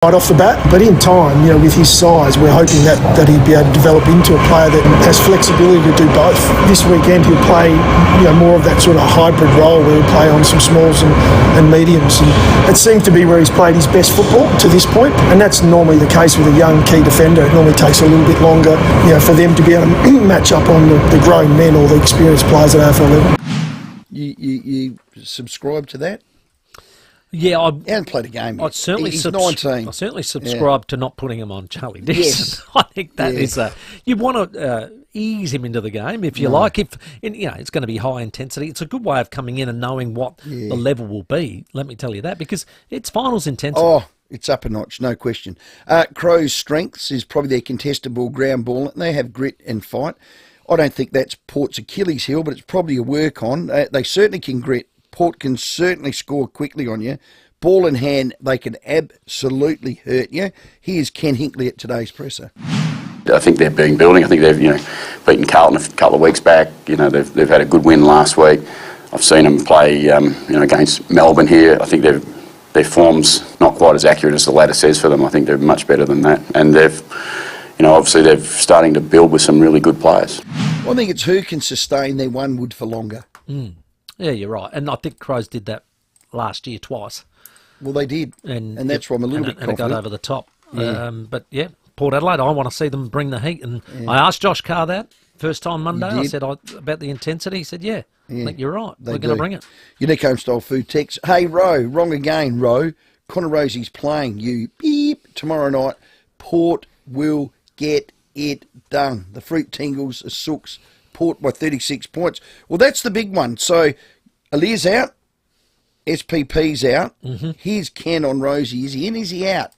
right off the bat, but in time, with his size, we're hoping that he'd be able to develop into a player that has flexibility to do both. This weekend he'll play, more of that sort of hybrid role where he'll play on some smalls and mediums, and it seems to be where he's played his best football to this point, and that's normally the case with a young key defender. It normally takes a little bit longer, for them to be able to match up on the grown men or the experienced players at AFL level. You subscribe to that? Yeah, he hasn't played a game yet. He's 19. I certainly subscribe to not putting him on Charlie Dixon. Yes. I think that is you want to ease him into the game if you like. If it's going to be high intensity, it's a good way of coming in and knowing what the level will be. Let me tell you that, because it's finals intensity. Oh, it's up a notch, no question. Crow's strengths is probably their contestable ground ball. They have grit and fight. I don't think that's Port's Achilles heel, but it's probably a work on. They certainly can grit. Port can certainly score quickly on you. Ball in hand, they can absolutely hurt you. Here's Ken Hinkley at today's presser. I think they've been building. I think they've beaten Carlton a couple of weeks back. They've had a good win last week. I've seen them play against Melbourne here. I think their form's not quite as accurate as the ladder says for them. I think they're much better than that, and obviously they're starting to build with some really good players. Well, I think it's who can sustain their one wood for longer. Yeah, you're right. And I think Crows did that last year twice. Well, they did. And that's why I'm a little bit confident. And it got over the top. Yeah. But, yeah, Port Adelaide, I want to see them bring the heat. And I asked Josh Carr that first time Monday. I said about the intensity. He said, I think you're right. We're going to bring it. Unique Homestyle Food Text. Hey, Row, wrong again, Row. Connor Rosie's playing you. Beep. Tomorrow night, Port will get it done. The fruit tingles, the sooks. Port by 36 points. Well, that's the big one. So, Alir's out. SPP's out. Here's Ken on Rosie. Is he in? Is he out?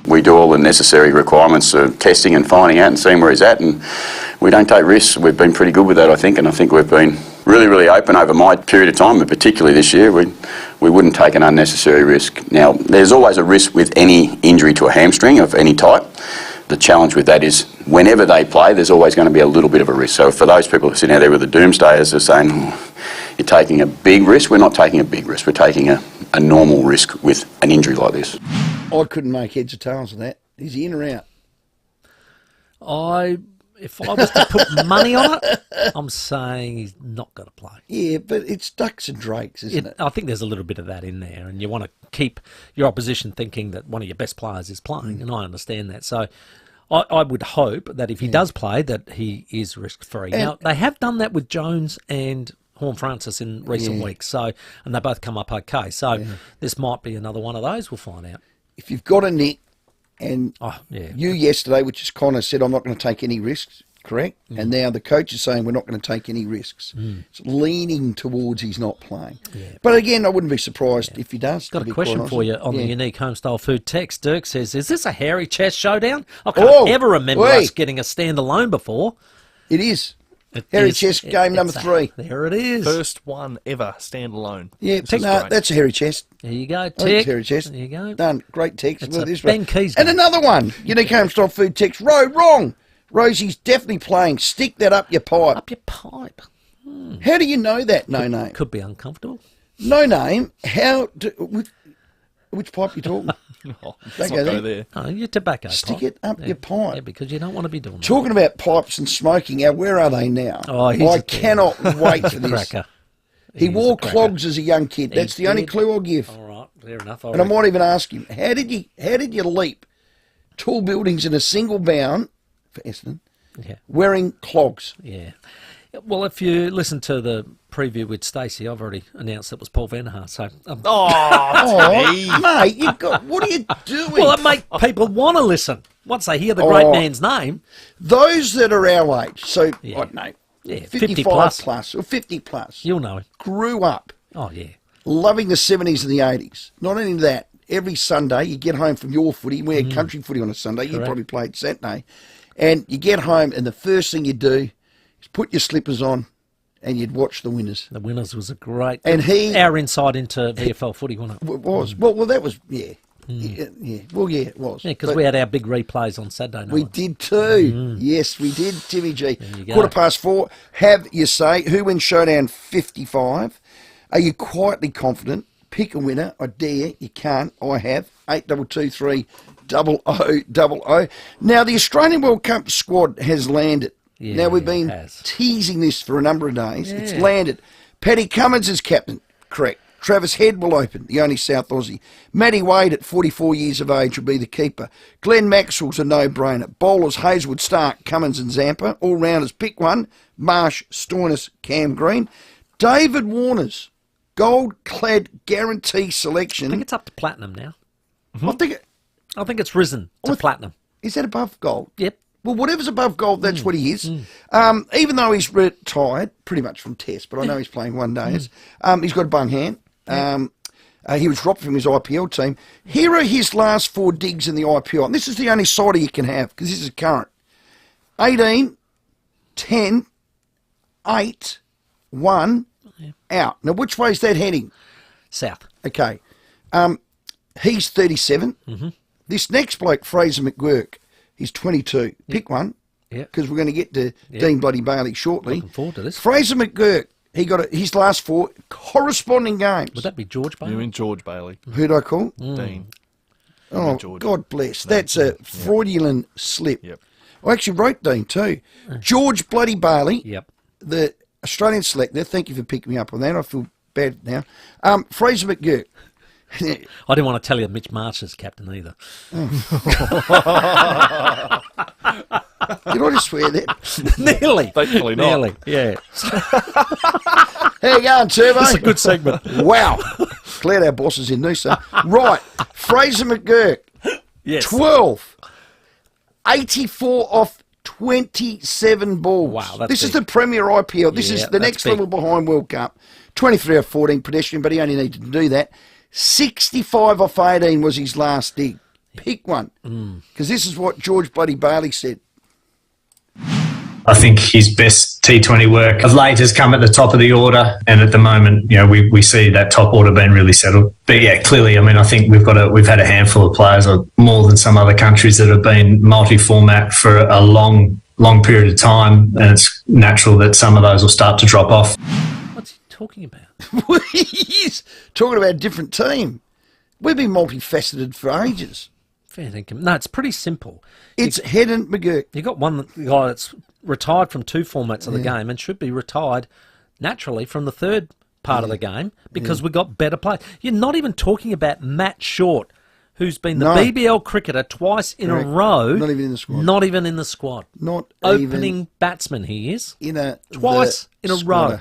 We do all the necessary requirements of testing and finding out and seeing where he's at, and we don't take risks. We've been pretty good with that, I think, and I think we've been really, really open over my period of time, but particularly this year, we wouldn't take an unnecessary risk. Now, there's always a risk with any injury to a hamstring of any type. The challenge with that is whenever they play, there's always going to be a little bit of a risk. So for those people who are sitting out there with the doomsdayers, they're saying, you're taking a big risk. We're not taking a big risk. We're taking a normal risk with an injury like this. I couldn't make heads or tails of that. Is he in or out? If I was to put money on it, I'm saying he's not going to play. Yeah, but it's ducks and drakes, isn't it? I think there's a little bit of that in there, and you want to keep your opposition thinking that one of your best players is playing, and I understand that. So I would hope that if he does play, that he is risk-free. Now, they have done that with Jones and Horne-Francis in recent weeks, and they both come up okay. So this might be another one of those. We'll find out. If you've got a nick, and you yesterday, which is Connor, said, I'm not going to take any risks, correct? And now the coach is saying we're not going to take any risks. It's leaning towards he's not playing. But again, I wouldn't be surprised if he does. Got a question for you on the Unique Homestyle Food text. Dirk says, is this a hairy chest showdown? I can't ever remember us getting a standalone before. It is. Hairy chest game number 3. There it is. First one ever standalone. Yeah, that's a hairy chest. There you go. Tick. Hairy chest. There you go. Done. Great text. Ben Keys. And another one. Unique Homestyle Food text. Wrong. Rosie's definitely playing. Stick that up your pipe. Up your pipe. How do you know that? No name. Could be uncomfortable. No name. Which pipe you talking? Let's not go there. Oh, your tobacco Stick pipe. it up your pipe. Yeah, because you don't want to be doing that. Talking about pipes and smoking, now where are they now? Oh, I cannot wait for this. Cracker. He wore clogs as a young kid. That's the only clue I'll give. All right, fair enough. And I might even ask him, how did you leap tall buildings in a single bound for Essendon wearing clogs? Yeah. Well, if you listen to the preview with Stacey, I've already announced it was Paul Vander. So, mate, what are you doing? Well, it makes people want to listen once they hear the great man's name. Those that are our age, so I don't know, 55 plus or 50 plus, you'll know him. Grew up. Oh yeah, loving the 70s and the 80s. Not only that, every Sunday you get home from your footy. We had country footy on a Sunday. You probably played Saturday, and you get home, and the first thing you do is put your slippers on, and you'd watch the Winners. The Winners was a great, and our insight into VFL footy, wasn't it? It was. Well, that was yeah. Well, yeah, it was. Yeah, because we had our big replays on Saturday night. We did too. Yes, we did, Timmy G. 4:15. Have you say, who wins Showdown 55? Are you quietly confident Pick a winner. I dare you. You can't. I have. 8223 0000. Now, the Australian World Cup squad has landed. Yeah, now, we've been it has. teasing this for a number of days. It's landed. Paddy Cummins is captain. Correct. Travis Head will open, the only South Aussie. Matty Wade at 44 years of age will be the keeper. Glenn Maxwell's a no-brainer. Bowlers Hazelwood, Stark, Cummins and Zampa. All-rounders, pick one. Marsh, Stoinis, Cam Green. David Warner's gold-clad guarantee selection. I think it's up to platinum now. I think it's risen to platinum. Is that above gold? Yep. Well, whatever's above gold, that's what he is. Even though he's retired, pretty much from Test, but I know he's playing one days. He's got a bung hand. He was dropped from his IPL team. Here are his last 4 digs in the IPL. And this is the only side you can have, because this is current. 18, 10, 8, 1, out. Now, which way is that heading? South. Okay. He's 37. This next bloke, Fraser McGurk, he's 22. Pick one, because we're going to get to Dean Bloody Bailey shortly. Looking forward to this. Fraser McGurk, he got his last 4 corresponding games. Would that be George Bailey? You mean George Bailey? Who'd I call? Dean. Oh, George. God bless. That's a Freudian slip. Yep. I actually wrote Dean too. George Bloody Bailey, Yep. the Australian selector. Thank you for picking me up on that. I feel bad now. Fraser McGurk. I didn't want to tell you Mitch Marsh is captain either. Did I just swear that? Nearly. Thankfully not. Nearly. Yeah. How you going, Turbo? That's a good segment. Wow. Glad our boss is in Noosa. Right. Fraser McGurk. Yes. 12. 84 off 27 balls. Wow, that's this is big. the Premier IPL. This is Yeah, the that's next big. level behind World Cup. 23 off 14 pedestrian, but he only needed to do that. 65 off 18 was his last dig. Pick one. Because this is what George Bloody Bailey said. I think his best T20 work of late has come at the top of the order, and at the moment, we see that top order being really settled. But yeah, clearly, I mean, I think we've had a handful of players, or more than some other countries, that have been multi-format for a long period of time, and it's natural that some of those will start to drop off. What's he talking about? He's talking about a different team. We've been multifaceted for ages. Fair dinkum. No, it's pretty simple. It's Head and McGurk. You got one guy that's retired from 2 formats of the game and should be retired naturally from the third part of the game, because we've got better players. You're not even talking about Matt Short, who's been the BBL cricketer twice in a row. Not even in the squad. Not even in the squad. Not Opening even batsman he is. twice in a row.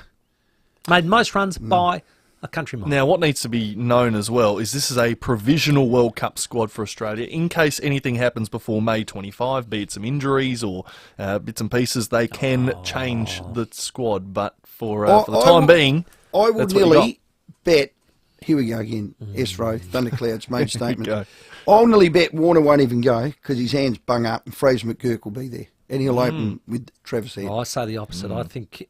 Made most runs by a countryman. Now, what needs to be known as well is this is a provisional World Cup squad for Australia. In case anything happens before May 25, be it some injuries or bits and pieces, they can change the squad. But for the time being, I will that's what you nearly bet. Here we go again. S-Row, Thunderclouds made statement. Go. I'll nearly bet Warner won't even go because his hand's bung up, and Fraser McGurk will be there, and he'll open with Travis Head. I say the opposite. I think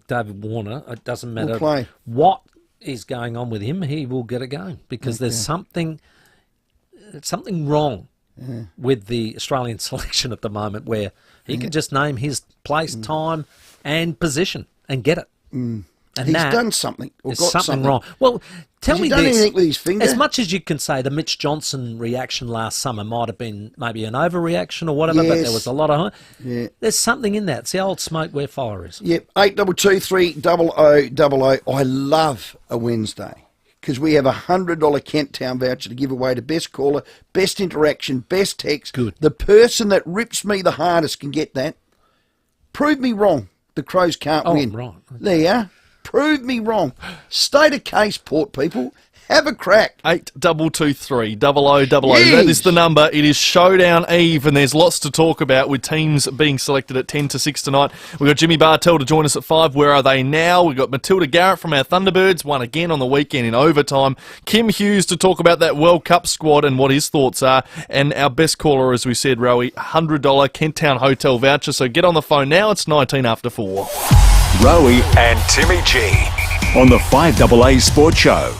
David Warner, it doesn't matter play. what is going on with him, he will get a going, because there's something wrong with the Australian selection at the moment, where he can just name his place, time and position and get it. And He's done something or there's got something wrong. Well, tell Has me he done this. anything with his finger? As much as you can say the Mitch Johnson reaction last summer might have been maybe an overreaction or whatever, but there Yes. was a lot of... Yeah. There's something in that. It's the old smoke where fire is. Yep, 8223 0000. I love a Wednesday because we have a $100 Kent Town voucher to give away to best caller, best interaction, best text. Good. The person that rips me the hardest can get that. Prove me wrong. The Crows can't win. Right. There you are. Prove me wrong. State a case, Port people. Have a crack. 8223 0000. Yes. That is the number. It is Showdown Eve, and there's lots to talk about with teams being selected at 10 to 6 tonight. We've got Jimmy Bartel to join us at 5. Where are they now? We've got Matilda Garrett from our Thunderbirds, won again on the weekend in overtime. Kim Hughes to talk about that World Cup squad and what his thoughts are. And our best caller, as we said, Rowey, $100 Kent Town Hotel voucher. So get on the phone now. It's 19 after 4. Rowey and Timmy G on the FIVEAA Sports Show.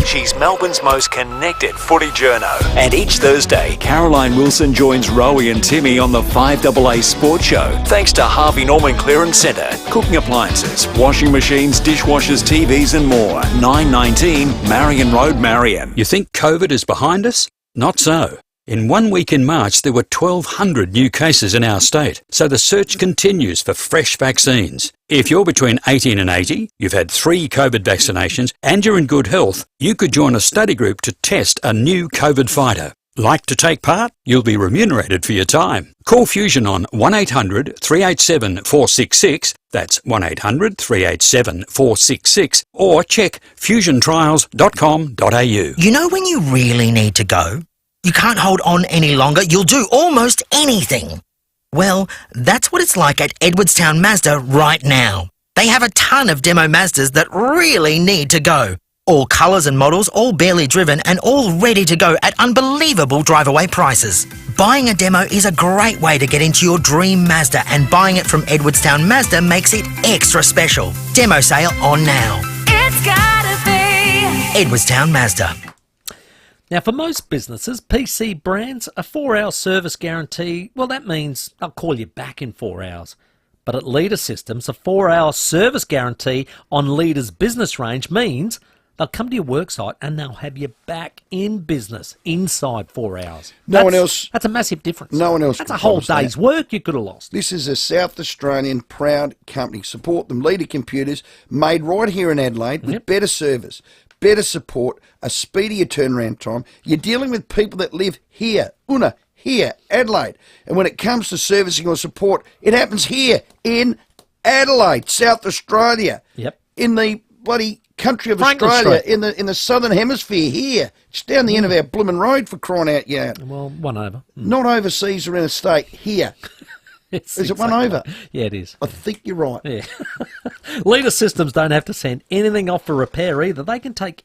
She's Melbourne's most connected footy journo. And each Thursday, Caroline Wilson joins Rowey and Timmy on the FIVEAA Sports Show. Thanks to Harvey Norman Clearance Centre. Cooking appliances, washing machines, dishwashers, TVs and more. 919 Marion Road, Marion. You think COVID is behind us? Not so. In 1 week in March, there were 1,200 new cases in our state, so the search continues for fresh vaccines. If you're between 18 and 80, you've had 3 COVID vaccinations, and you're in good health, you could join a study group to test a new COVID fighter. Like to take part? You'll be remunerated for your time. Call Fusion on 1800 387 466, that's 1800 387 466, or check fusiontrials.com.au. You know when you really need to go? You can't hold on any longer. You'll do almost anything. Well, that's what it's like at Edwardstown Mazda right now. They have a ton of demo Mazdas that really need to go. All colours and models, all barely driven and all ready to go at unbelievable drive-away prices. Buying a demo is a great way to get into your dream Mazda, and buying it from Edwardstown Mazda makes it extra special. Demo sale on now. It's gotta be Edwardstown Mazda. Now, for most businesses, PC brands, a 4-hour service guarantee, well, that means they'll call you back in 4 hours. But at Leader Systems, a 4-hour service guarantee on Leader's business range means they'll come to your worksite and they'll have you back in business inside 4 hours. No one else. That's a massive difference. No one else. That's a whole day's work you could have lost. This is a South Australian proud company. Support them. Leader Computers, made right here in Adelaide with better service, better support, a speedier turnaround time. You're dealing with people that live here, here, Adelaide. And when it comes to servicing or support, it happens here in Adelaide, South Australia. Yep. In the bloody country of Franklin Australia, Street. in the southern hemisphere here. It's down the end of our blooming road, for crying out loud. Well, one over. Not overseas or in a state, here. Is it one over? Yeah, it is. I think you're right. Yeah. Leader Systems don't have to send anything off for repair either. They can take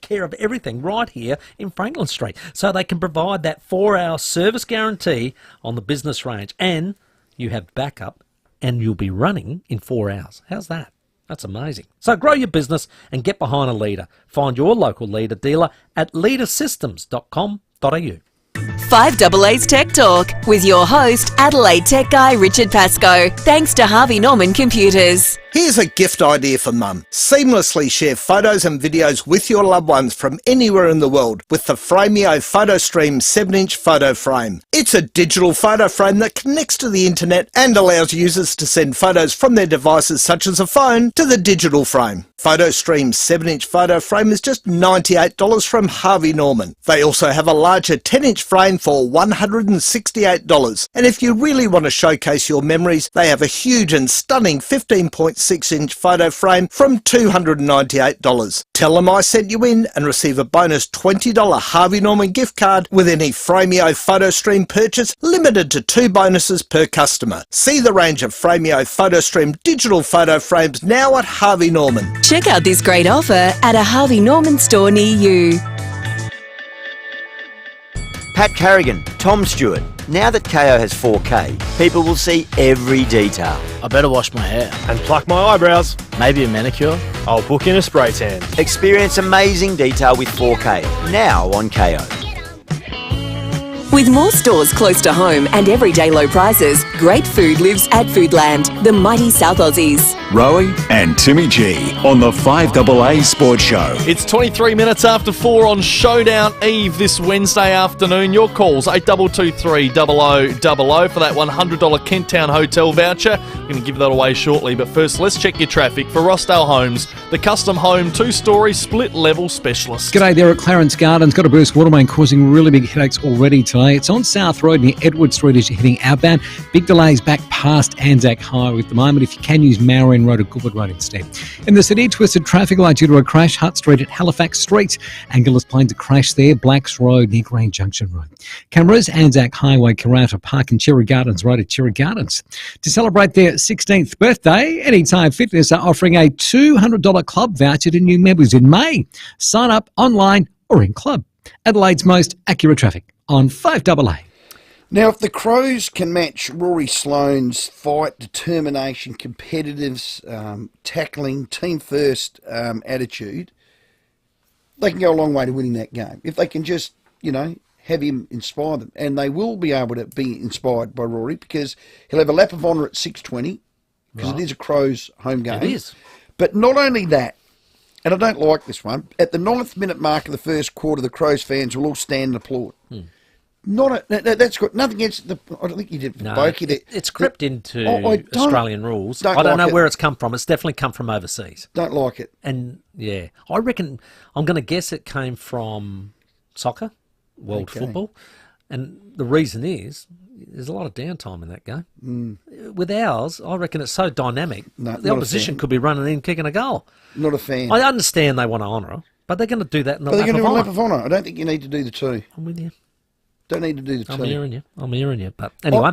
care of everything right here in Franklin Street. So they can provide that 4-hour service guarantee on the business range. And you have backup and you'll be running in 4 hours. How's that? That's amazing. So grow your business and get behind a Leader. Find your local Leader dealer at leadersystems.com.au. 5AA's Tech Talk with your host, Adelaide Tech Guy Richard Pascoe. Thanks to Harvey Norman Computers. Here's a gift idea for Mum. Seamlessly share photos and videos with your loved ones from anywhere in the world with the FIVEAA PhotoStream 7-inch photo frame. It's a digital photo frame that connects to the internet and allows users to send photos from their devices such as a phone to the digital frame. PhotoStream's 7-inch photo frame is just $98 from Harvey Norman. They also have a larger 10-inch frame for $168. And if you really want to showcase your memories, they have a huge and stunning 15.6-inch photo frame from $298. Tell them I sent you in and receive a bonus $20 Harvey Norman gift card with any FIVEAA PhotoStream purchase, limited to 2 bonuses per customer. See the range of FIVEAA PhotoStream digital photo frames now at Harvey Norman. Check out this great offer at a Harvey Norman store near you. Pat Carrigan, Tom Stewart. Now that KO has 4K, people will see every detail. I better wash my hair and pluck my eyebrows. Maybe a manicure. I'll book in a spray tan. Experience amazing detail with 4K, now on KO. With more stores close to home and everyday low prices, great food lives at Foodland, the mighty South Aussies. Rowey and Timmy G on the FIVEAA Sports Show. It's 23 minutes after 4 on Showdown Eve this Wednesday afternoon. Your calls 8223 0000 for that $100 Kent Town Hotel voucher. We're going to give that away shortly, but first let's check your traffic for Rossdale Homes, the custom home 2-storey split level specialist. G'day there at Clarence Gardens. Got a burst water main causing really big headaches already today. It's on South Road near Edward Street as you're heading outbound. Big delays back past Anzac Highway at the moment. If you can, use Marion Road or Goodwood Road instead. In the city, twisted traffic light due to a crash. Hutt Street at Halifax Street. Angular's Plains a crash there. Blacks Road near Green Junction Road. Cameras, Anzac Highway, Karata Park and Cherry Gardens Road at Cherry Gardens. To celebrate their 16th birthday, Anytime Fitness are offering a $200 club voucher to new members in May. Sign up online or in club. Adelaide's most accurate traffic on 5AA. Now, if the Crows can match Rory Sloane's fight, determination, competitiveness, tackling, team-first attitude, they can go a long way to winning that game. If they can just, have him inspire them. And they will be able to be inspired by Rory because he'll have a lap of honour at 6:20 because it is a Crows home game. It is. But not only that, and I don't like this one, at the 9th minute mark of the first quarter, the Crows fans will all stand and applaud. That's got nothing against the. I don't think you did for Boki. It's crept into I Australian rules. Don't I don't like know it. where it's come from. It's definitely come from overseas. Don't like it. And yeah, I reckon I'm going to guess it came from soccer, world football, and the reason is there's a lot of downtime in that game. With ours, I reckon it's so dynamic. The opposition could be running in, kicking a goal. Not a fan. I understand they want to honour her, but they're going to do that in the But they're lap going to of do a lap honour. of honour. I don't think you need to do the two. I'm with you. Don't need to do the two. I'm hearing you. But anyway.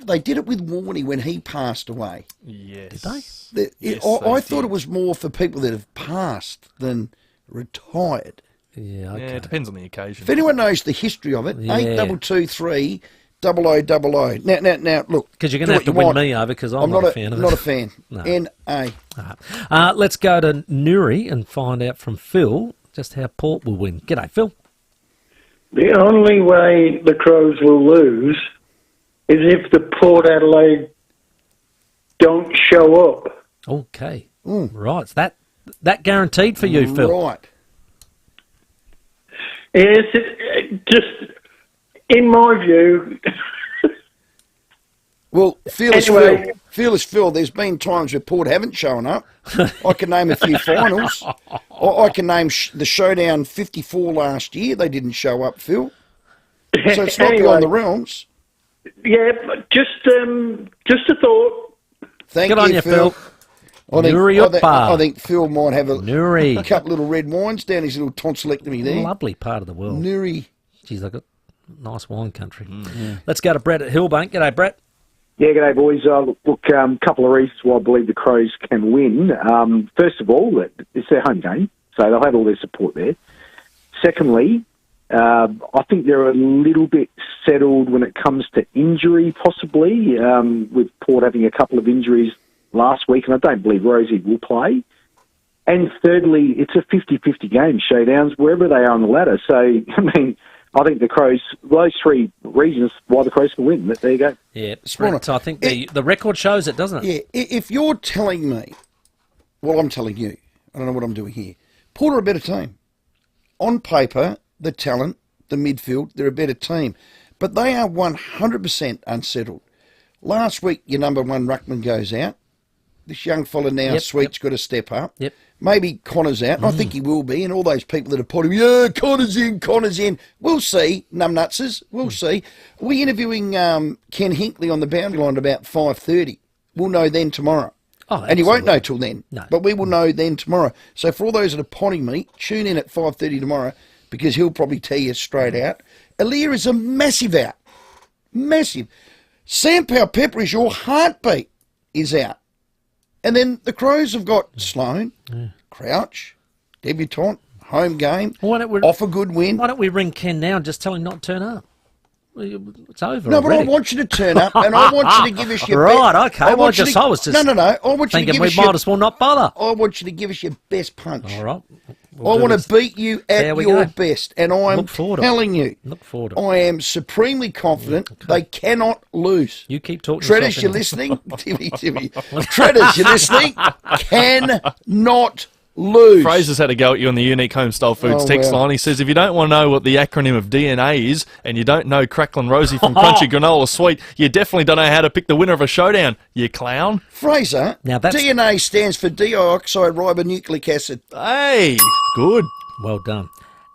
They did it with Warney when he passed away. Yes. Did they? I thought it was more for people that have passed than retired. Yeah, okay. Yeah, it depends on the occasion. If anyone knows the history of it, Yeah. 8223 0000. Now, look. Because you're going to have to win me over because I'm not a fan of it. Not a fan. No. N-A. Let's go to Nuri and find out from Phil just how Port will win. G'day, Phil. The only way the Crows will lose is if the Port Adelaide don't show up. Okay. Right. Is that guaranteed for you, Phil? Right. Yes, just in my view. Well, Phil Anyway. is Phil. There's been times where Port haven't shown up. I can name a few finals. I can name the Showdown 54 last year. They didn't show up, Phil. So it's not beyond the realms. Yeah, but just a thought. Thank Good you, on you, Phil. I think Phil might have Nuri. a couple little red wines down his little tonsillectomy there. Lovely part of the world. Nuri. Geez, they've got nice wine country. Let's go to Brett at Hillbank. G'day, Brett. Yeah, g'day, boys. Look, couple of reasons why I believe the Crows can win. First of all, it's their home game, so they'll have all their support there. Secondly, I think they're a little bit settled when it comes to injury, possibly, with Port having a couple of injuries last week, and I don't believe Rosie will play. And thirdly, it's a 50-50 game, Showdowns, wherever they are on the ladder. So, I mean, I think the Crows, those three reasons why the Crows can win. There you go. Yeah, Brett, I think the record shows it, doesn't it? Yeah, if you're telling me, well, I'm telling you, I don't know what I'm doing here. Port are a better team. On paper, the talent, the midfield, they're a better team. But they are 100% unsettled. Last week, your number one ruckman goes out. This young fella now, Sweet's got to step up. Yep. Maybe Connor's out, and I think he will be, and all those people that are potting, yeah, Connor's in. We'll see, numbnutsers, we'll see. We're interviewing Ken Hinkley on the boundary line at about 5:30. We'll know then tomorrow. Oh, and you won't know till then, No. but we will know then tomorrow. So for all those that are potting me, tune in at 5:30 tomorrow, because he'll probably tell you straight out. Aaliyah is a massive out. Massive. Sam Powell-Pepper is your heartbeat is out. And then the Crows have got Sloane, Crouch, debutant, home game, off a good win. Why don't we ring Ken now and just tell him not to turn up? It's over. No, but I already. want you to turn up, and I want you to give us your right. best. Okay. I was just No. I want you thinking to give we us might as well not bother. I want you to give us your best punch. All right. I want to beat you at your best, and I'm telling you, Look forward to it. I am supremely confident they cannot lose. You keep talking. Treaders, you're listening? Timmy. Treaders, you're listening? Cannot lose. Fraser's had a go at you on the Unique Homestyle Foods text line. He says, if you don't want to know what the acronym of DNA is, and you don't know Cracklin' Rosie from Crunchy Granola Sweet, you definitely don't know how to pick the winner of a showdown, you clown. Fraser, now that's... DNA stands for deoxyribonucleic acid. Hey, good. Well done.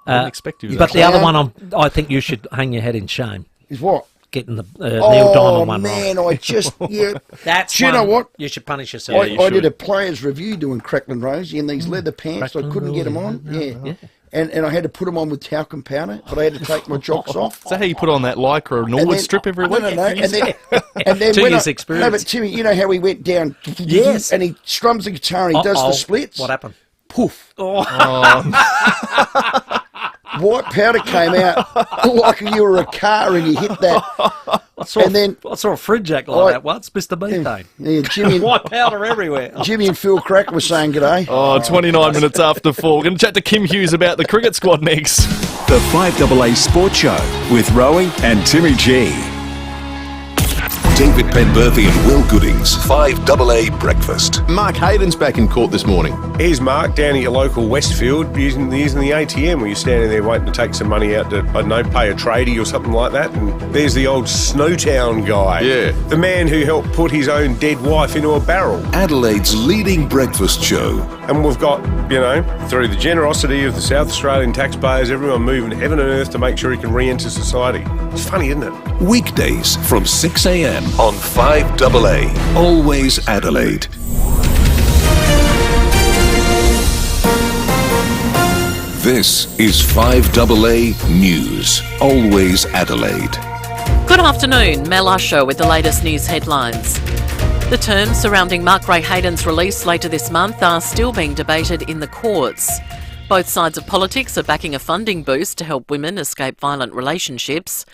I didn't expect you to. But the other one, I think you should hang your head in shame. Is what? Getting the Neil Diamond one man, right. I just, yeah. That's Do you know what? You should punish yourself. I did a player's review doing Cracklin' Rosie in these leather pants. I couldn't get them on. Yeah. And I had to put them on with talcum powder, but I had to take my jocks off. Is that how you put on that lycra or Norwood strip every week? No. And then 2 when years experience. No, but Timmy, you know how he went down, Yes. and he strums the guitar and he does the splits? What happened? Poof. White powder came out like you were a car and you hit that. saw a fridge act like that once, Mr. Methane. Yeah, Jimmy. White powder everywhere. Jimmy and Phil Crack were saying g'day. 29 minutes after 4. We're going to chat to Kim Hughes about the cricket squad next. The 5AA Sports Show with Rowey and Timmy G. David Penberthy and Will Goodings, 5AA Breakfast. Mark Hayden's back in court this morning. Here's Mark down at your local Westfield using the ATM where you're standing there waiting to take some money out to, I don't know, pay a tradie or something like that. And there's the old Snowtown guy. Yeah. The man who helped put his own dead wife into a barrel. Adelaide's leading breakfast show. And we've got, through the generosity of the South Australian taxpayers, everyone moving heaven and earth to make sure he can re-enter society. It's funny, isn't it? Weekdays from 6 a.m. on 5AA. Always Adelaide. This is 5AA News. Always Adelaide. Good afternoon, Mel Usher with the latest news headlines. The terms surrounding Mark Ray Hayden's release later this month are still being debated in the courts. Both sides of politics are backing a funding boost to help women escape violent relationships.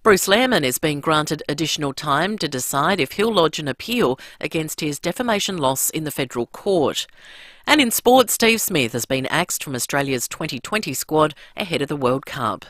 Bruce Lehrmann is being granted additional time to decide if he'll lodge an appeal against his defamation loss in the federal court. And in sport, Steve Smith has been axed from Australia's 2020 squad ahead of the World Cup.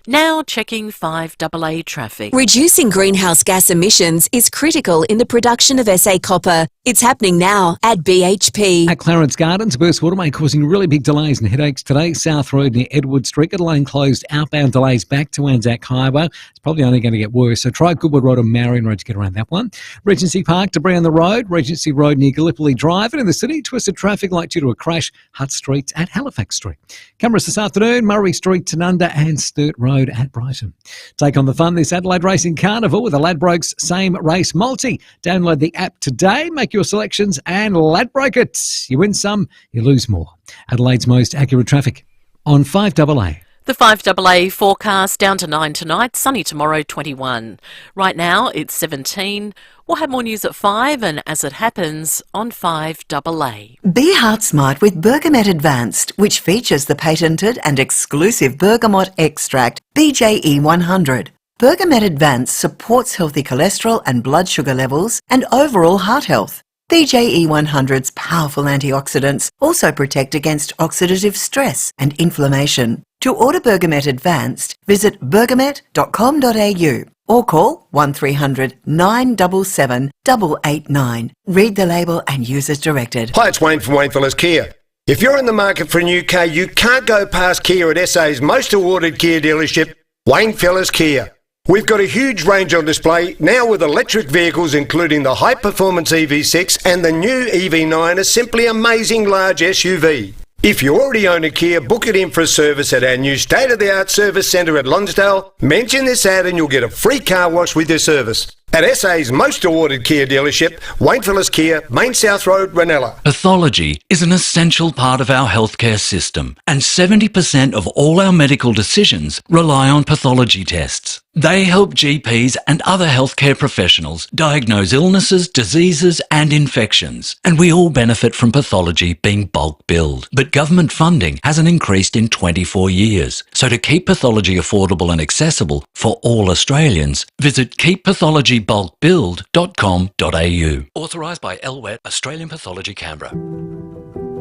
Now checking 5AA traffic. Reducing greenhouse gas emissions is critical in the production of SA copper. It's happening now at BHP. At Clarence Gardens, a burst water main causing really big delays and headaches today. South Road near Edward Street, got a lane closed. Outbound delays back to Anzac Highway. It's probably only going to get worse, so try Goodwood Road or Marion Road to get around that one. Regency Park, debris on the road. Regency Road near Gallipoli Drive. And in the city, twisted traffic light due to a crash. Hutt Street at Halifax Street. Cameras this afternoon, Murray Street, Tanunda and Sturt Road at Brighton. Take on the fun this Adelaide Racing Carnival with the Ladbrokes Same Race Multi. Download the app today, make your selections and Ladbroke it. You win some, you lose more. Adelaide's most accurate traffic on 5AA. The 5AA forecast down to 9 tonight, sunny tomorrow 21. Right now it's 17. We'll have more news at 5 and as it happens on 5AA. Be heart smart with Bergamet Advanced, which features the patented and exclusive bergamot extract BJE100. Bergamet Advanced supports healthy cholesterol and blood sugar levels and overall heart health. BJE100's powerful antioxidants also protect against oxidative stress and inflammation. To order Bergamet Advanced, visit bergamet.com.au or call 1300 977 889. Read the label and use as directed. Hi, it's Wayne from Wayne Fellas Kia. If you're in the market for a new car, you can't go past Kia at SA's most awarded Kia dealership, Wayne Fellas Kia. We've got a huge range on display now with electric vehicles including the high-performance EV6 and the new EV9, a simply amazing large SUV. If you already own a Kia, book it in for a service at our new state-of-the-art service centre at Lonsdale. Mention this ad and you'll get a free car wash with your service. At SA's most awarded Kia dealership, Wayne Fellas Kia, Main South Road, Ranella. Pathology is an essential part of our healthcare system, and 70% of all our medical decisions rely on pathology tests. They help GPs and other healthcare professionals diagnose illnesses, diseases and infections, and we all benefit from pathology being bulk billed. But government funding hasn't increased in 24 years, so to keep pathology affordable and accessible for all Australians, visit keeppathologybulkbilled.com.au. Authorised by LWET, Australian Pathology Canberra.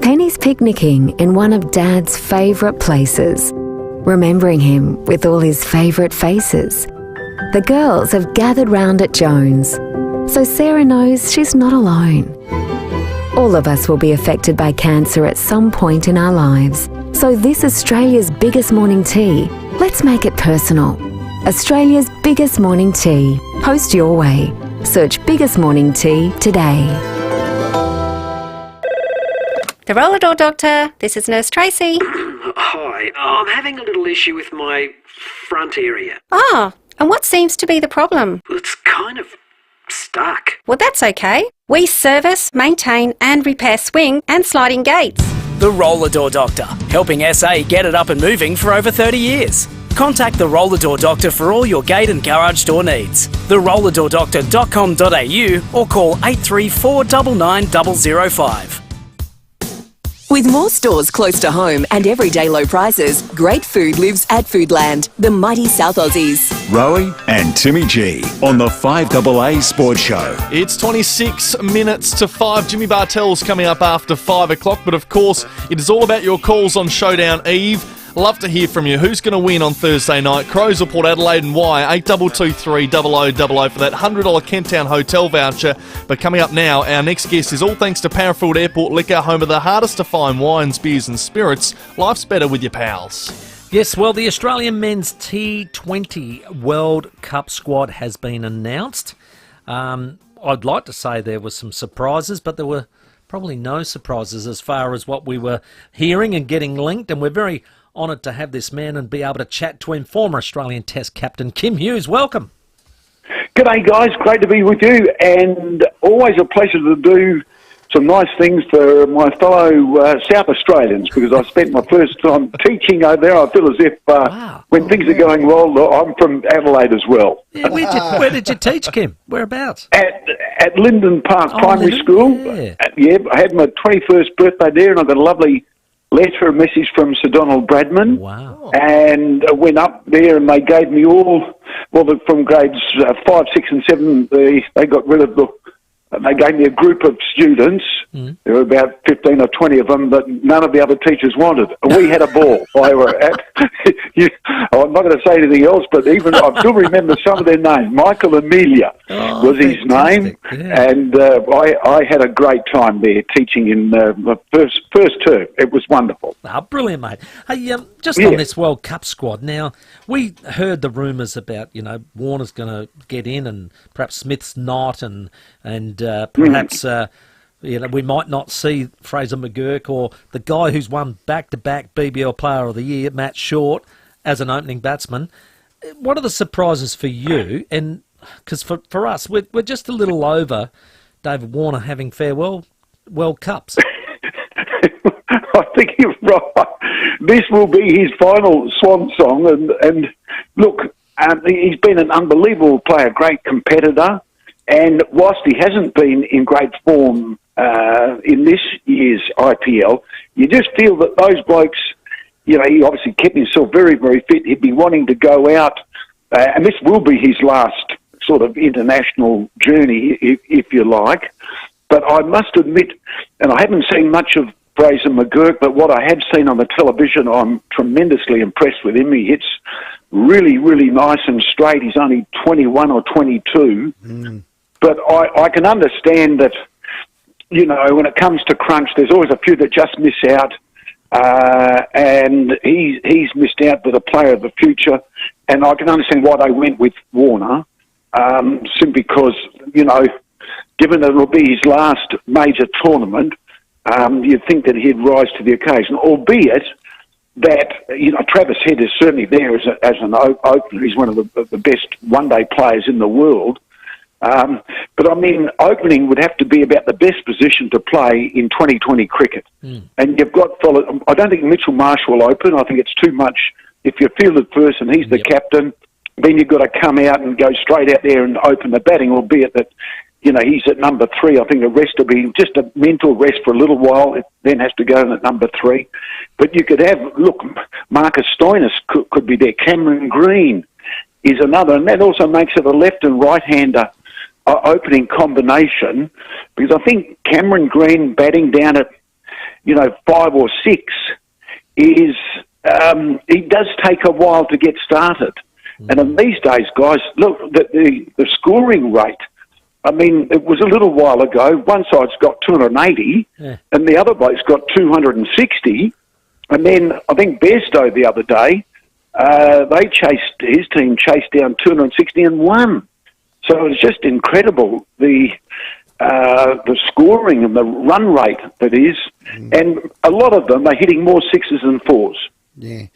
Penny's picnicking in one of Dad's favourite places, remembering him with all his favourite faces. The girls have gathered round at Jones, so Sarah knows she's not alone. All of us will be affected by cancer at some point in our lives, so this Australia's biggest morning tea, let's make it personal. Australia's biggest morning tea. Post your way. Search Biggest Morning Tea today. The Roller Door Doctor, this is Nurse Tracy. Hi, I'm having a little issue with my front area. Ah, and what seems to be the problem? It's kind of stuck. Well, that's okay. We service, maintain and repair swing and sliding gates. The Roller Door Doctor, helping SA get it up and moving for over 30 years. Contact the Roller Door Doctor for all your gate and garage door needs. therollerdoordoctor.com.au or call 834 99 005. With more stores close to home and everyday low prices, great food lives at Foodland, the mighty South Aussies. Rowey and Timmy G on the 5AA Sports Show. It's 26 minutes to 5. Jimmy Bartel's coming up after 5 o'clock, but of course, it is all about your calls on Showdown Eve. Love to hear from you. Who's going to win on Thursday night? Crows or Port Adelaide, and why? 8223 0000 for that $100 Kent Town hotel voucher. But coming up now, our next guest is all thanks to Parafield Airport Liquor, home of the hardest to find wines, beers and spirits. Life's better with your pals. Yes, well, the Australian men's T20 World Cup squad has been announced. I'd like to say there were some surprises, but there were probably no surprises as far as what we were hearing and getting linked, and we're very honoured to have this man and be able to chat to him. Former Australian Test captain Kim Hughes, welcome. G'day guys, great to be with you, and always a pleasure to do some nice things for my fellow South Australians, because I spent my first time teaching over there. I feel as if when things are going well, I'm from Adelaide as well. Yeah, where did you teach, Kim? Whereabouts? At Linden Park Primary School. Yeah, I had my 21st birthday there, and I got a lovely letter, a message from Sir Donald Bradman. Wow. And I went up there and they gave me from grades 5, 6 and 7, they got rid of they gave me a group of students. There were about 15 or 20 of them, but none of the other teachers wanted. We had a ball. I'm not going to say anything else, but even I still remember some of their names. Michael Amelia was his name, and I had a great time there teaching in the first term. It was wonderful. Brilliant, mate. Hey, just on this World Cup squad, now, we heard the rumours about, Warner's going to get in and perhaps Smith's not, and perhaps... we might not see Fraser McGurk or the guy who's won back-to-back BBL Player of the Year, Matt Short, as an opening batsman. What are the surprises for you? And because for us, we're just a little over David Warner having farewell World Cups. I think you're right. This will be his final swan song. And look, he's been an unbelievable player, great competitor. And whilst he hasn't been in great form in this year's IPL, you just feel that those blokes, he obviously kept himself very, very fit. He'd be wanting to go out, and this will be his last sort of international journey, if you like. But I must admit, and I haven't seen much of Fraser McGurk, but what I have seen on the television, I'm tremendously impressed with him. He hits really, really nice and straight. He's only 21 or 22. But I can understand that, when it comes to crunch, there's always a few that just miss out. And he's missed out with a player of the future. And I can understand why they went with Warner, simply because, given that it'll be his last major tournament, you'd think that he'd rise to the occasion, albeit that, Travis Head is certainly there as an opener. He's one of the best one-day players in the world. But I mean, opening would have to be about the best position to play in 2020 cricket. And you've got I don't think Mitchell Marsh will open. I think it's too much. If you're fielded first and he's the captain, then you've got to come out and go straight out there and open the batting, albeit that, he's at number 3. I think the rest will be just a mental rest for a little while. It then has to go in at number 3. But you could have, Marcus Stoinis could be there. Cameron Green is another. And that also makes it a left and right-hander opening combination, because I think Cameron Green batting down at 5 or 6 is it does take a while to get started. And in these days, guys, look, the scoring rate, I mean, it was a little while ago, one side's got 280 and the other bloke's got 260, and then I think Bairstow the other day, his team chased down 260 and won. So it's just incredible, the scoring and the run rate that is. And a lot of them are hitting more 6s than 4s. Yeah.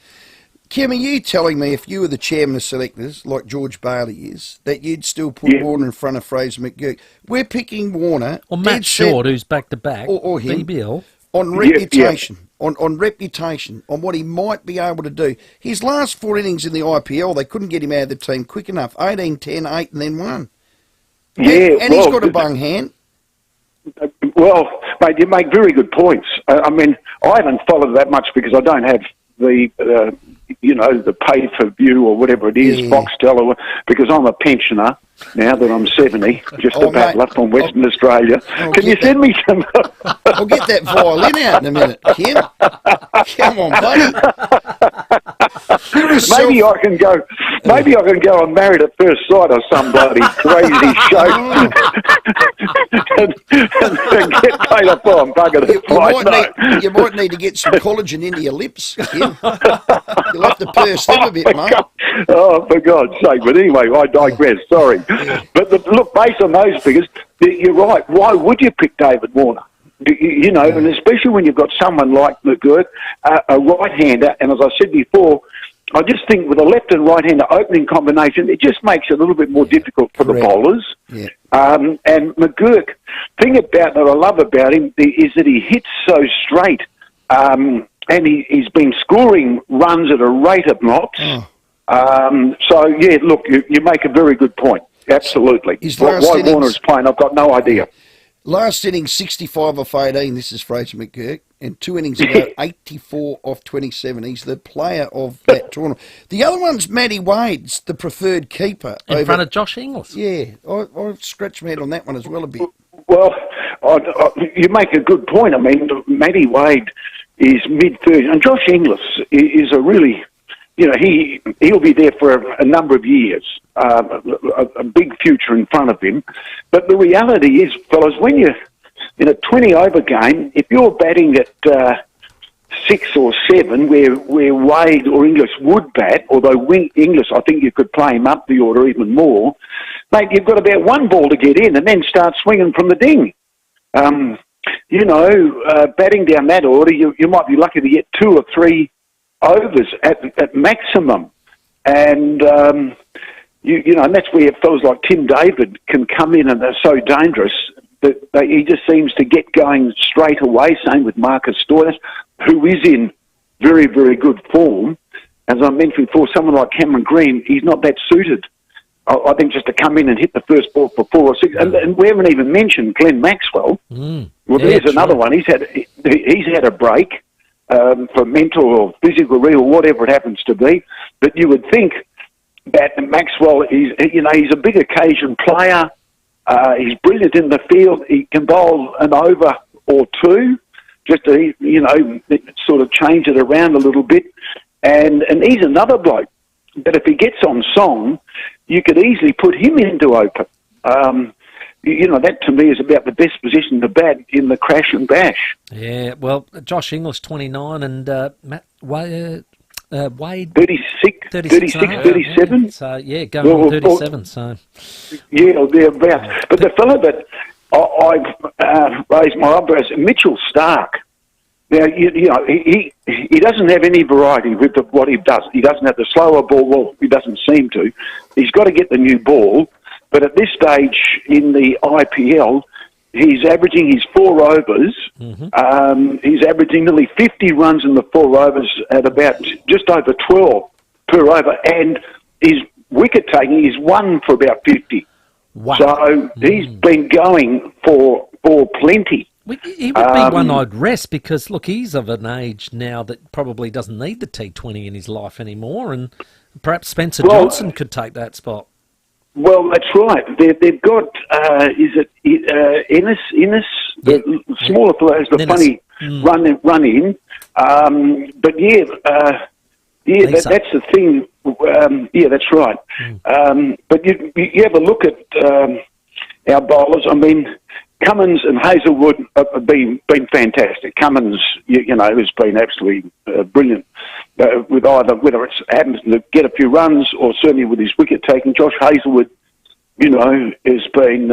Kim, are you telling me if you were the chairman of selectors, like George Bailey is, that you'd still put Warner in front of Fraser McGurk? We're picking Warner. Or Matt Short, who's back-to-back, or him, BBL. On reputation. On reputation, on what he might be able to do. His last 4 innings in the IPL, they couldn't get him out of the team quick enough. 18, 10, 8, and then 1. And he's got a bung hand. Well, mate, you make very good points. I mean, I haven't followed that much because I don't have the the pay-per-view or whatever it is, Foxtel, because I'm a pensioner now that I'm 70, just about left from Western Australia. Can you send me some? I'll get that violin out in a minute, Kim. Come on, buddy. Maybe I can go. Maybe I can go on Married at First Sight or some bloody crazy show and get paid off for and bugger it. You might need to get some collagen into your lips, Kim. You'll have to purse them a bit, mate. Oh, for God's sake. But anyway, I digress. Sorry. But look, based on those figures, you're right. Why would you pick David Warner? And especially when you've got someone like McGurk, a right-hander, and as I said before, I just think with a left and right-hander opening combination, it just makes it a little bit more difficult for the bowlers. Yeah. And McGurk, thing about that I love about him is that he hits so straight, and he's been scoring runs at a rate of knots. So, yeah, look, you make a very good point. Absolutely. Why Warner's playing, I've got no idea. Last innings, 65 off 18. This is Fraser McGurk. And 2 innings ago, 84 off 27. He's the player of that tournament. The other one's Matty Wade's the preferred keeper. In front of Josh Inglis. Yeah, I scratched my head on that one as well a bit. Well, you make a good point. I mean, Matty Wade is mid-30s. And Josh Inglis is a really... he'll be there for a number of years, a big future in front of him. But the reality is, fellas, when you're in a 20-over game, if you're batting at 6 or 7, where Wade or Inglis would bat, although Inglis, I think you could play him up the order even more, mate, you've got about one ball to get in and then start swinging from the ding. Batting down that order, you might be lucky to get 2 or 3 overs at maximum, and and that's where fellas like Tim David can come in, and they're so dangerous that he just seems to get going straight away. Same with Marcus Stoinis, who is in very, very good form. As I mentioned before, someone like Cameron Green, he's not that suited. I think just to come in and hit the first ball for 4 or 6, and we haven't even mentioned Glenn Maxwell. There's another one. He's had a break. For mental or physical or whatever it happens to be, but you would think that Maxwell is, he's a big occasion player. He's brilliant in the field. He can bowl an over or 2, just to sort of change it around a little bit. And he's another bloke that if he gets on song, you could easily put him into open. That to me is about the best position to bat in the crash and bash. Yeah, well, Josh Inglis, 29, and Wade... Wade 36, 37. Yeah. So, yeah, going on 37, so... Yeah, thereabouts. But the fellow that I've raised my eyebrows, Mitchell Starc. Now, he doesn't have any variety with what he does. He doesn't have the slower ball. Well, he doesn't seem to. He's got to get the new ball. But at this stage in the IPL, he's averaging his 4 overs. He's averaging nearly 50 runs in the 4 overs at about just over 12 per over. And his wicket taking is 1 for about 50. Wow. So he's been going for plenty. He would be one I'd rest because, look, he's of an age now that probably doesn't need the T20 in his life anymore. And perhaps Spencer Johnson could take that spot. Well, that's right. They've got, is it Ennis? The smaller players, the funny run in. But that's the thing. That's right. But you have a look at our bowlers. I mean, Cummins and Hazelwood have been fantastic. Cummins, has been absolutely brilliant. With either whether it's happens to get a few runs or certainly with his wicket taking. Josh Hazelwood, has been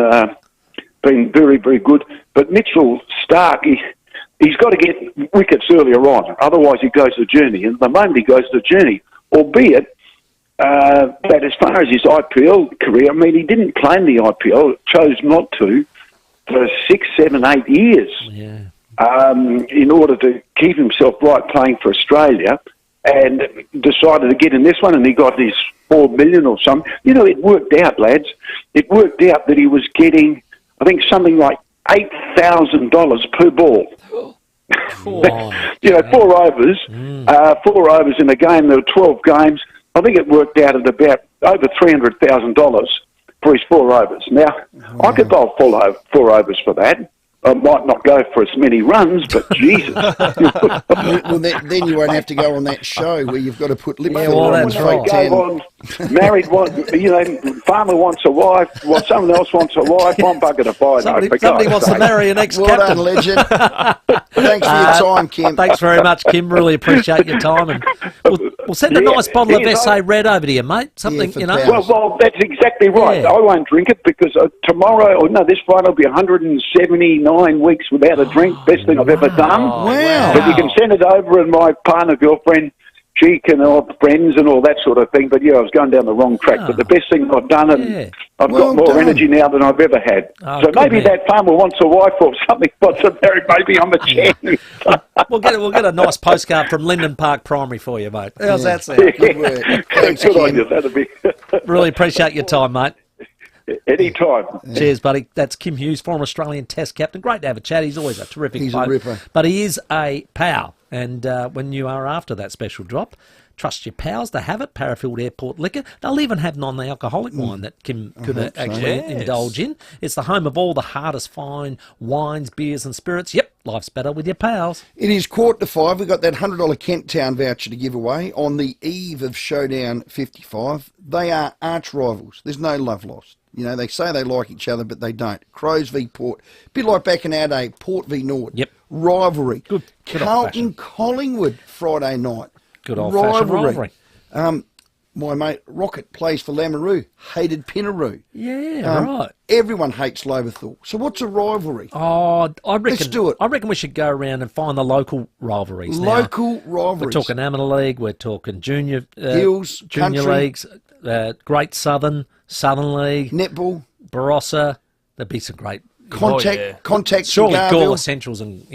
very, very good. But Mitchell Starc, he's got to get wickets earlier on, otherwise he goes the journey. And the moment he goes the journey, albeit that as far as his IPL career, I mean, he didn't play in the IPL, chose not to for 6, 7, 8 years. Yeah. In order to keep himself right playing for Australia. And decided to get in this one, and he got his $4 million or something. It worked out, lads. It worked out that he was getting, I think, something like $8,000 per ball. You know, 4 overs, 4 overs in a game. There were 12 games. I think it worked out at about over $300,000 for his 4 overs. Now, I could bowl 4 overs for that. I might not go for as many runs, but Jesus. Well, then you won't have to go on that show where you've got to put lip that's right. Married one, you know, farmer wants a wife, someone else wants a wife, I'm bugger to buy. Somebody wants to marry an ex-captain. Well done, legend. Thanks for your time, Kim. Thanks very much, Kim. Really appreciate your time. And we'll send a nice bottle of SA Red over to you, mate. Something, you know. Well, that's exactly right. I won't drink it because this Friday will be 179 weeks without a drink. Best thing I've ever done. Wow. But you can send it over, and my partner, girlfriend, she can, friends and all that sort of thing. But yeah, I was going down the wrong track. But the best thing I've done, and I've got more energy now than I've ever had. So maybe that farmer wants a wife or something, wants to marry. Maybe I'm a chance. We'll get a nice postcard from Linden Park Primary for you, mate. How's that sound? Good work. Thanks, Good on Kim. you. That'd be. Really appreciate your time, mate. Anytime. Cheers, buddy. That's Kim Hughes, former Australian Test captain. Great to have a chat. He's always a terrific He's bloke. a ripper. But he is a pal. And when you are after that special drop, trust your pals to have it. Parafield Airport Liquor. They'll even have non-alcoholic wine that Kim could actually indulge in. It's the home of all the hardest fine wines, beers and spirits. Yep, life's better with your pals. It is 4:45. We've got that $100 Kent Town voucher to give away on the eve of Showdown 55. They are arch rivals. There's no love lost. You know, they say they like each other, but they don't. Crows v Port. A bit like back in our day, Port v Nord. Yep. Rivalry. Good Carlton Collingwood Friday night. Good old-fashioned rivalry. My mate Rocket plays for Lameroo. Hated Pinaroo. Yeah, right. Everyone hates Loberthal. So what's a rivalry? Oh, I reckon. Let's do it. I reckon we should go around and find the local rivalries. Local rivalries. We're talking Amateur League. We're talking junior Hills, junior country. leagues, Great Southern League, netball, Barossa. There'd be some great contact. Surely Garville. Gawler Centrals and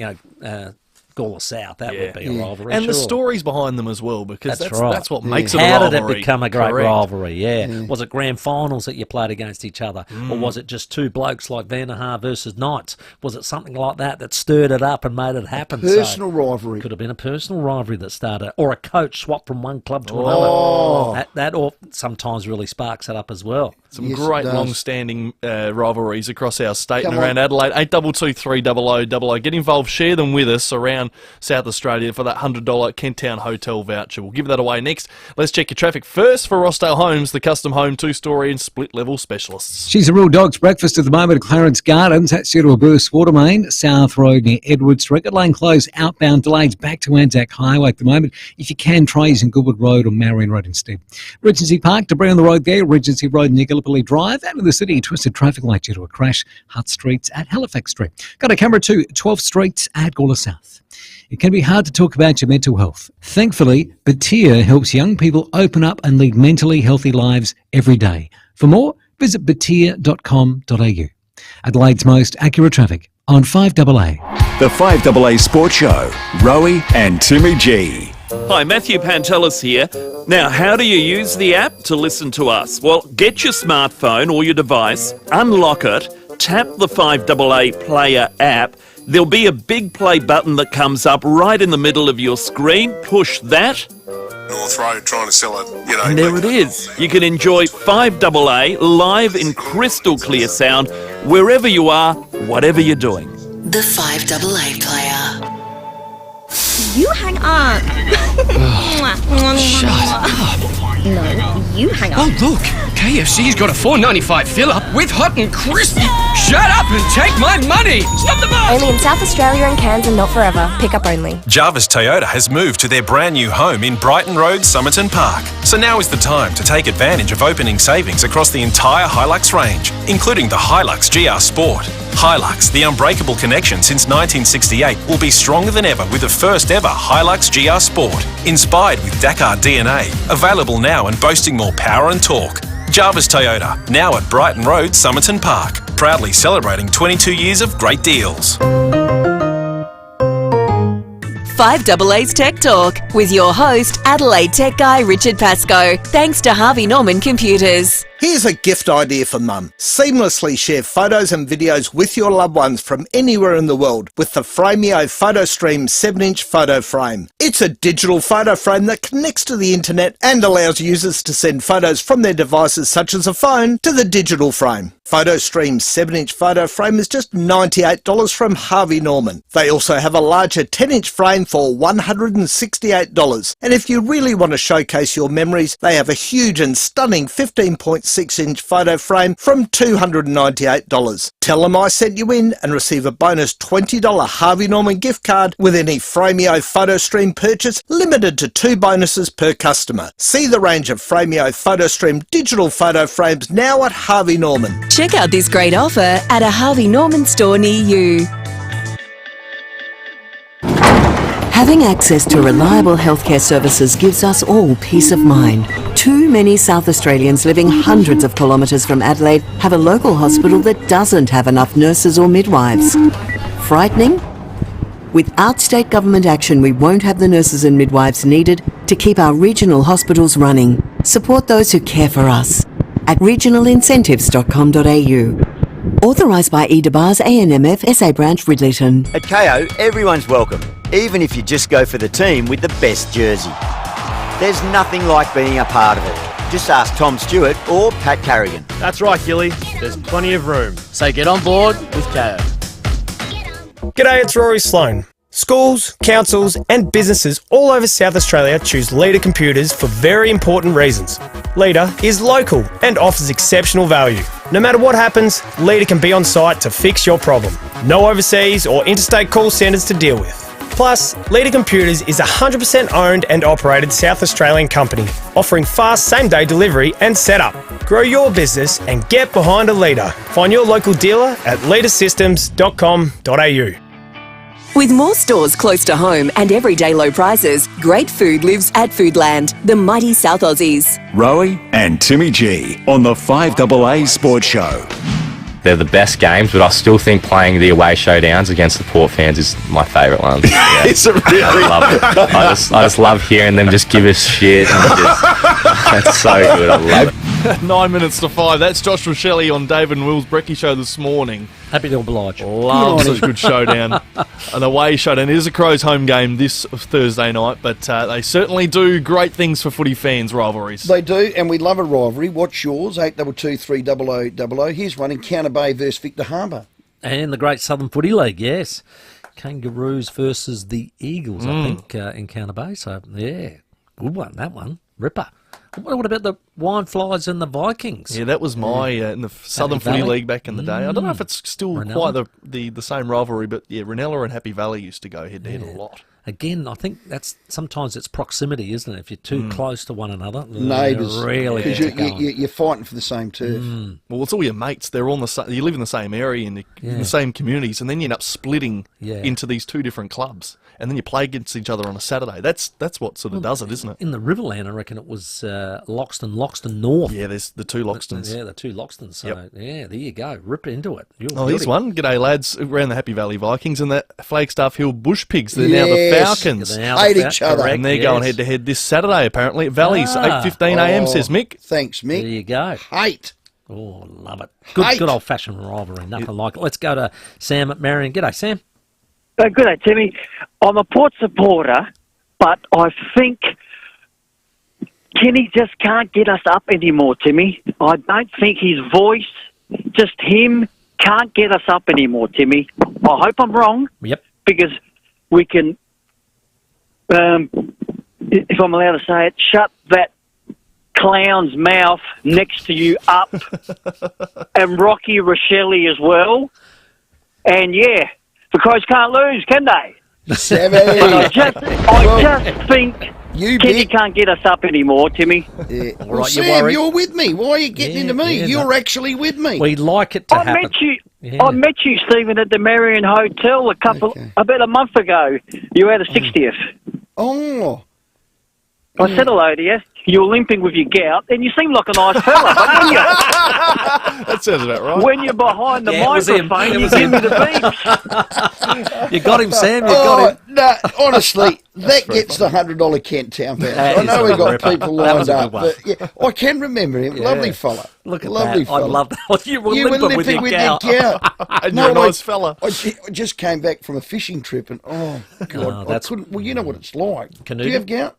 Gawler South. That would be a rivalry. And the stories behind them as well, because that's what makes it a How rivalry. did it become a great Correct. rivalry? Yeah. Was it grand finals that you played against each other? Or was it just two blokes like Vander, Haar versus Knights? Was it something like that stirred it up and made it happen? Personal rivalry. Could have been a personal rivalry that started, or a coach swapped from one club to another. That or sometimes really sparks it up as well. Some great long-standing rivalries across our state and around Adelaide. 822 300 00. Get involved, share them with us around South Australia for that $100 Kent Town Hotel voucher. We'll give that away next. Let's check your traffic first for Rossdale Homes, the custom home 2-story and split-level specialists. She's a real dog's breakfast at the moment at Clarence Gardens. That's due to a burst water main. South Road near Edward Street. Lane closed, outbound delays back to Anzac Highway at the moment. If you can, try using Goodwood Road or Marion Road instead. Regency Park, debris on the road there. Regency Road near Gallipoli Drive. Out of the city, twisted traffic light due to a crash. Hutt Streets at Halifax Street. Got a camera to 12th Street at Gawler South. It can be hard to talk about your mental health. Thankfully, FIVEAA helps young people open up and lead mentally healthy lives every day. For more, visit FIVEAA.com.au. Adelaide's most accurate traffic on 5AA. The 5AA Sports Show, Rowey and Timmy G. Hi, Matthew Pantelis here. Now, how do you use the app to listen to us? Well, get your smartphone or your device, unlock it, tap the 5AA Player app. There'll be a big play button that comes up right in the middle of your screen. Push that. North Road trying to sell it, And there it is. You can enjoy 5AA live in crystal clear sound wherever you are, whatever you're doing. The 5AA Player. You hang on. Shut up. No, you hang on. Oh, look. KFC's got a $4.95 fill-up with hot and crispy. Shut up and take my money. Stop the bus. Only in South Australia and Cairns and not forever. Pick up only. Jarvis Toyota has moved to their brand new home in Brighton Road, Somerton Park. So now is the time to take advantage of opening savings across the entire Hilux range, including the Hilux GR Sport. Hilux, the unbreakable connection since 1968, will be stronger than ever with the first ever Hilux GR Sport, inspired with Dakar DNA, available now and boasting more power and torque. Jarvis Toyota, now at Brighton Road, Somerton Park, proudly celebrating 22 years of great deals. FIVEAA's Tech Talk with your host, Adelaide Tech Guy Richard Pascoe. Thanks to Harvey Norman Computers. Here's a gift idea for Mum. Seamlessly share photos and videos with your loved ones from anywhere in the world with the FIVEAA PhotoStream 7-inch photo frame. It's a digital photo frame that connects to the internet and allows users to send photos from their devices such as a phone to the digital frame. PhotoStream's 7-inch photo frame is just $98 from Harvey Norman. They also have a larger 10-inch frame for $168. And if you really want to showcase your memories, they have a huge and stunning 15.6-inch photo frame from $298. Tell them I sent you in and receive a bonus $20 Harvey Norman gift card with any FIVEAA PhotoStream purchase, limited to 2 bonuses per customer. See the range of FIVEAA PhotoStream digital photo frames now at Harvey Norman. Check out this great offer at a Harvey Norman store near you. Having access to reliable healthcare services gives us all peace of mind. Too many South Australians living hundreds of kilometres from Adelaide have a local hospital that doesn't have enough nurses or midwives. Frightening? Without state government action, we won't have the nurses and midwives needed to keep our regional hospitals running. Support those who care for us at regionalincentives.com.au. Authorised by EDBAR's ANMF SA branch Ridleyton. At KO, everyone's welcome, even if you just go for the team with the best jersey. There's nothing like being a part of it. Just ask Tom Stewart or Pat Carrigan. That's right, Gilly. There's plenty of room. So get on board with KO. G'day, it's Rory Sloan. Schools, councils and businesses all over South Australia choose Leader Computers for very important reasons. Leader is local and offers exceptional value. No matter what happens, Leader can be on site to fix your problem. No overseas or interstate call centres to deal with. Plus, Leader Computers is a 100% owned and operated South Australian company, offering fast same-day delivery and setup. Grow your business and get behind a Leader. Find your local dealer at leadersystems.com.au. With more stores close to home and everyday low prices, great food lives at Foodland, the mighty South Aussies. Rowey and Timmy G on the FIVEAA Sports Show. They're the best games, but I still think playing the away showdowns against the Port fans is my favourite one. Yeah. Is it really? I love it. I just love hearing them just give us shit. That's so good. I love it. 9 minutes to 5. That's Joshua Shelley on David and Will's Brekkie Show this morning. Happy to oblige. Loves a good showdown. An away showdown. It is a Crows home game this Thursday night, but they certainly do great things for footy fans, rivalries. They do, and we love a rivalry. What's yours? 822 300 0000. Here's one in Counter Bay versus Victor Harbour. And the Great Southern Footy League, yes. Kangaroos versus the Eagles, I think, in Counter Bay. So, yeah, good one, that one. Ripper. What about the Wine Flies and the Vikings? Yeah, that was my in the Southern Footy League back in the day. I don't know if it's still quite the same rivalry, but yeah, Ranella and Happy Valley used to go head to head a lot. Again, I think that's sometimes it's proximity, isn't it? If you're too close to one another, neighbours, really, because you're fighting for the same turf. Well, it's all your mates. They're all you live in the same area and in the same communities, and then you end up splitting into these two different clubs, and then you play against each other on a Saturday. That's what sort of does it, isn't it? In the Riverland, I reckon it was Loxton North. Yeah, there's the two Loxtons. The two Loxtons. So yeah, there you go. Rip into it. Here's one. G'day, lads. Around the Happy Valley Vikings and the Flagstaff Hill Bush Pigs. They're now the Falcons. Hate each other. And they're going head to head this Saturday, apparently, at Valley's, 8:15 a.m, says Mick. Thanks, Mick. There you go. Hate. Oh, love it. Good old-fashioned rivalry. Nothing like it. Let's go to Sam at Marion. G'day, Sam. Good day, Timmy. I'm a Port supporter, but I think Kenny just can't get us up anymore, Timmy. I don't think his voice, just him, can't get us up anymore, Timmy. I hope I'm wrong. Yep. Because we can, if I'm allowed to say it, shut that clown's mouth next to you up, and Rocky Rochelle as well. And yeah, the Crows can't lose, can they? I just think Kenny can't get us up anymore, Timmy. Yeah. Well, Sam, you're with me. Why are you getting into me? You're actually with me. We like it to happen. I met you, Stephen, at the Marion Hotel about a month ago. You were at a 60th. Oh. I said hello to you. You were limping with your gout, and you seem like a nice fella, didn't you? That sounds about right. When you're behind the microphone, you give me the beeps. You got him, Sam. You got him. No, honestly, that gets the $100 Kent Town voucher. That I is know a we got ripper. people That lined was a good up, one. but yeah, I can remember him. Yeah. Lovely fella. Look at Lovely that. fella. I love that. You were You were limping with limping your cow. And you're a nice fella. I just came back from a fishing trip, and God, I couldn't. Well, you know what it's like. Canute? Do you have gout?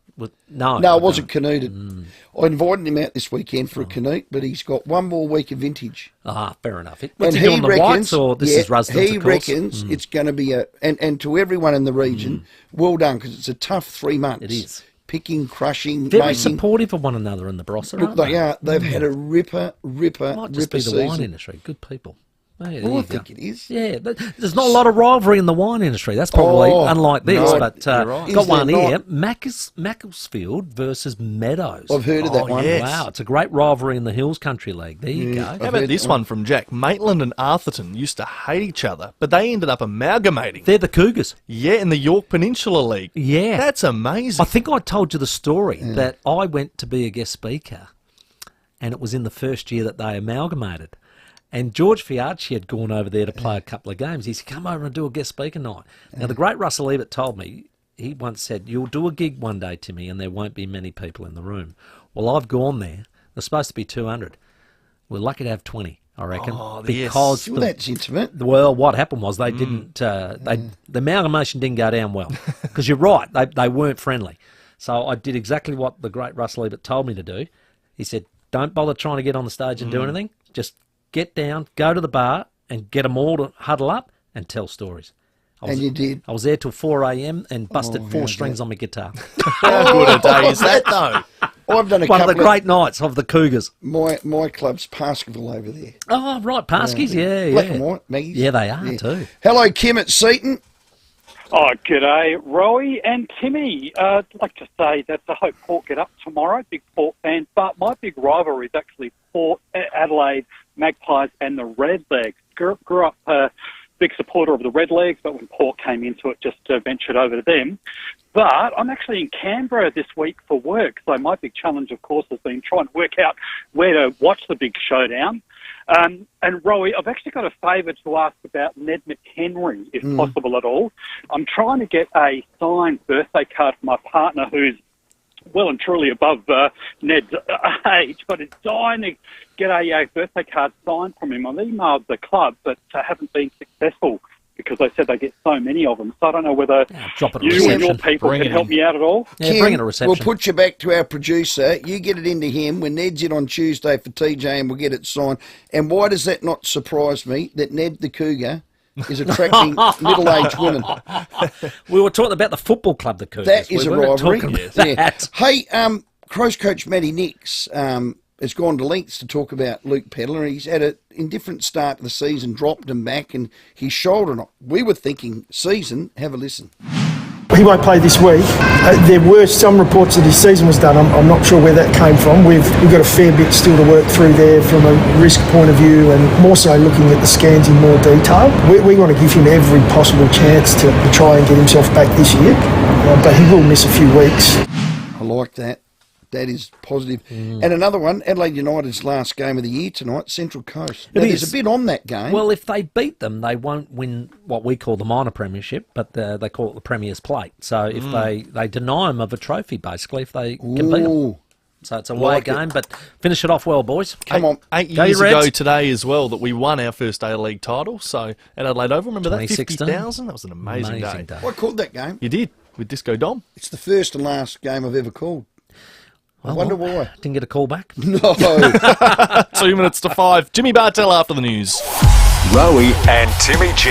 No. No, I wasn't canuted. I invited him out this weekend for a canute, but he's got one more week of vintage. Ah, fair enough. And What's he doing, the whites, or this is Rusden's, he of course? reckons it's going to be and to everyone in the region, well done, because it's a tough 3 months. It is. Picking, crushing, Very making. supportive of one another in the Barossa, Look, aren't they are. They've had a ripper Might just be the season. wine industry. Good people. Hey, Well, I think it is. Yeah, there's not a lot of rivalry in the wine industry. That's probably unlike this. no, but you're right. got Is one there here: Macclesfield versus Meadows. I've heard of that one. Yes. Wow, it's a great rivalry in the Hills Country League. There you go. How about this one from Jack? Maitland and Arthurton used to hate each other, but they ended up amalgamating. They're the Cougars. Yeah, in the York Peninsula League. Yeah. That's amazing. I think I told you the story that I went to be a guest speaker, and it was in the first year that they amalgamated. And George Fiarchi had gone over there to play a couple of games. He said, come over and do a guest speaker night. Now, the great Russell Ebert told me, he once said, you'll do a gig one day, Timmy, and there won't be many people in the room. Well, I've gone there. There's supposed to be 200. We're lucky to have 20, I reckon. Because Well, that's intimate. well, what happened was they didn't. The amalgamation didn't go down well. Because you're right, they weren't friendly. So I did exactly what the great Russell Ebert told me to do. He said, don't bother trying to get on the stage and do anything. Just get down, go to the bar, and get them all to huddle up and tell stories. And you did. I was there till 4 a.m. and busted 4 strings on my guitar. How good a day is that, though? I've done a One of couple the great nights of the Cougars. My club's Baskerville over there. Oh, right, Parskies, yeah. Black and white, Maggie's. Yeah, they are too. Hello, Kim at Seaton. Oh, g'day, Rowey and Timmy. I'd like to say that I hope Port get up tomorrow, big Port fan, but my big rivalry is actually Port, Adelaide, Magpies and the Redlegs. Grew up a big supporter of the Redlegs, but when Port came into it, just ventured over to them. But I'm actually in Canberra this week for work, so my big challenge, of course, has been trying to work out where to watch the big showdown. And Rowey, I've actually got a favour to ask about Ned McHenry, if possible at all. I'm trying to get a signed birthday card for my partner, who's well and truly above Ned's age, but is dying to get a birthday card signed from him. I've emailed the club, but haven't been successful because they said they get so many of them. So I don't know whether you and your people can help me out at all. Yeah, Kim, bring it a reception. We'll put you back to our producer. You get it into him. When Ned's in on Tuesday for TJ and we'll get it signed. And why does that not surprise me that Ned the Cougar is attracting middle-aged women? We were talking about the football club, the Cougars. That is we a weren't rivalry. talking about that. Hey, Crows coach Matty Nix has gone to lengths to talk about Luke Pedler. He's had an indifferent start to the season, dropped him back, and his shoulder knock. We were thinking season. Have a listen. He won't play this week. There were some reports that his season was done. I'm not sure where that came from. We've got a fair bit still to work through there from a risk point of view, and more so looking at the scans in more detail. We want to give him every possible chance to try and get himself back this year, but he will miss a few weeks. I like that. That is positive. And another one, Adelaide United's last game of the year tonight, Central Coast. Now, there's a bit on that game. Well, if they beat them, they won't win what we call the minor premiership, but they call it the Premier's Plate. So if they deny them of a trophy, basically, if they can beat them. So it's a away game, but finish it off well, boys. Come on. 8 years ago today as well that we won our first A-League title. So at Adelaide Oval, remember that? 50,000? That was an amazing day. I called that game. You did, with Disco Dom. It's the first and last game I've ever called. I wonder why. Didn't get a call back? No. 2 minutes to 5. Jimmy Bartel after the news. Rowey and Timmy G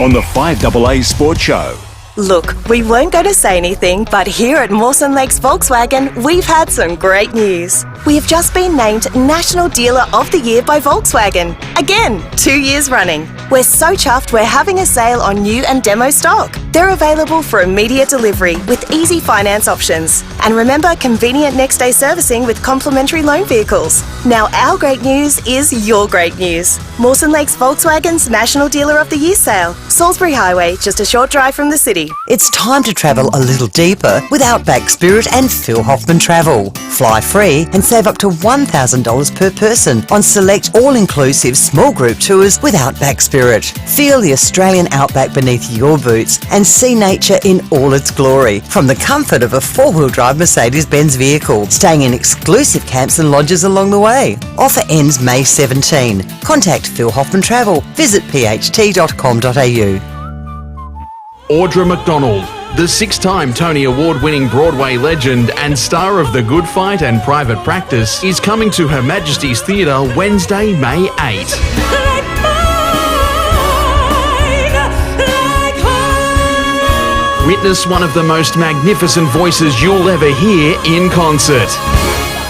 on the FIVEAA Sports Show. Look, we weren't going to say anything, but here at Mawson Lakes Volkswagen, we've had some great news. We have just been named National Dealer of the Year by Volkswagen. Again, 2 years running. We're so chuffed we're having a sale on new and demo stock. They're available for immediate delivery with easy finance options. And remember, convenient next day servicing with complimentary loan vehicles. Now our great news is your great news. Mawson Lakes Volkswagen's National Dealer of the Year sale. Salisbury Highway, just a short drive from the city. It's time to travel a little deeper with Outback Spirit and Phil Hoffman Travel. Fly free and save up to $1,000 per person on select all-inclusive small group tours with Outback Spirit. Feel the Australian outback beneath your boots and see nature in all its glory from the comfort of a four-wheel drive Mercedes-Benz vehicle, staying in exclusive camps and lodges along the way. Offer ends May 17. Contact Phil Hoffman Travel. Visit pht.com.au. Audra McDonald, the six-time Tony Award-winning Broadway legend and star of The Good Fight and Private Practice, is coming to Her Majesty's Theatre Wednesday, May 8. Witness one of the most magnificent voices you'll ever hear in concert.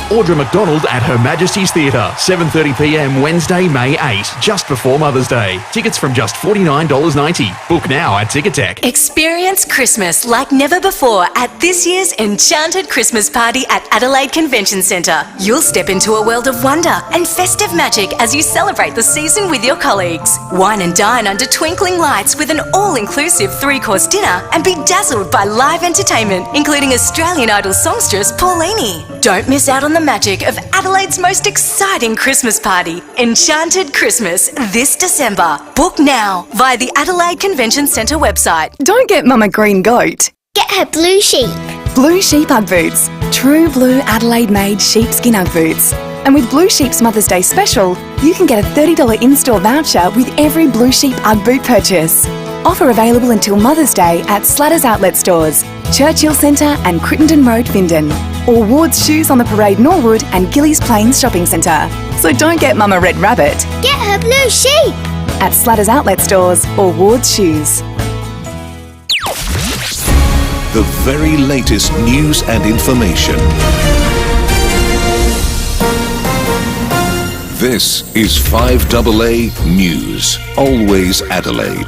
Audra McDonald at Her Majesty's Theatre, 7:30pm Wednesday, May 8, just before Mother's Day. Tickets from just $49.90. Book now at Ticketek. Experience Christmas like never before at this year's Enchanted Christmas Party at Adelaide Convention Centre. You'll step into a world of wonder and festive magic as you celebrate the season with your colleagues. Wine and dine under twinkling lights with an all-inclusive three-course dinner and be dazzled by live entertainment, including Australian Idol songstress Paulini. Don't miss out on the magic of Adelaide's most exciting Christmas party, Enchanted Christmas, this December. Book now via the Adelaide Convention Centre website. Don't get Mum a green goat. Get her blue sheep. Blue sheep Ugg boots. True blue Adelaide-made sheepskin Ugg boots. And with Blue Sheep's Mother's Day special, you can get a $30 in-store voucher with every Blue Sheep Ugg boot purchase. Offer available until Mother's Day at Slatters Outlet Stores, Churchill Centre and Crittenden Road, Findon, or Ward's Shoes on the Parade, Norwood and Gillies Plains Shopping Centre. So don't get Mum a red rabbit. Get her blue sheep at Slatters Outlet Stores or Ward's Shoes. The very latest news and information. This is 5AA News, always Adelaide.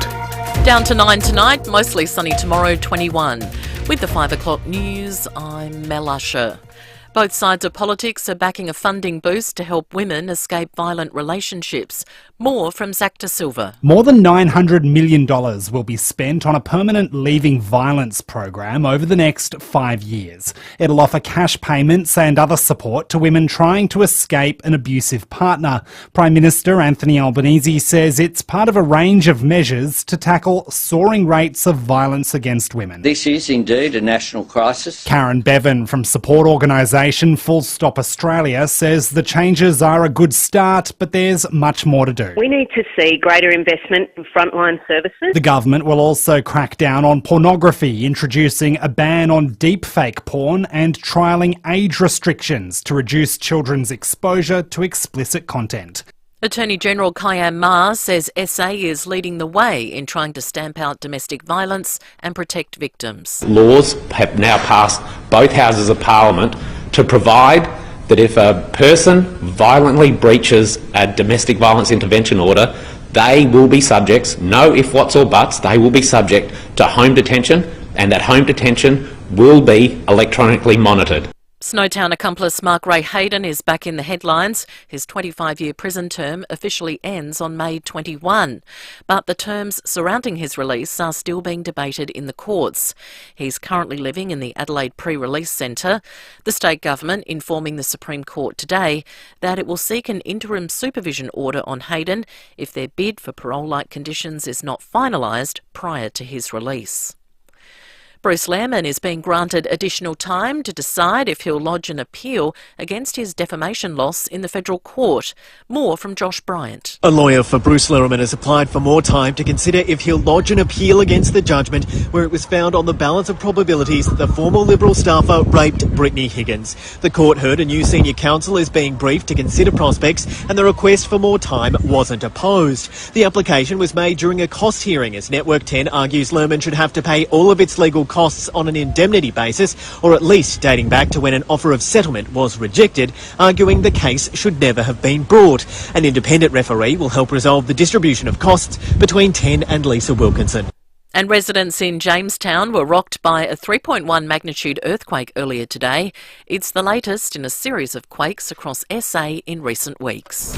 Down to 9 tonight, mostly sunny tomorrow, 21. With the 5 o'clock news, I'm Mel Usher. Both sides of politics are backing a funding boost to help women escape violent relationships. More from Zach De Silva. More than $900 million will be spent on a permanent leaving violence program over the next 5 years. It'll offer cash payments and other support to women trying to escape an abusive partner. Prime Minister Anthony Albanese says it's part of a range of measures to tackle soaring rates of violence against women. This is indeed a national crisis. Karen Bevan from support organisation Full Stop Australia says the changes are a good start, but there's much more to do. We need to see greater investment in frontline services. The government will also crack down on pornography, introducing a ban on deepfake porn and trialling age restrictions to reduce children's exposure to explicit content. Attorney General Kayam Ma says SA is leading the way in trying to stamp out domestic violence and protect victims. Laws have now passed both houses of parliament to provide that if a person violently breaches a domestic violence intervention order, they will be subject, no if, whats or buts, they will be subject to home detention, and that home detention will be electronically monitored. Snowtown accomplice Mark Ray Hayden is back in the headlines. His 25-year prison term officially ends on May 21, but the terms surrounding his release are still being debated in the courts. He's currently living in the Adelaide Pre-Release Centre. The state government informing the Supreme Court today that it will seek an interim supervision order on Hayden if their bid for parole-like conditions is not finalised prior to his release. Bruce Lehrmann is being granted additional time to decide if he'll lodge an appeal against his defamation loss in the federal court. More from Josh Bryant. A lawyer for Bruce Lehrmann has applied for more time to consider if he'll lodge an appeal against the judgment where it was found on the balance of probabilities that the former Liberal staffer raped Brittany Higgins. The court heard a new senior counsel is being briefed to consider prospects, and the request for more time wasn't opposed. The application was made during a cost hearing as Network 10 argues Lehrmann should have to pay all of its legal costs on an indemnity basis, or at least dating back to when an offer of settlement was rejected, arguing the case should never have been brought. An independent referee will help resolve the distribution of costs between 10 and Lisa Wilkinson. And residents in Jamestown were rocked by a 3.1 magnitude earthquake earlier today. It's the latest in a series of quakes across SA in recent weeks.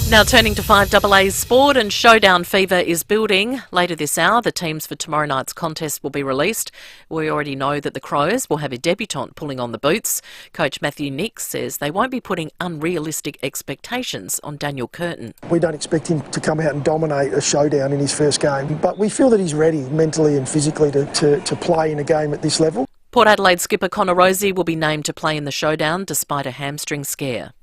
Now turning to 5AA's sport, and Showdown fever is building. Later this hour, the teams for tomorrow night's contest will be released. We already know that the Crows will have a debutant pulling on the boots. Coach Matthew Nix says they won't be putting unrealistic expectations on Daniel Curtin. We don't expect him to come out and dominate a Showdown in his first game, but we feel that he's ready mentally and physically to play in a game at this level. Port Adelaide skipper Connor Rowey will be named to play in the Showdown despite a hamstring scare.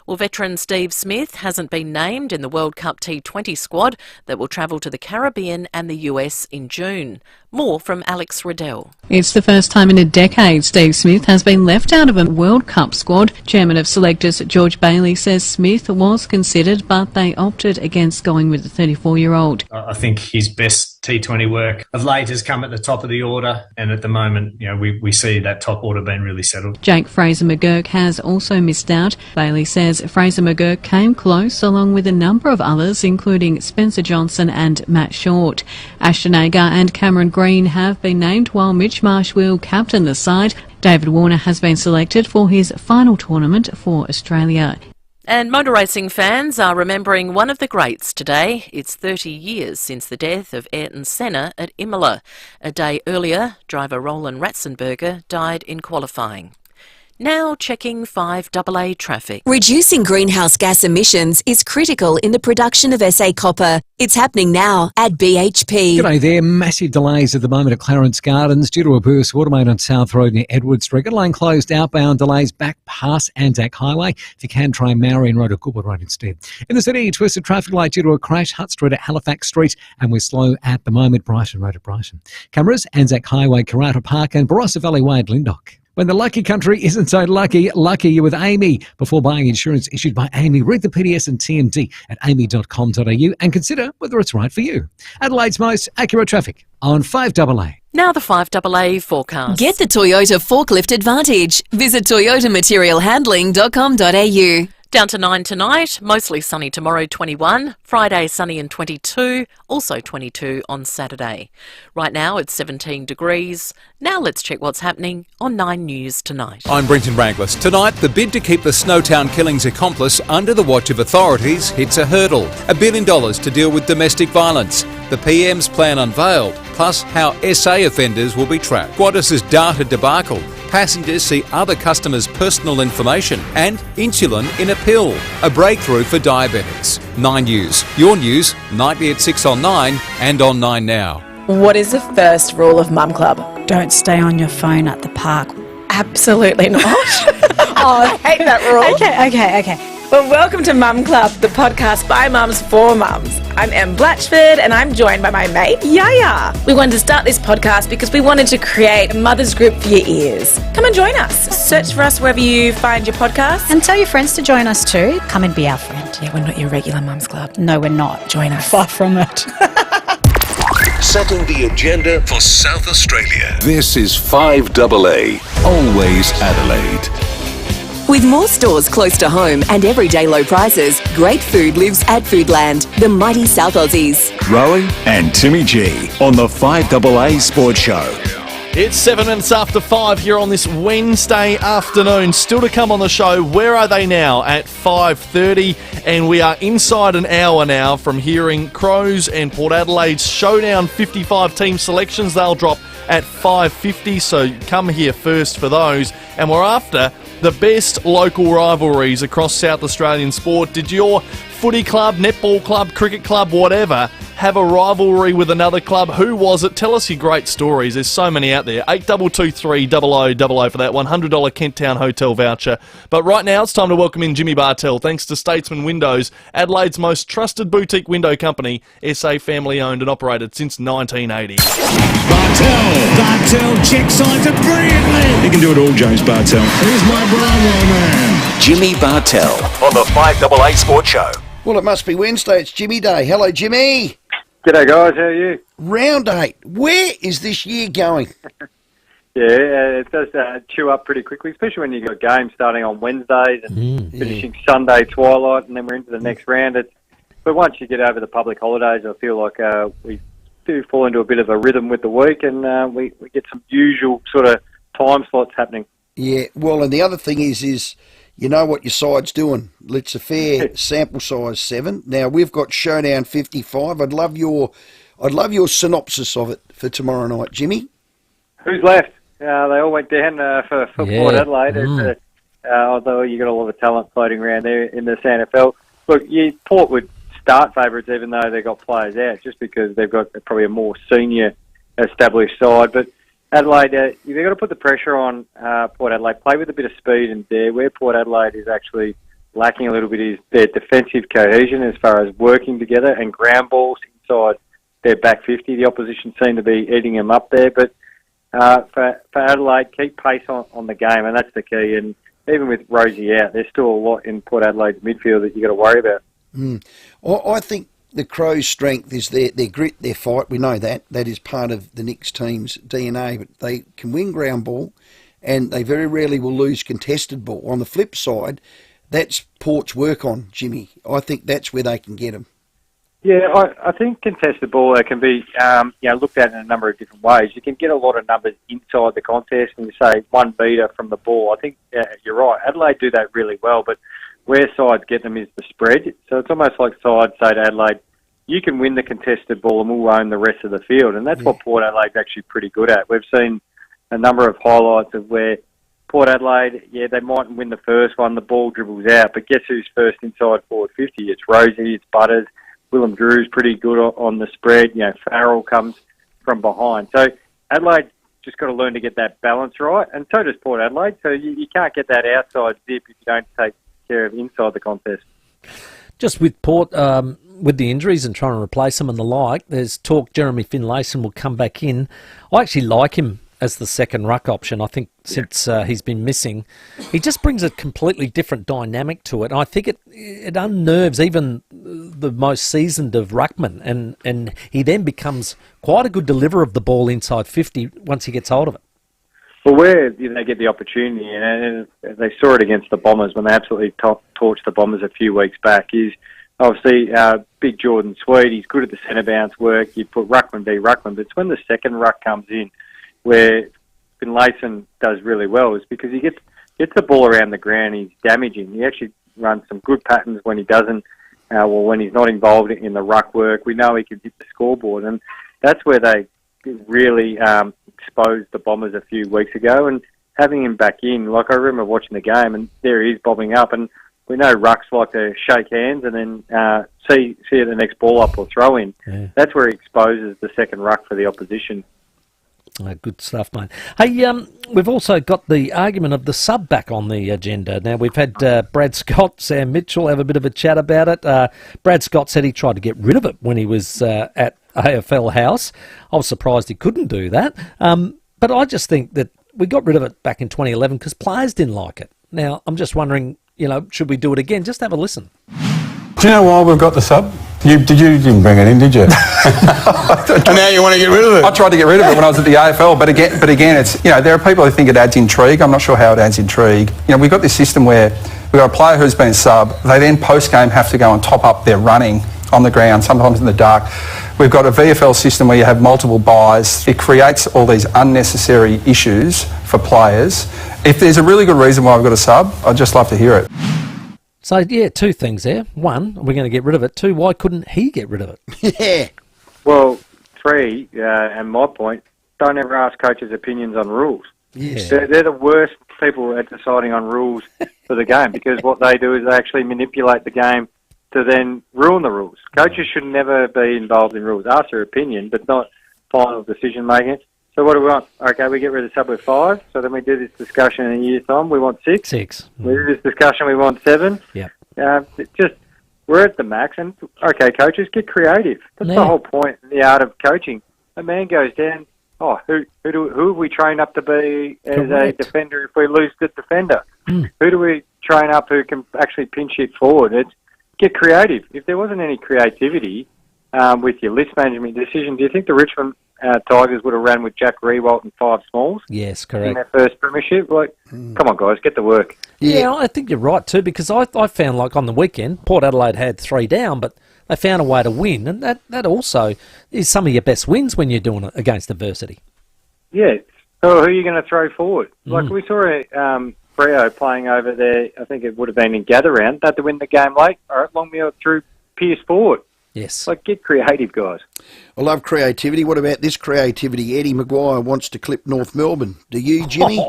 Well, veteran Steve Smith hasn't been named in the World Cup T20 squad that will travel to the Caribbean and the US in June. More from Alex Riddell. It's the first time in a decade Steve Smith has been left out of a World Cup squad. Chairman of selectors George Bailey says Smith was considered, but they opted against going with the 34-year-old. I think his best T20 work of late has come at the top of the order, and at the moment, we see that top order being really settled. Jake Fraser-McGurk has also missed out. Bailey says Fraser-McGurk came close along with a number of others, including Spencer Johnson and Matt Short. Ashton Agar and Cameron Green have been named, while Mitch Marsh will captain the side. David Warner has been selected for his final tournament for Australia. And motor racing fans are remembering one of the greats today. It's 30 years since the death of Ayrton Senna at Imola. A day earlier, driver Roland Ratzenberger died in qualifying. Now checking 5AA traffic. Reducing greenhouse gas emissions is critical in the production of SA copper. It's happening now at BHP. G'day there. Massive delays at the moment at Clarence Gardens due to a burst water main on South Road near Edward Street. Got a lane closed, outbound delays back past Anzac Highway. If you can, try Marion Road or Goodwood Road instead. In the city, twisted traffic light due to a crash, Hutt Street at Halifax Street, and we're slow at the moment, Brighton Road at Brighton. Cameras, Anzac Highway, Karata Park and Barossa Valley Way at Lyndoch. When the lucky country isn't so lucky, lucky you're with Amy. Before buying insurance issued by Amy, read the PDS and TMD at amy.com.au and consider whether it's right for you. Adelaide's most accurate traffic on 5AA. Now the 5AA forecast. Get the Toyota Forklift Advantage. Visit toyotamaterialhandling.com.au. Down to 9 tonight, mostly sunny tomorrow, 21. Friday, sunny and 22, also 22 on Saturday. Right now it's 17 degrees. Now let's check what's happening on 9 News tonight. I'm Brenton Branglis. Tonight, the bid to keep the Snowtown killings accomplice under the watch of authorities hits a hurdle. $1 billion to deal with domestic violence. The PM's plan unveiled, plus how SA offenders will be tracked. Qantas's data debacle. Passengers see other customers' personal information, and insulin in a pill. A breakthrough for diabetics. 9 News. Your news, nightly at 6 on 9 and on 9 Now. What is the first rule of Mum Club? Don't stay on your phone at the park. Absolutely not. Oh, I hate that rule. Okay. Well, welcome to Mum Club, the podcast by mums for mums. I'm Em Blatchford and I'm joined by my mate, Yaya. We wanted to start this podcast because we wanted to create a mother's group for your ears. Come and join us. Search for us wherever you find your podcast. And tell your friends to join us too. Come and be our friend. Yeah, we're not your regular Mums Club. No, we're not. Join us. Far from it. Setting the agenda for South Australia. This is 5AA, always Adelaide. With more stores close to home and everyday low prices, great food lives at Foodland, the mighty South Aussies. Rowey and Timmy G on the 5AA Sports Show. It's 7 minutes after 5 here on this Wednesday afternoon. Still to come on the show, Where Are They Now at 5:30, and we are inside an hour now from hearing Crows and Port Adelaide's Showdown 55 team selections. They'll drop at 5:50, so come here first for those. And we're after the best local rivalries across South Australian sport. Did your footy club, netball club, cricket club, whatever, have a rivalry with another club? Who was it? Tell us your great stories. There's so many out there. 8223 0000 for that $100 Kent Town Hotel voucher. But right now it's time to welcome in Jimmy Bartel, thanks to Statesman Windows, Adelaide's most trusted boutique window company, SA family owned and operated since 1980. Bartel checks signs it brilliantly. He can do it all, James Bartel. Here's my Bravo man, Jimmy Bartel on the 5AA Sports Show. Well, it must be Wednesday. It's Jimmy Day. Hello, Jimmy. G'day, guys. How are you? Round 8. Where is this year going? Yeah, it does chew up pretty quickly, especially when you've got games starting on Wednesdays and finishing Sunday twilight, and then we're into the next round. But once you get over the public holidays, I feel like we do fall into a bit of a rhythm with the week, and we get some usual sort of time slots happening. Yeah, well, and the other thing is you know what your side's doing. It's a fair sample size 7. Now we've got Showdown 55. I'd love your synopsis of it for tomorrow night, Jimmy. Who's left? They all went down for Port Adelaide. Although you got a lot of talent floating around there in the SANFL. Look, Port would start favourites even though they've got players out, just because they've got probably a more senior established side. But Adelaide, you've got to put the pressure on Port Adelaide. Play with a bit of speed and dare. Where Port Adelaide is actually lacking a little bit is their defensive cohesion as far as working together and ground balls inside their back 50. The opposition seem to be eating them up there. But for Adelaide, keep pace on the game, and that's the key. And even with Rowey out, there's still a lot in Port Adelaide's midfield that you've got to worry about. I think the Crows' strength is their grit, their fight. We know that. That is part of the Knicks team's DNA. But they can win ground ball, and they very rarely will lose contested ball. On the flip side, that's Port's work on, Jimmy. I think that's where they can get them. Yeah, I think contested ball can be looked at in a number of different ways. You can get a lot of numbers inside the contest and you say one beater from the ball. I think you're right. Adelaide do that really well, but where sides get them is the spread. So it's almost like sides say to Adelaide, you can win the contested ball and we'll own the rest of the field. And that's what Port Adelaide's actually pretty good at. We've seen a number of highlights of where Port Adelaide, they mightn't win the first one, the ball dribbles out, but guess who's first inside forward 50? It's Rowey, it's Butters. Willem Drew's pretty good on the spread. Farrell comes from behind. So Adelaide just got to learn to get that balance right, and so does Port Adelaide. So you can't get that outside zip if you don't take care of inside the contest. Just with Port, with the injuries and trying to replace them and the like, there's talk Jeremy Finlayson will come back in. I actually like him as the second ruck option. I think since he's been missing, he just brings a completely different dynamic to it. And I think it unnerves even the most seasoned of ruckmen, and he then becomes quite a good deliverer of the ball inside 50 once he gets hold of it. Well, where they get the opportunity, and they saw it against the Bombers when they absolutely torched the Bombers a few weeks back, is obviously big Jordan Sweet. He's good at the centre bounce work. You put ruckman v ruckman, but it's when the second ruck comes in where Finlayson does really well, is because he gets the ball around the ground, he's damaging. He actually runs some good patterns when he doesn't, when he's not involved in the ruck work. We know he can hit the scoreboard, and that's where they really exposed the Bombers a few weeks ago. And having him back in, like I remember watching the game, and there he is bobbing up, and we know rucks like to shake hands and then see the next ball up or throw in. Yeah. That's where he exposes the second ruck for the opposition. Good stuff, mate. Hey, we've also got the argument of the sub back on the agenda. Now, we've had Brad Scott, Sam Mitchell have a bit of a chat about it. Brad Scott said he tried to get rid of it when he was at AFL House. I was surprised he couldn't do that. But I just think that we got rid of it back in 2011 because players didn't like it. Now, I'm just wondering, should we do it again? Just have a listen. Do you know why we've got the sub? You didn't bring it in, did you? And now you want to get rid of it? I tried to get rid of it when I was at the AFL, but again, it's there are people who think it adds intrigue. I'm not sure how it adds intrigue. We've got this system where we've got a player who's been sub. They then post-game have to go and top up their running on the ground, sometimes in the dark. We've got a VFL system where you have multiple buys. It creates all these unnecessary issues for players. If there's a really good reason why we've got a sub, I'd just love to hear it. So, two things there. One, we're going to get rid of it. Two, why couldn't he get rid of it? Yeah. Well, three, and my point, don't ever ask coaches' opinions on rules. Yes. They're the worst people at deciding on rules for the game, because what they do is they actually manipulate the game to then ruin the rules. Coaches should never be involved in rules. Ask their opinion, but not final decision-making. So what do we want? Okay, we get rid of sub with 5. So then we do this discussion in a year's time. We want 6. 6. We do this discussion. We want 7. Yeah. We're at the max. And okay, coaches, get creative. That's the whole point, the art of coaching. A man goes down. Oh, who have we train up to be as a defender if we lose the defender? Who do we train up who can actually pinch hit forward? It's get creative. If there wasn't any creativity with your list management decision, do you think the Richmond Tigers would have ran with Jack Rewalt and 5 smalls? Yes, correct. In their first premiership? Come on, guys, get to work. Yeah, I think you're right too, because I found like on the weekend, Port Adelaide had 3 down, but they found a way to win, and that also is some of your best wins when you're doing it against adversity. Yeah. So who are you going to throw forward? Like we saw Freo playing over there, I think it would have been in gather round. They had to win the game late. All right, Longmuir threw Pierce forward. Yes. Like, get creative, guys. I love creativity. What about this creativity? Eddie Maguire wants to clip North Melbourne. Do you, Jimmy?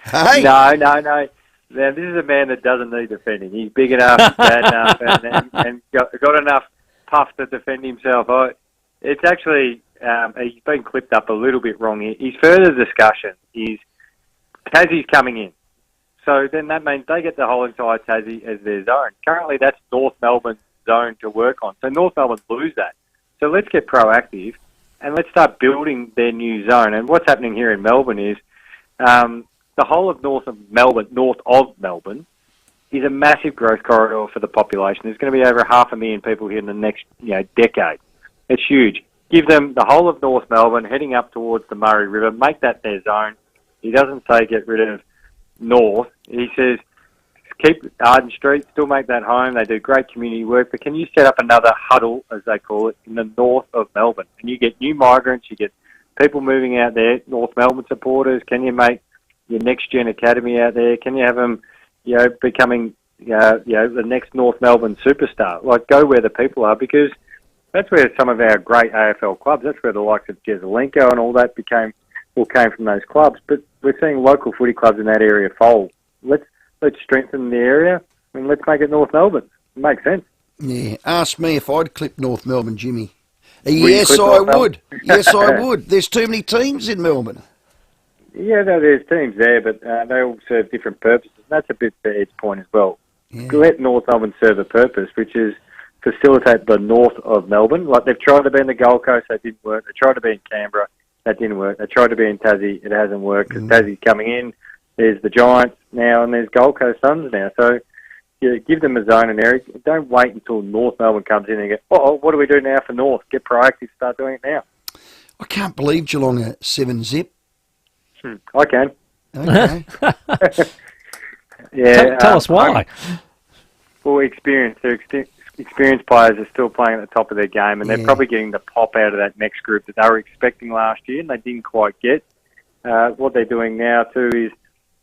Hey? No. Now, this is a man that doesn't need defending. He's big enough, bad enough, and got enough puff to defend himself. It's actually, he's been clipped up a little bit wrong here. His further discussion is Tassie's coming in. So then that means they get the whole entire Tassie as their zone. Currently, that's North Melbourne's zone to work on. So North Melbourne lose that. So let's get proactive and let's start building their new zone. And what's happening here in Melbourne is the whole of north of Melbourne is a massive growth corridor for the population. There's going to be over 500,000 people here in the next decade. It's huge. Give them the whole of North Melbourne heading up towards the Murray River. Make that their zone. He doesn't say get rid of North. He says keep Arden Street, still make that home. They do great community work, but can you set up another huddle, as they call it, in the north of Melbourne? And you get new migrants, you get people moving out there, North Melbourne supporters. Can you make your next-gen academy out there? Can you have them, becoming, the next North Melbourne superstar? Like, go where the people are, because that's where some of our great AFL clubs, that's where the likes of Jesselenko and all that came from those clubs. But we're seeing local footy clubs in that area fold. Let's strengthen the area and let's make it North Melbourne. It makes sense. Yeah. Ask me if I'd clip North Melbourne, Jimmy. Yes, I would. Yes, I would. There's too many teams in Melbourne. Yeah, there's teams there, but they all serve different purposes. And that's a bit to Ed's point as well. Yeah. Let North Melbourne serve a purpose, which is facilitate the north of Melbourne. Like, they've tried to be in the Gold Coast, that didn't work. They tried to be in Canberra, that didn't work. They tried to be in Tassie, it hasn't worked, because Tassie's coming in. There's the Giants now, and there's Gold Coast Suns now. So give them a zone and area. Don't wait until North Melbourne comes in and go, what do we do now for North? Get proactive, start doing it now. I can't believe Geelong are 7-zip. I can. Okay. Yeah. Tell us why. Experience. Their experienced players are still playing at the top of their game, and they're probably getting the pop out of that next group that they were expecting last year, and they didn't quite get. What they're doing now, too, is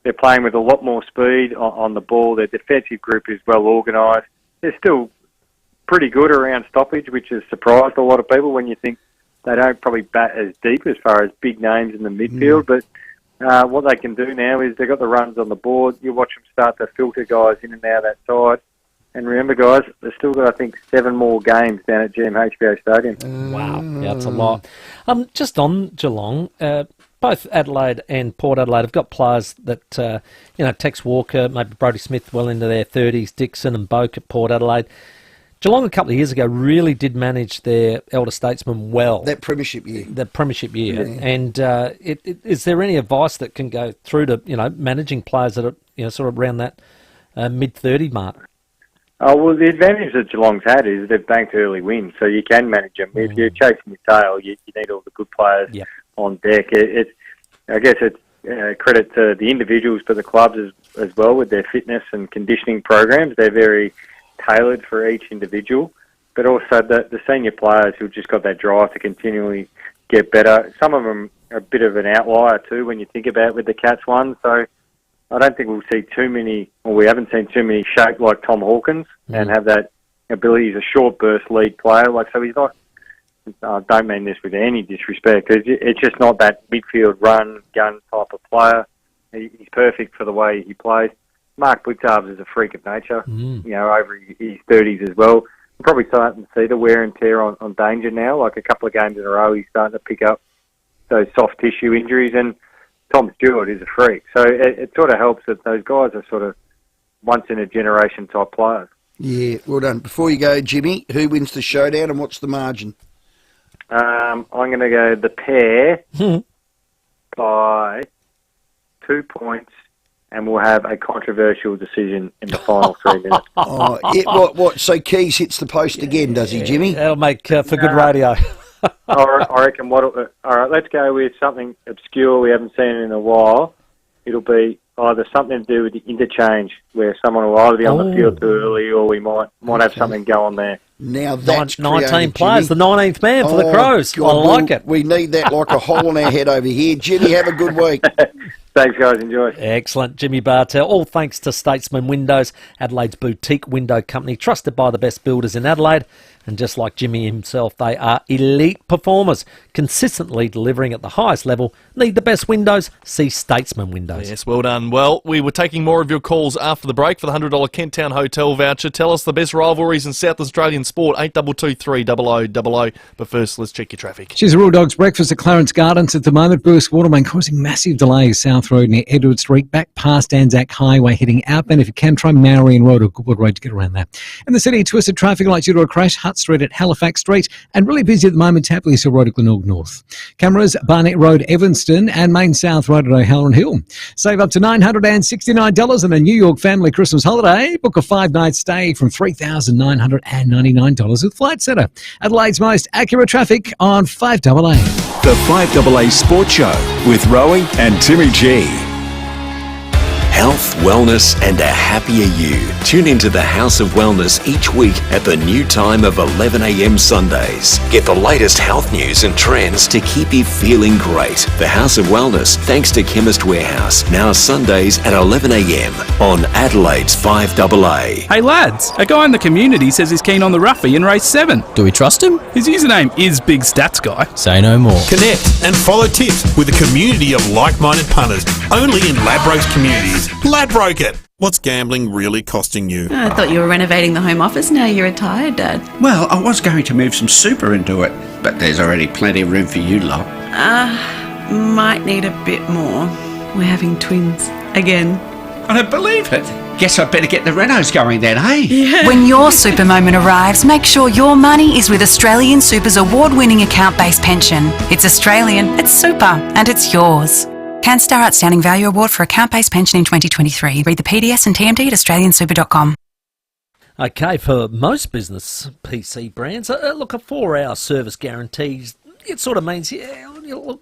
they're playing with a lot more speed on the ball. Their defensive group is well organised. They're still pretty good around stoppage, which has surprised a lot of people when you think they don't probably bat as deep as far as big names in the midfield. But what they can do now is they've got the runs on the board. You watch them start to filter guys in and out of that side. And remember, guys, they've still got, I think, 7 more games down at GMHBO Stadium. Wow, yeah, that's a lot. Just on Geelong, both Adelaide and Port Adelaide have got players that, Tex Walker, maybe Brodie Smith well into their 30s, Dixon and Boak at Port Adelaide. Geelong a couple of years ago really did manage their elder statesmen well. That premiership year. Yeah. And is there any advice that can go through to, managing players that are, sort of around that mid-30 mark? Well, the advantage that Geelong's had is they've banked early wins, so you can manage them. If you're chasing your tail, you need all the good players on deck. I guess it's credit to the individuals, but the clubs as well with their fitness and conditioning programs. They're very tailored for each individual, but also the senior players who've just got that drive to continually get better. Some of them are a bit of an outlier too when you think about it with the Cats one, so I don't think we'll see too many, or we haven't seen too many shaped like Tom Hawkins and have that ability. He's a short burst lead player, so he's not. I don't mean this with any disrespect, because it's just not that midfield run gun type of player. He's perfect for the way he plays. Mark Blitzarves is a freak of nature, over his 30s as well. We're probably starting to see the wear and tear on Danger now. Like a couple of games in a row, he's starting to pick up those soft tissue injuries, and Tom Stewart is a freak. So it sort of helps that those guys are sort of once-in-a-generation type players. Yeah, well done. Before you go, Jimmy, who wins the showdown and what's the margin? I'm going to go the pair by 2 points, and we'll have a controversial decision in the final 3 minutes. So Keys hits the post again, does he, Jimmy? That'll make for good radio. I reckon all right, let's go with something obscure we haven't seen in a while. It'll be either something to do with the interchange, where someone will either be on the field too early, or we might have something go on there. Now that's 19 players, Jimmy. the 19th man for the Crows. God, I like it. We need that like a hole in our head over here. Jimmy, have a good week. Thanks, guys. Enjoy. Excellent. Jimmy Bartel. All thanks to Statesman Windows, Adelaide's boutique window company, trusted by the best builders in Adelaide. And just like Jimmy himself, they are elite performers, consistently delivering at the highest level. Need the best windows? See Statesman Windows. Yes, well done. Well, we were taking more of your calls after the break for the $100 Kent Town Hotel voucher. Tell us the best rivalries in South Australian sport, 8223 0000. But first, let's check your traffic. She's a Real Dogs breakfast at Clarence Gardens at the moment. Burst water main causing massive delays. South Road near Edward Street, back past Anzac Highway, heading outbound. If you can, try Marion Road or Goodwood Road to get around that. In the city, twisted traffic light due to a crash, Hutt Street at Halifax Street, and really busy at the moment, Tapley Hill Road at Glenorg North. Cameras, Barnett Road, Evanston, and Main South Road at O'Halloran Hill. Save up to $969 on a New York family Christmas holiday. Book a 5-night stay from $3,999 with Flight Centre. Adelaide's most accurate traffic on 5AA. The 5AA Sports Show with Rowey and Timmy G. Health, wellness and a happier you. Tune into the House of Wellness each week at the new time of 11 a.m. Sundays. Get the latest health news and trends to keep you feeling great. The House of Wellness, thanks to Chemist Warehouse. Now Sundays at 11 a.m. on Adelaide's 5AA. Hey lads, a guy in the community says he's keen on the Ruffy in race 7. Do we trust him? His username is Big Stats Guy. Say no more. Connect and follow tips with a community of like-minded punters, only in Ladbrokes communities. Ladbroke it. What's gambling really costing you? I thought you were renovating the home office. Now you're retired, Dad. Well, I was going to move some super into it, but there's already plenty of room for you lot. Might need a bit more. We're having twins. Again. I don't believe it. Guess I'd better get the renos going then, hey? Yeah. When your super moment arrives, make sure your money is with Australian Super's award-winning account-based pension. It's Australian, it's super, and it's yours. CanStar Outstanding Value Award for account-based pension in 2023. Read the PDS and TMD at australiansuper.com. Okay, for most business PC brands, look, a 4-hour service guarantee, it sort of means, we'll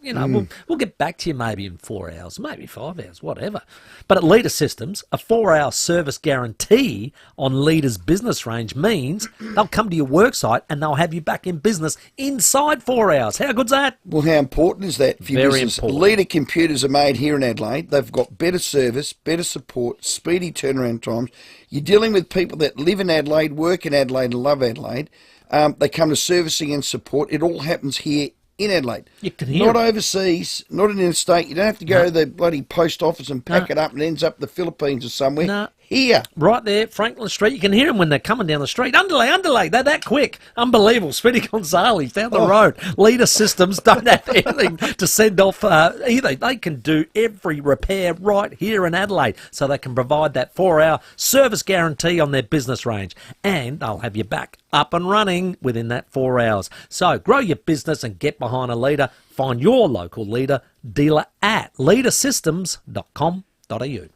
get back to you maybe in 4 hours, maybe 5 hours, whatever. But at Leader Systems, a 4-hour service guarantee on Leader's business range means they'll come to your worksite and they'll have you back in business inside 4 hours. How good's that? Well, how important is that for your Very business? important. Leader computers are made here in Adelaide. They've got better service, better support, speedy turnaround times. You're dealing with people that live in Adelaide, work in Adelaide and love Adelaide. They come to servicing and support. It all happens here in Adelaide. You can hear not it. overseas, not in interstate. You don't have to go to the bloody post office and pack it up and it ends up the Philippines or somewhere. No. Here. Right there, Franklin Street. You can hear them when they're coming down the street. Underlay. They're that quick. Unbelievable. Speedy Gonzales down the road. Leader Systems don't have anything to send off either. They can do every repair right here in Adelaide. So they can provide that 4-hour service guarantee on their business range. And they'll have you back up and running within that 4 hours. So grow your business and get behind a Leader. Find your local Leader dealer at leaderssystems.com.au.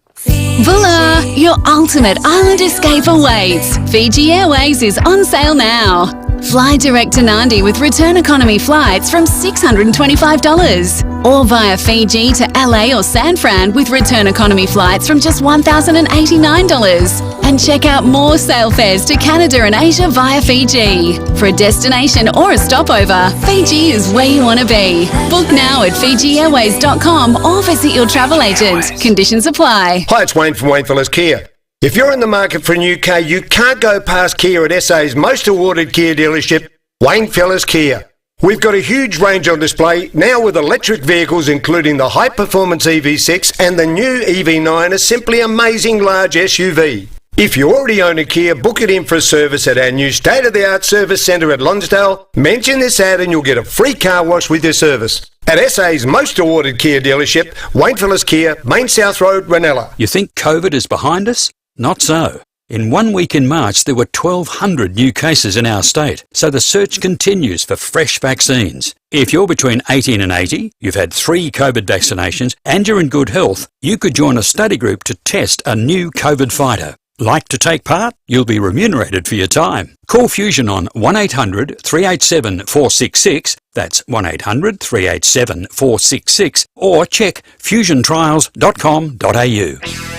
Voila! Your ultimate island escape awaits. Fiji Airways is on sale now. Fly direct to Nadi with return economy flights from $625. Or via Fiji to LA or San Fran with return economy flights from just $1,089. And check out more sale fares to Canada and Asia via Fiji. For a destination or a stopover, Fiji is where you want to be. Book now at FijiAirways.com or visit your travel agent. Conditions apply. Hi, it's Wayne from Wayne Fellas Kia. If you're in the market for a new car, you can't go past Kia at SA's most awarded Kia dealership, Wayne Fellas Kia. We've got a huge range on display now with electric vehicles including the high-performance EV6 and the new EV9, a simply amazing large SUV. If you already own a Kia, book it in for a service at our new state-of-the-art service centre at Lonsdale. Mention this ad and you'll get a free car wash with your service. At SA's most awarded Kia dealership, Wayne Fellas Kia, Main South Road, Ranella. You think COVID is behind us? Not so. In 1 week in March, there were 1,200 new cases in our state, so the search continues for fresh vaccines. If you're between 18 and 80, you've had 3 COVID vaccinations, and you're in good health, you could join a study group to test a new COVID fighter. Like to take part? You'll be remunerated for your time. Call Fusion on 1800 387 466 That's 1800 387 466 or check fusiontrials.com.au.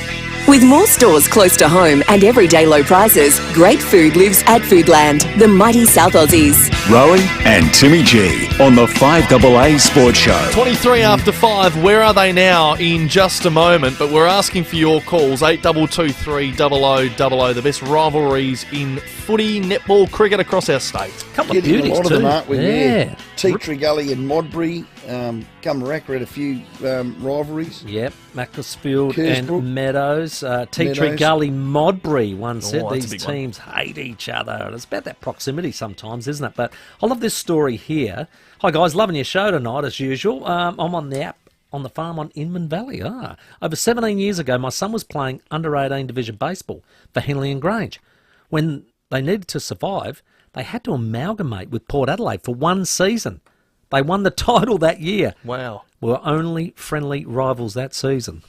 With more stores close to home and everyday low prices, great food lives at Foodland, the mighty South Aussies. Rowey and Timmy G on the FIVEAA Sports Show. 23 after 5, where are they now in just a moment? But we're asking for your calls, 8223 0000, the best rivalries in footy, netball, cricket across our state. Couple of Getting beauties a lot too. of them, aren't we? Yeah. Tea Gully and Modbury, Gummaraka had a few rivalries. Yep, Macclesfield Kersbrook. and Meadows. Tea Meadows. Gully, Modbury, one said that's a these big one. teams hate each other. And it's about that proximity sometimes, isn't it? But I love this story here. Hi guys, loving your show tonight as usual. I'm on the app on the farm on Inman Valley. Over 17 years ago, my son was playing under-18 division baseball for Henley and Grange. When they needed to survive, they had to amalgamate with Port Adelaide for one season. They won the title that year. Wow. We were only friendly rivals that season.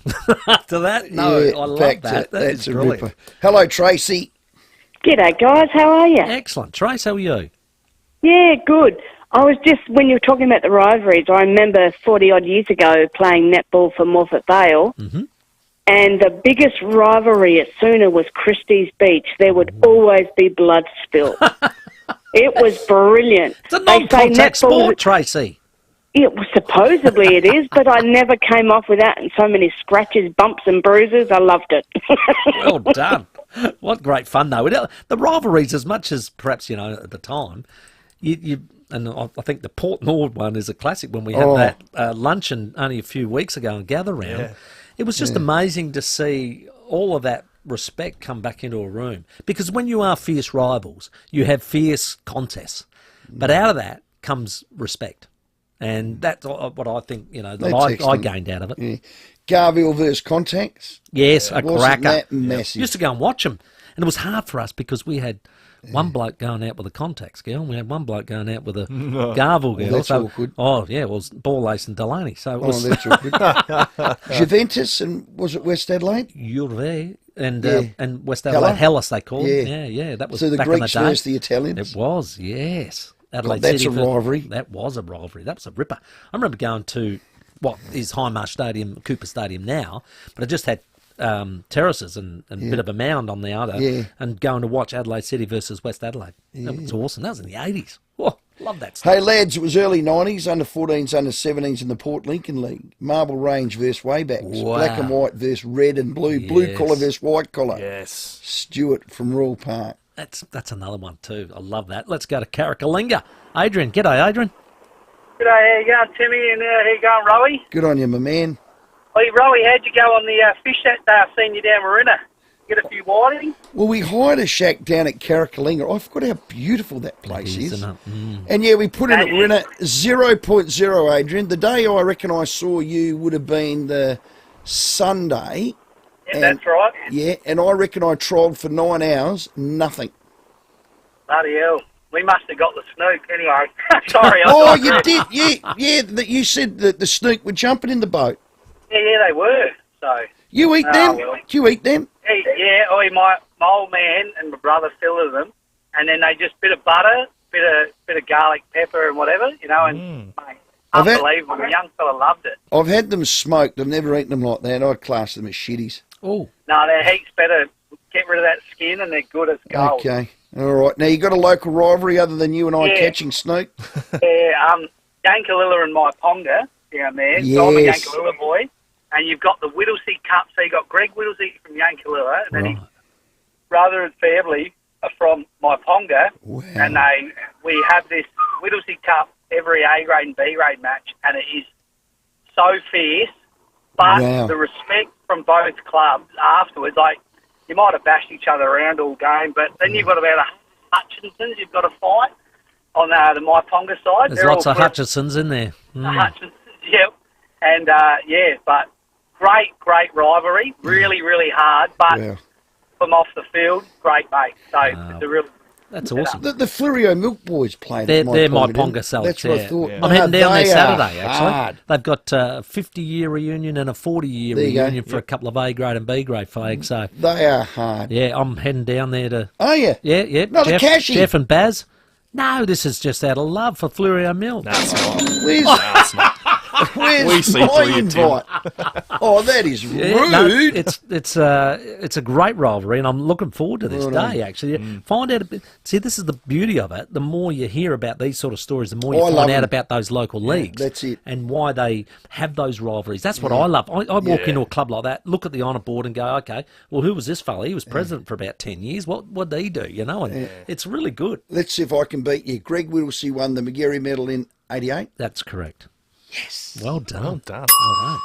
After that, no, Yeah, I love back that. to- That that's is a brilliant. ripper. Hello, Tracy. G'day, guys. How are you? Excellent. Trace, how are you? Yeah, good. I was just, when you were talking about the rivalries, I remember 40-odd years ago playing netball for Morphett Vale, and the biggest rivalry at Sooner was Christie's Beach. There would always be blood spilt. It was brilliant. It's a non-contact sport, Tracy. It was, supposedly it is, but I never came off without so many scratches, bumps and bruises. I loved it. Well done. What great fun, though. The rivalries, as much as perhaps, at the time, and I think the Port Nord one is a classic when we had that luncheon only a few weeks ago and gather round. Yeah. It was just amazing to see all of that respect come back into a room. Because when you are fierce rivals, you have fierce contests. But out of that comes respect. And that's what I think, that I gained out of it. Yeah. Garville versus Contacts. Yes, a Wasn't cracker. that massive? Used to go and watch them. And it was hard for us because we had one bloke going out with a Contacts girl and we had one bloke going out with a Garville girl. That's awkward. Oh, yeah, it was Ball Ace and Delaney. So it was that's awkward. Juventus and was it West Adelaide? Juve and West Hella? Adelaide, Hellas they called it. Yeah. Yeah, that was So the back Greeks in the day. versus the Italians? It was, yes. Adelaide that's City a rivalry. That was a rivalry. That was a ripper. I remember going to what is Highmarsh Stadium, Cooper Stadium now, but it just had terraces and a bit of a mound on the other, and going to watch Adelaide City versus West Adelaide. That was awesome. That was in the 80s. Oh, love that stuff. Hey, lads, it was early 90s, under 14s, under 17s in the Port Lincoln League. Marble Range versus Waybacks. Wow. Black and white versus red and blue. Blue collar versus white collar. Yes. Stewart from Royal Park. That's another one too. I love that. Let's go to Carricalinga. Adrian. G'day, Adrian. G'day, how you going, Timmy? And how you going, Rowey? Good on you, my man. Hey, Rowey, how'd you go on the fish that day? I seen you down Marina. Get a few whiting? Well, we hired a shack down at Carricalinga. I forgot how beautiful that place is. Isn't it? And yeah, we put in it. We're in a 0.0, Adrian. The day I reckon I saw you would have been the Sunday. Yeah, that's right. Yeah, and I reckon I trialled for 9 hours, nothing. Bloody hell. We must have got the snook anyway. Sorry. Oh, you did? Yeah. That you said that the snook were jumping in the boat. Yeah, they were. So. You eat them? Well. Do you eat them? Yeah, my old man and my brother filleted them, and then they just bit of butter, bit of garlic pepper and whatever, and mate, unbelievable. The young fella loved it. I've had them smoked. I've never eaten them like that. I'd class them as shitties. Oh. No, they're heaps better. Get rid of that skin, and they're good as gold. Okay. All right. Now, you got a local rivalry other than you and I catching snook? Yeah, Yankalilla and my Ponga down there. Yes. So I'm a Yankalilla boy. And you've got the Whittlesea Cup. So you've got Greg Whittlesea from Yankalilla, and then his brother and family are from my Ponga. Wow. And we have this Whittlesea Cup every A grade and B grade match, and it is so fierce. But the respect from both clubs afterwards, like, you might have bashed each other around all game, but then you've got about a Hutchinsons you've got to fight on the my Ponga side. There's lots of Hutchinsons in there. Hutchinsons, yep. And, but great rivalry. Really, really hard, but from off the field, great, mate. So it's a real... That's awesome. The Flurio Milk Boys playing They're my Ponga, Ponga selects. That's what I thought. I'm heading down there Saturday, hard. actually. They've got a 50-year reunion and a 40-year reunion for a couple of A grade and B grade flags. So they are hard. Yeah, I'm heading down there to... Are you? Yeah. No, the Cashy. Jeff and Baz. No, this is just out of love for Flurio Mill. That's not. Where's, We where's see my through you, Tim. invite? Oh, that is rude. No, it's a great rivalry, and I'm looking forward to this day. Actually, find out a bit. See, this is the beauty of it. The more you hear about these sort of stories, the more you find out about those local leagues. That's it, and why they have those rivalries. That's what I love. I walk into a club like that, look at the honour board, and go, okay, well, who was this fella? He was president for about 10 years. What did he do? You know, and it's really good. Let's see if I can beat you. Greg Whittlesey won the McGarry Medal in '88. That's correct. Yes. Well done. Well done. Well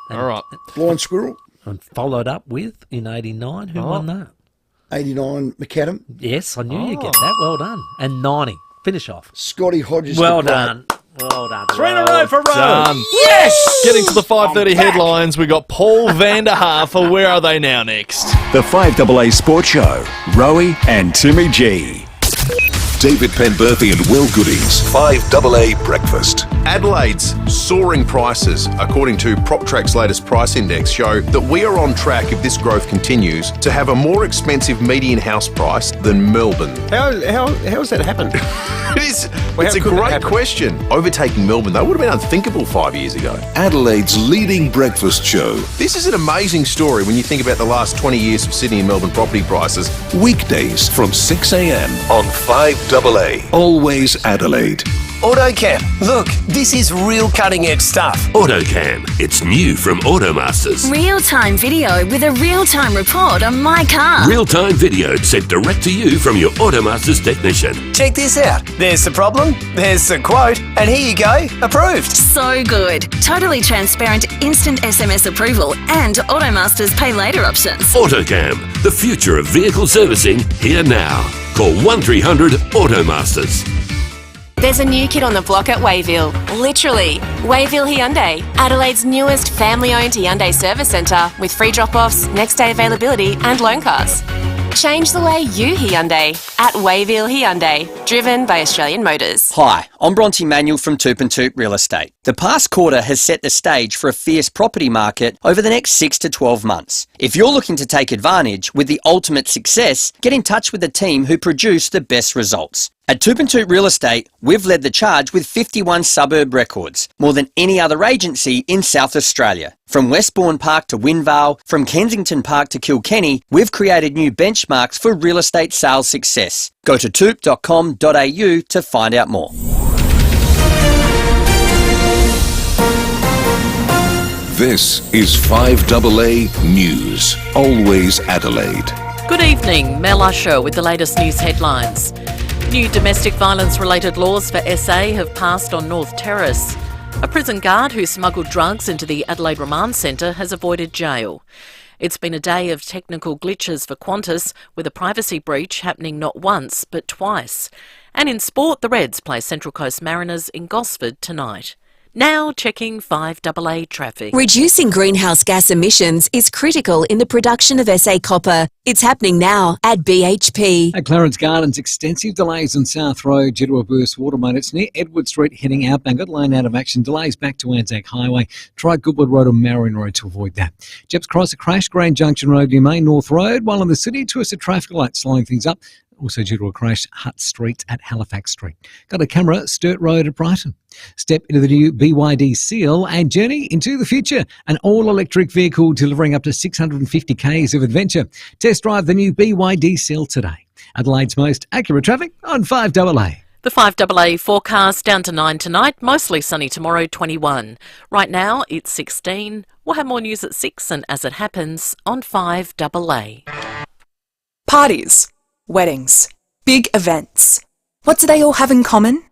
done. All right. Blind Squirrel. And followed up with, in '89, who won that? '89, McAdam. Yes, I knew you'd get that. Well done. And '90. Finish off. Scotty Hodges. Well the done. Well done. 3 in a Well row for Rowe. done. Yes! Getting to the 5:30 headlines, we got Paul Vander Haar for Where Are They Now next. The 5AA Sports Show, Rowey and Timmy G. David Penberthy and Will Goodings, 5AA Breakfast. Adelaide's soaring prices, according to PropTrack's latest price index, show that we are on track, if this growth continues, to have a more expensive median house price than Melbourne. How's that happened? It's a great question. Overtaking Melbourne, that would have been unthinkable 5 years ago. Adelaide's leading breakfast show. This is an amazing story when you think about the last 20 years of Sydney and Melbourne property prices. Weekdays from 6 a.m. on 5AA. Always Adelaide. AutoCam. Look, this is real cutting-edge stuff. AutoCam. It's new from Automasters. Real-time video with a real-time report on my car. Real-time video sent direct to you from your Automasters technician. Check this out. There's the problem, there's the quote, and here you go, approved. So good. Totally transparent instant SMS approval and Automasters pay later options. AutoCam. The future of vehicle servicing here now. Call 1300 Automasters. There's a new kid on the block at Wayville. Literally. Wayville Hyundai, Adelaide's newest family-owned Hyundai service centre with free drop-offs, next-day availability and loan cars. Change the way you Hyundai at Wayville Hyundai, driven by Australian Motors. Hi, I'm Bronte Manuel from Toop and Toop Real Estate. The past quarter has set the stage for a fierce property market over the next 6 to 12 months. If you're looking to take advantage with the ultimate success, get in touch with the team who produce the best results. At Toop and Toop Real Estate, we've led the charge with 51 suburb records, more than any other agency in South Australia. From Westbourne Park to Windvale, from Kensington Park to Kilkenny, we've created new benchmarks for real estate sales success. Go to toop.com.au to find out more. This is 5AA News. Always Adelaide. Good evening, Mel Usher with the latest news headlines. New domestic violence-related laws for SA have passed on North Terrace. A prison guard who smuggled drugs into the Adelaide Remand Centre has avoided jail. It's been a day of technical glitches for Qantas, with a privacy breach happening not once but twice. And in sport, the Reds play Central Coast Mariners in Gosford tonight. Now checking 5AA traffic. Reducing greenhouse gas emissions is critical in the production of SA copper. It's happening now at BHP. At Clarence Gardens, extensive delays on South Road due to a burst water main. It's near Edward Street heading outbound. Got lane out of action. Delays back to Anzac Highway. Try Goodwood Road or Marion Road to avoid that. Jeps Cross a crash. Grand Junction Road near Main North Road. While in the city, twisted traffic lights slowing things up. Also due to a crash, Hutt Street at Halifax Street. Got a camera, Sturt Road at Brighton. Step into the new BYD Seal and journey into the future. An all-electric vehicle delivering up to 650 k's of adventure. Test drive the new BYD Seal today. Adelaide's most accurate traffic on 5AA. The 5AA forecast down to 9 tonight, mostly sunny tomorrow, 21. Right now, it's 16. We'll have more news at 6 and as it happens on 5AA. Parties. Weddings. Big events. What do they all have in common?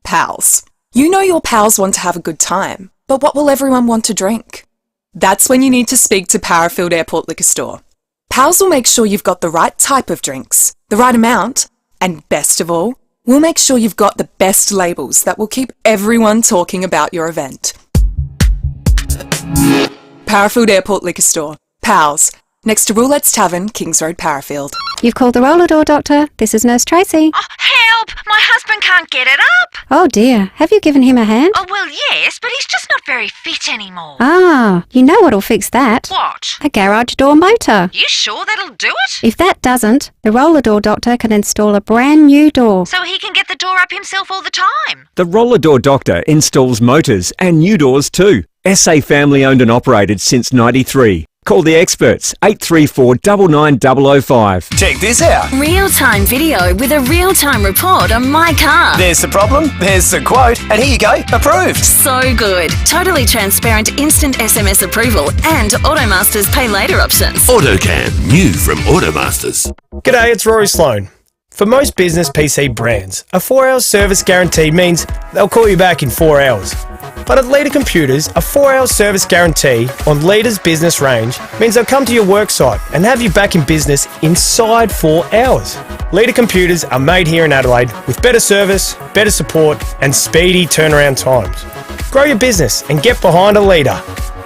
Pals. You know your pals want to have a good time, but what will everyone want to drink? That's when you need to speak to Parafield Airport Liquor Store. Pals will make sure you've got the right type of drinks, the right amount, and best of all, we'll make sure you've got the best labels that will keep everyone talking about your event. Parafield Airport Liquor Store. Pals. Next to Roulette's Tavern, Kings Road, Parafield. You've called the roller door, Doctor. This is Nurse Tracy. Help! Help! My husband can't get it up. Oh dear, have you given him a hand? Oh, well, yes, but he's just not very fit anymore. Ah, you know what'll fix that? What? A garage door motor. You sure that'll do it? If that doesn't, the roller door doctor can install a brand new door. So he can get the door up himself all the time. The Roller Door Doctor installs motors and new doors too. SA family owned and operated since 93. Call the experts, 834 99005. Check this out. Real-time video with a real-time report on my car. There's the problem, there's the quote, and here you go, approved. So good. Totally transparent instant SMS approval and Automasters pay later options. AutoCam, new from Automasters. G'day, it's Rory Sloan. For most business PC brands, a 4-hour service guarantee means they'll call you back in 4 hours. But at Leader Computers, a 4-hour service guarantee on Leader's business range means they'll come to your work site and have you back in business inside 4 hours. Leader Computers are made here in Adelaide with better service, better support and speedy turnaround times. Grow your business and get behind a Leader.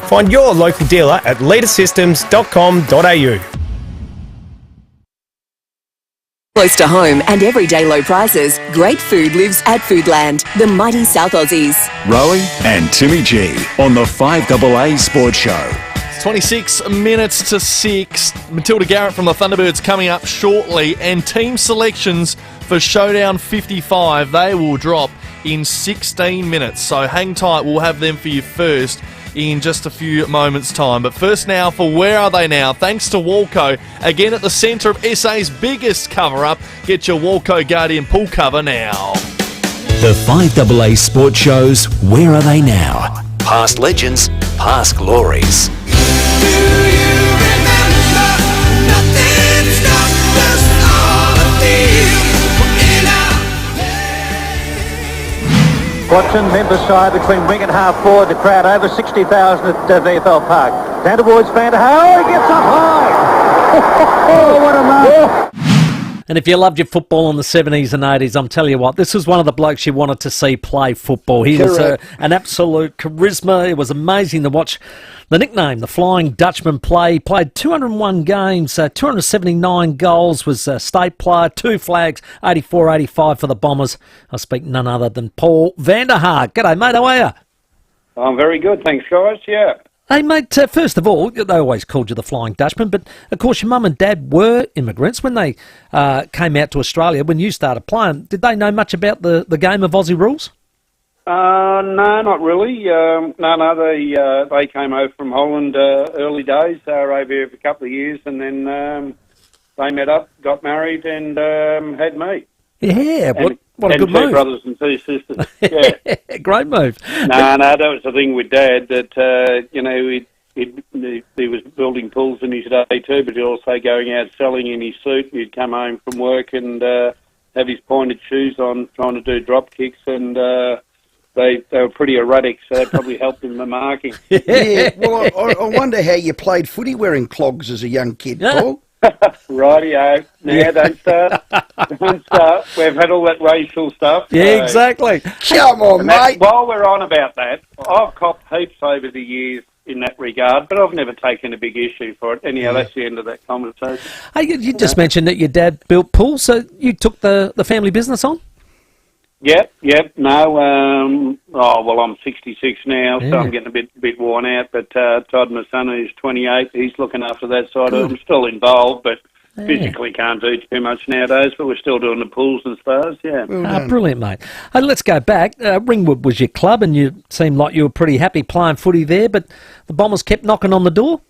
Find your local dealer at leadersystems.com.au. Close to home and everyday low prices, great food lives at Foodland, the mighty South Aussies. Rowey and Timmy G on the 5AA Sports Show. 26 minutes to 6. Matilda Garrett from the Thunderbirds coming up shortly. And team selections for Showdown 55, they will drop in 16 minutes. So hang tight, we'll have them for you first in just a few moments' time. But first now for Where Are They Now? Thanks to Walco, again at the centre of SA's biggest cover-up. Get your Walco Guardian pool cover now. The 5AA Sports Show's Where Are They Now? Past legends, past glories. Watson, member side between wing and half forward. The crowd over 60,000 at VFL Park. Down towards Vander. Oh, he gets up high. Oh, what a mark. And if you loved your football in the 70s and 80s, I'm telling you what, this was one of the blokes you wanted to see play football. He was an absolute charisma. It was amazing to watch the nickname, the Flying Dutchman, play. He played 201 games, 279 goals, was a state player, 2 flags, 84-85 for the Bombers. I speak none other than Paul Vander. G'day, mate, how are you? I'm very good, thanks, guys, yeah. Hey, mate, first of all, they always called you the Flying Dutchman, but, of course, your mum and dad were immigrants. When they came out to Australia, when you started playing, did they know much about the game of Aussie rules? No, not really. They came over from Holland early days. They were over here for a couple of years, and then they met up, got married, and had me. Yeah, what a good two move. brothers and 2 sisters. Yeah. Great move. No, that was the thing with Dad, that, he was building pools in his day too, but he'd also going out selling in his suit. He'd come home from work and have his pointed shoes on, trying to do drop kicks, and they were pretty erratic, so that probably helped in the marking. Yeah, well, I wonder how you played footy wearing clogs as a young kid, Paul. Rightio. Now, don't start. Don't start. We've had all that racial stuff. Yeah, exactly. Come on, mate. While we're on about that, I've copped heaps over the years in that regard, but I've never taken a big issue for it. Anyhow, that's the end of that conversation. Hey, you just mentioned that your dad built pools, so you took the family business on? Yep. No, I'm 66 now, so I'm getting a bit worn out. But Todd, my son, who's 28, he's looking after that side of it. I'm still involved, but physically can't do too much nowadays. But we're still doing the pools and stars, yeah. Brilliant, mate. Hey, let's go back. Ringwood was your club, and you seemed like you were pretty happy playing footy there, but the Bombers kept knocking on the door?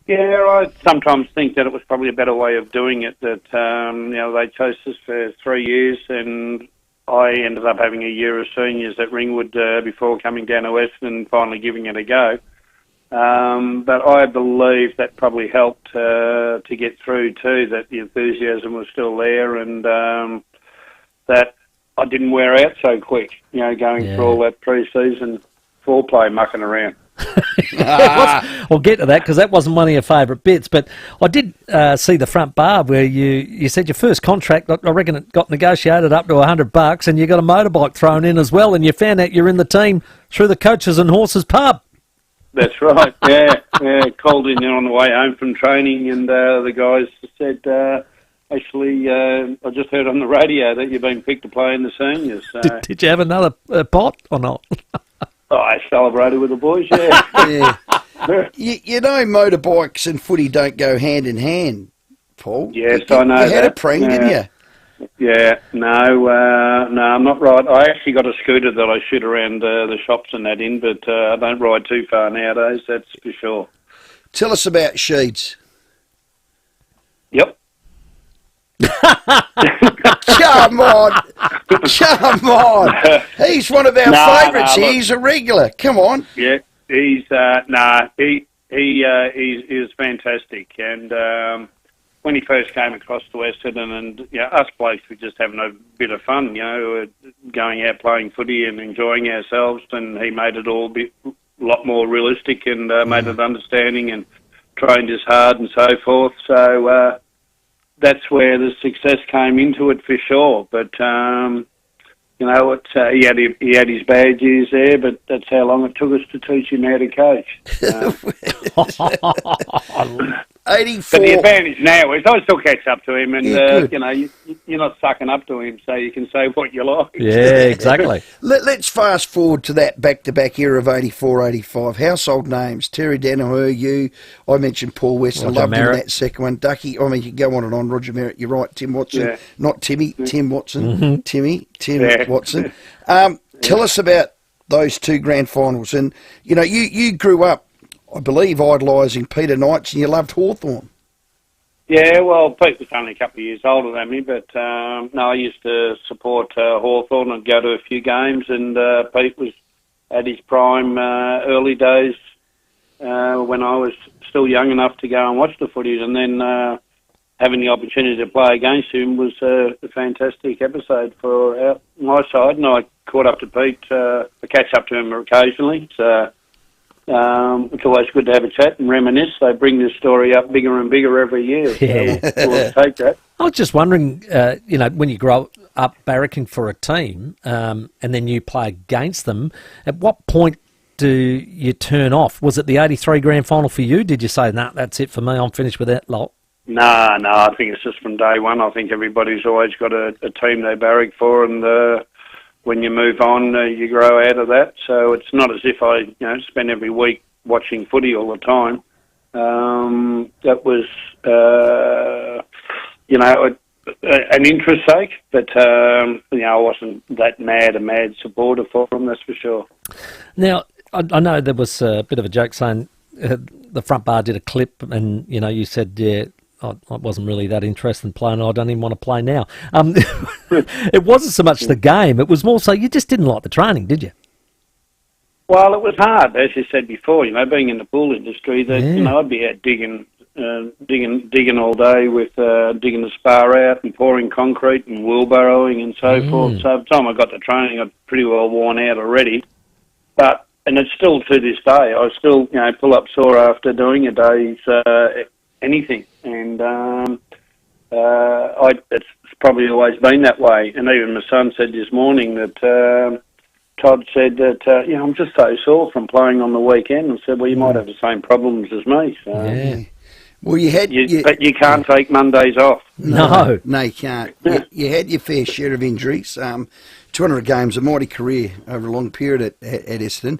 Yeah, I sometimes think that it was probably a better way of doing it, that, they chose us for 3 years, and I ended up having a year of seniors at Ringwood before coming down to Western and finally giving it a go. But I believe that probably helped to get through too, that the enthusiasm was still there, and that I didn't wear out so quick, going through all that pre-season foreplay mucking around. We'll get to that, because that wasn't one of your favourite bits, but I did see the front bar where you said your first contract, I reckon it got negotiated up to $100, and you got a motorbike thrown in as well, and you found out you're in the team through the Coaches and Horses pub. That's right, yeah. Called in on the way home from training, and the guys said, actually, I just heard on the radio that you've been picked to play in the seniors. So. Did you have another pot or not? I celebrated with the boys, yeah. Yeah. You know motorbikes and footy don't go hand in hand, Paul. Yes, I know You had a that. preen, didn't you? Yeah, no, I'm not right. I actually got a scooter that I shoot around the shops and that in, but I don't ride too far nowadays, that's for sure. Tell us about Sheeds. Yep. Come on. Come on. He's one of our favourites here. He's a regular. Come on. Yeah, he's, he is fantastic. And when he first came across to Western, and us blokes were just having a bit of fun, going out playing footy and enjoying ourselves, and he made it all a lot more realistic and made it understanding and trained us hard and so forth. So that's where the success came into it for sure. But he had his bad years there, but that's how long it took us to teach him how to coach. 84. But the advantage now is I still catch up to him, and you're not sucking up to him, so you can say what you like. Yeah, exactly. Let's fast forward to that back-to-back era of 84, 85. Household names: Terry Danaher, you. I mentioned Paul West. I loved him in that second one. Ducky. I mean, you go on and on. Roger Merritt. You're right. Tim Watson. Not Timmy. Tim Watson. Mm-hmm. Tim Watson. Tell us about those two grand finals. And you grew up, I believe, idolising Peter Knights, and you loved Hawthorn. Yeah, well, Pete was only a couple of years older than me, but I used to support Hawthorn and go to a few games, and Pete was at his prime early days when I was still young enough to go and watch the footy, and then having the opportunity to play against him was a fantastic episode for my side, and I caught up to Pete. I catch up to him occasionally, so it's always good to have a chat and reminisce. They bring this story up bigger and bigger every year. Yeah. So we'll take that. I was just wondering, when you grow up barracking for a team and then you play against them, at what point do you turn off? Was it the 83 grand final for you? Did you say, nah, that's it for me, I'm finished with that lot? No, I think it's just from day one. I think everybody's always got a team they barrack for, and when you move on, you grow out of that. So it's not as if I spend every week watching footy all the time. That was, an interest sake, but I wasn't that a mad supporter for them, that's for sure. Now, I know there was a bit of a joke saying the front bar did a clip, and you said, yeah, I wasn't really that interested in playing. I don't even want to play now. It wasn't so much the game; it was more so you just didn't like the training, did you? Well, it was hard, as you said before. Being in the pool industry, that I'd be out digging all day with digging the spar out and pouring concrete and wheelbarrowing and so forth. So by the time I got to training, I'd pretty well worn out already. And it's still to this day. I still pull up sore after doing a day's anything, and it's probably always been that way. And even my son said this morning that Todd said that I'm just so sore from playing on the weekend, and said, well, you might have the same problems as me. So, yeah. Well, but you can't take Mondays off. No, you can't. You had your fair share of injuries. 200 games, a mighty career over a long period at Essendon.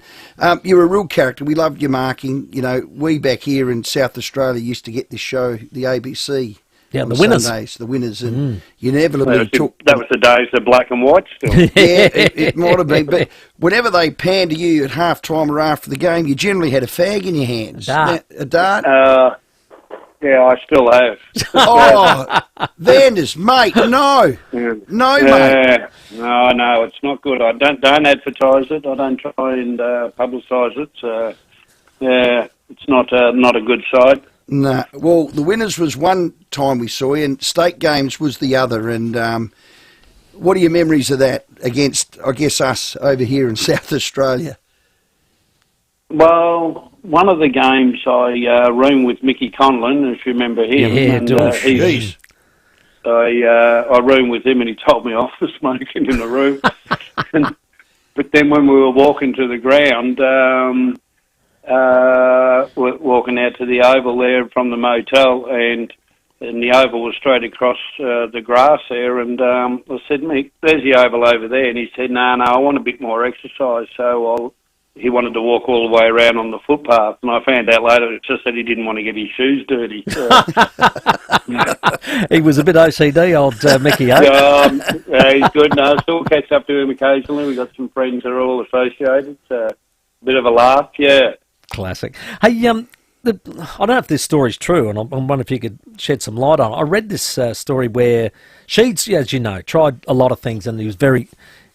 You're a real character. We loved your marking. We back here in South Australia used to get this show, the ABC. Yeah, the winners. Sundays, the winners, and you inevitably took... That was the days of black and white still. Yeah, it might have been. But whenever they panned to you at half-time or after the game, you generally had a fag in your hands. A dart? Yeah, I still have. Oh, Vander's, mate, no. No, mate. No, it's not good. I don't advertise it. I don't try and publicise it. So, it's not a good side. No. Well, the winners was one time we saw you, and state games was the other. And what are your memories of that against, I guess, us over here in South Australia? Well, one of the games I roomed with Mickey Conlon, if you remember him. Yeah, I roomed with him, and he told me off for smoking in the room. But then when we were walking to the ground, walking out to the oval there from the motel, and and the oval was straight across the grass there. And I said, Mick, there's the oval over there. And he said, no, I want a bit more exercise. So he wanted to walk all the way around on the footpath. And I found out later it's just that he didn't want to get his shoes dirty. So, He was a bit OCD, old Mickey, eh? yeah, he's good. No, I still catch up to him occasionally. We've got some friends that are all associated. So, a bit of a laugh, yeah. Classic. Hey, I don't know if this story's true, and I wonder if you could shed some light on it. I read this story where Sheeds, as you know, tried a lot of things, and he was very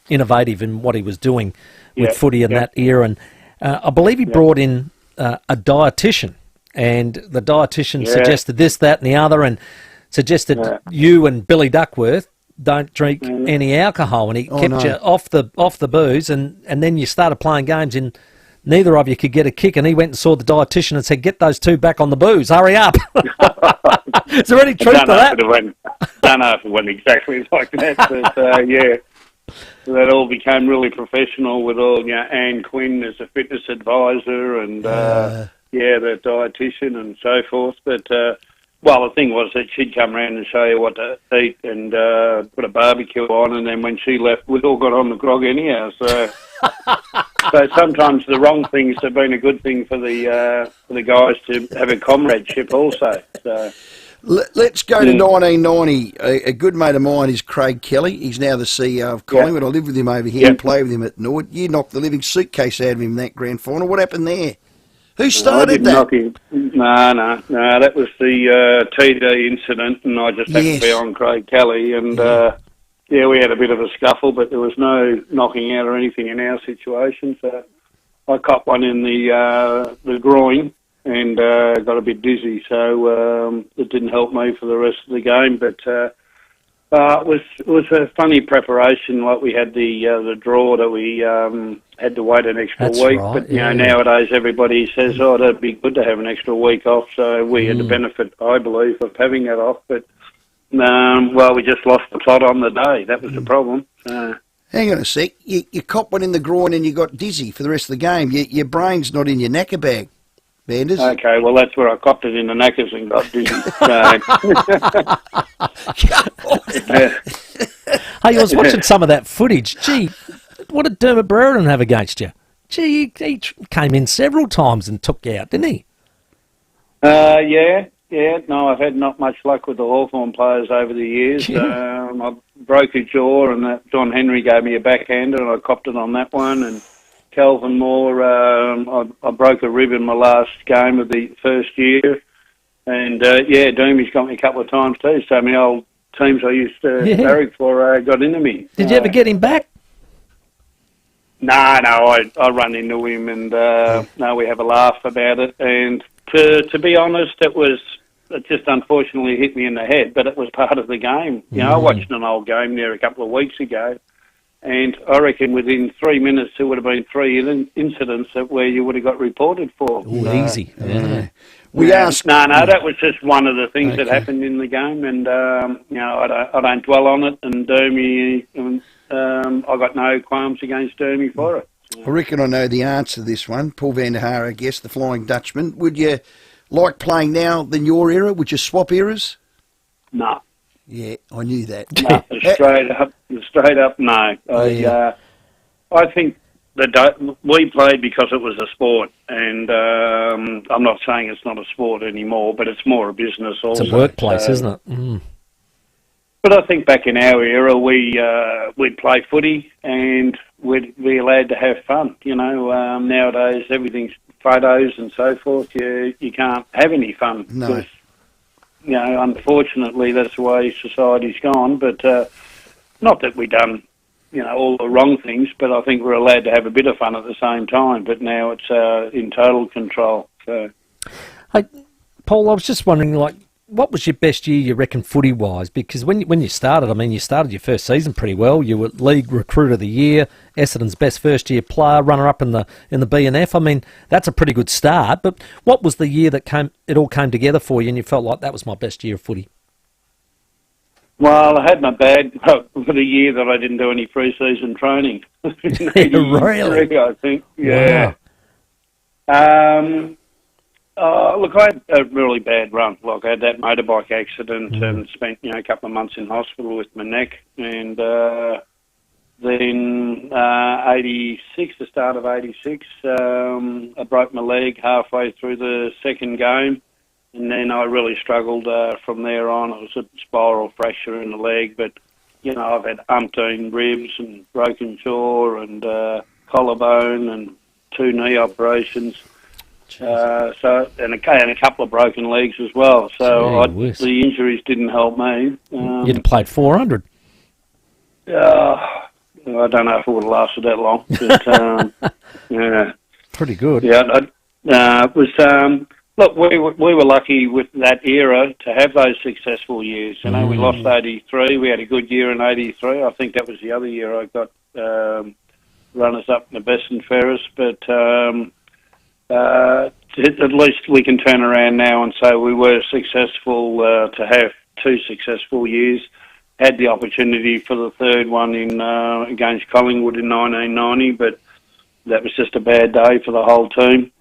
innovative in what he was doing with footy in that era. And I believe he brought in a dietitian, and the dietitian suggested this, that, and the other, and suggested you and Billy Duckworth don't drink any alcohol, and he kept you off the booze, and then you started playing games and neither of you could get a kick, and he went and saw the dietitian and said, get those two back on the booze, hurry up. Is there any truth to that? Don't know if it went exactly like that, but yeah. That all became really professional with all, Anne Quinn as a fitness advisor and, the dietitian and so forth. But, the thing was that she'd come around and show you what to eat and put a barbecue on, and then when she left, we all got on the grog anyhow. So, so sometimes the wrong things have been a good thing for the guys to have a comradeship also. So. Let's go to 1990. A good mate of mine is Craig Kelly. He's now the CEO of Collingwood. I live with him over here and play with him at Nord. You knocked the living suitcase out of him in that grand final. What happened there? Who started that? No. That was the TD incident, and I just happened to be on Craig Kelly. And, we had a bit of a scuffle, but there was no knocking out or anything in our situation. So I copped one in the groin and got a bit dizzy, so it didn't help me for the rest of the game. But it was a funny preparation. Like we had the draw that we had to wait an extra week. Right, but nowadays everybody says, "Oh, that'd be good to have an extra week off." So we had the benefit, I believe, of having that off. But we just lost the plot on the day. That was the problem. Hang on a sec. You cop one in the groin and you got dizzy for the rest of the game. Your brain's not in your knacker bag. Banders. Okay, well, that's where I copped it in the knackers and got dizzy. Hey, I was watching some of that footage. Gee, what did Dermot Brereton have against you? Gee, he came in several times and took you out, didn't he? Yeah. No, I've had not much luck with the Hawthorn players over the years. I broke a jaw, and Don Henry gave me a backhander, and I copped it on that one, and Calvin Moore, I broke a rib in my last game of the first year. And, Doomy's got me a couple of times too. So many old teams I used to barrack for got into me. Did you ever get him back? No, I run into him and, we have a laugh about it. And to be honest, it just unfortunately hit me in the head, but it was part of the game. I watched an old game there a couple of weeks ago. And I reckon within 3 minutes there would have been 3 incidents where you would have got reported for. Ooh, easy. Yeah. We asked. No, that was just one of the things that happened in the game, and I don't dwell on it. And Dermy, I got no qualms against Dermy for it. I reckon I know the answer to this one. Paul Vander Haar, I guess, the Flying Dutchman. Would you like playing now than your era? Would you swap eras? No. Yeah, I knew that. No, straight up, no. I think we played because it was a sport, and I'm not saying it's not a sport anymore, but it's more a business also. It's a workplace, isn't it? Mm. But I think back in our era, we'd play footy and we'd be allowed to have fun. Nowadays everything's photos and so forth. You can't have any fun. No. Unfortunately, that's the way society's gone. But not that we've done, all the wrong things, but I think we're allowed to have a bit of fun at the same time. But now it's in total control. So, hey, Paul, I was just wondering, what was your best year, you reckon, footy-wise? Because when you started, you started your first season pretty well. You were League Recruit of the Year, Essendon's best first-year player, runner-up in the BNF. That's a pretty good start. But what was the year that it all came together for you and you felt like that was my best year of footy? Well, I had my bad for the year that I didn't do any pre-season training. Really? I think. Yeah. Wow. Look, I had a really bad run. Like, I had that motorbike accident and spent, a couple of months in hospital with my neck. And then 86, the start of 86, I broke my leg halfway through the second game. And then I really struggled from there on. It was a spiral fracture in the leg. But, I've had umpteen ribs and broken jaw and collarbone and 2 knee operations. And a couple of broken legs as well. So the injuries didn't help me. You'd have played 400. I don't know if it would have lasted that long. But, yeah. Pretty good. Yeah, it was. Look, we were lucky with that era to have those successful years. We lost 83. We had a good year in 83. I think that was the other year I got runners-up in the best and fairest. But at least we can turn around now and say we were successful to have 2 successful years. Had the opportunity for the third one in against Collingwood in 1990, but that was just a bad day for the whole team.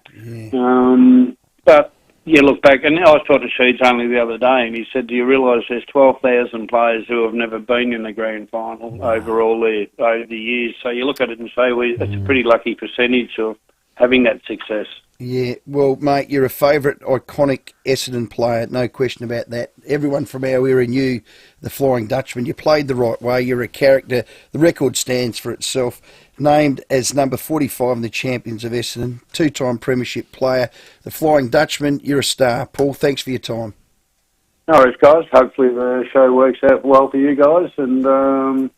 Yeah. But you look back, and I was talking to Sheeds only the other day, and he said, "Do you realise there's 12,000 players who have never been in the grand final over the years?" So you look at it and say, "It's a pretty lucky percentage of having that success." Yeah, well, mate, you're a favourite, iconic Essendon player, no question about that. Everyone from our era knew the Flying Dutchman. You played the right way, you're a character. The record stands for itself. Named as number 45 in the Champions of Essendon, 2-time premiership player. The Flying Dutchman, you're a star. Paul, thanks for your time. No worries, guys. Hopefully the show works out well for you guys, and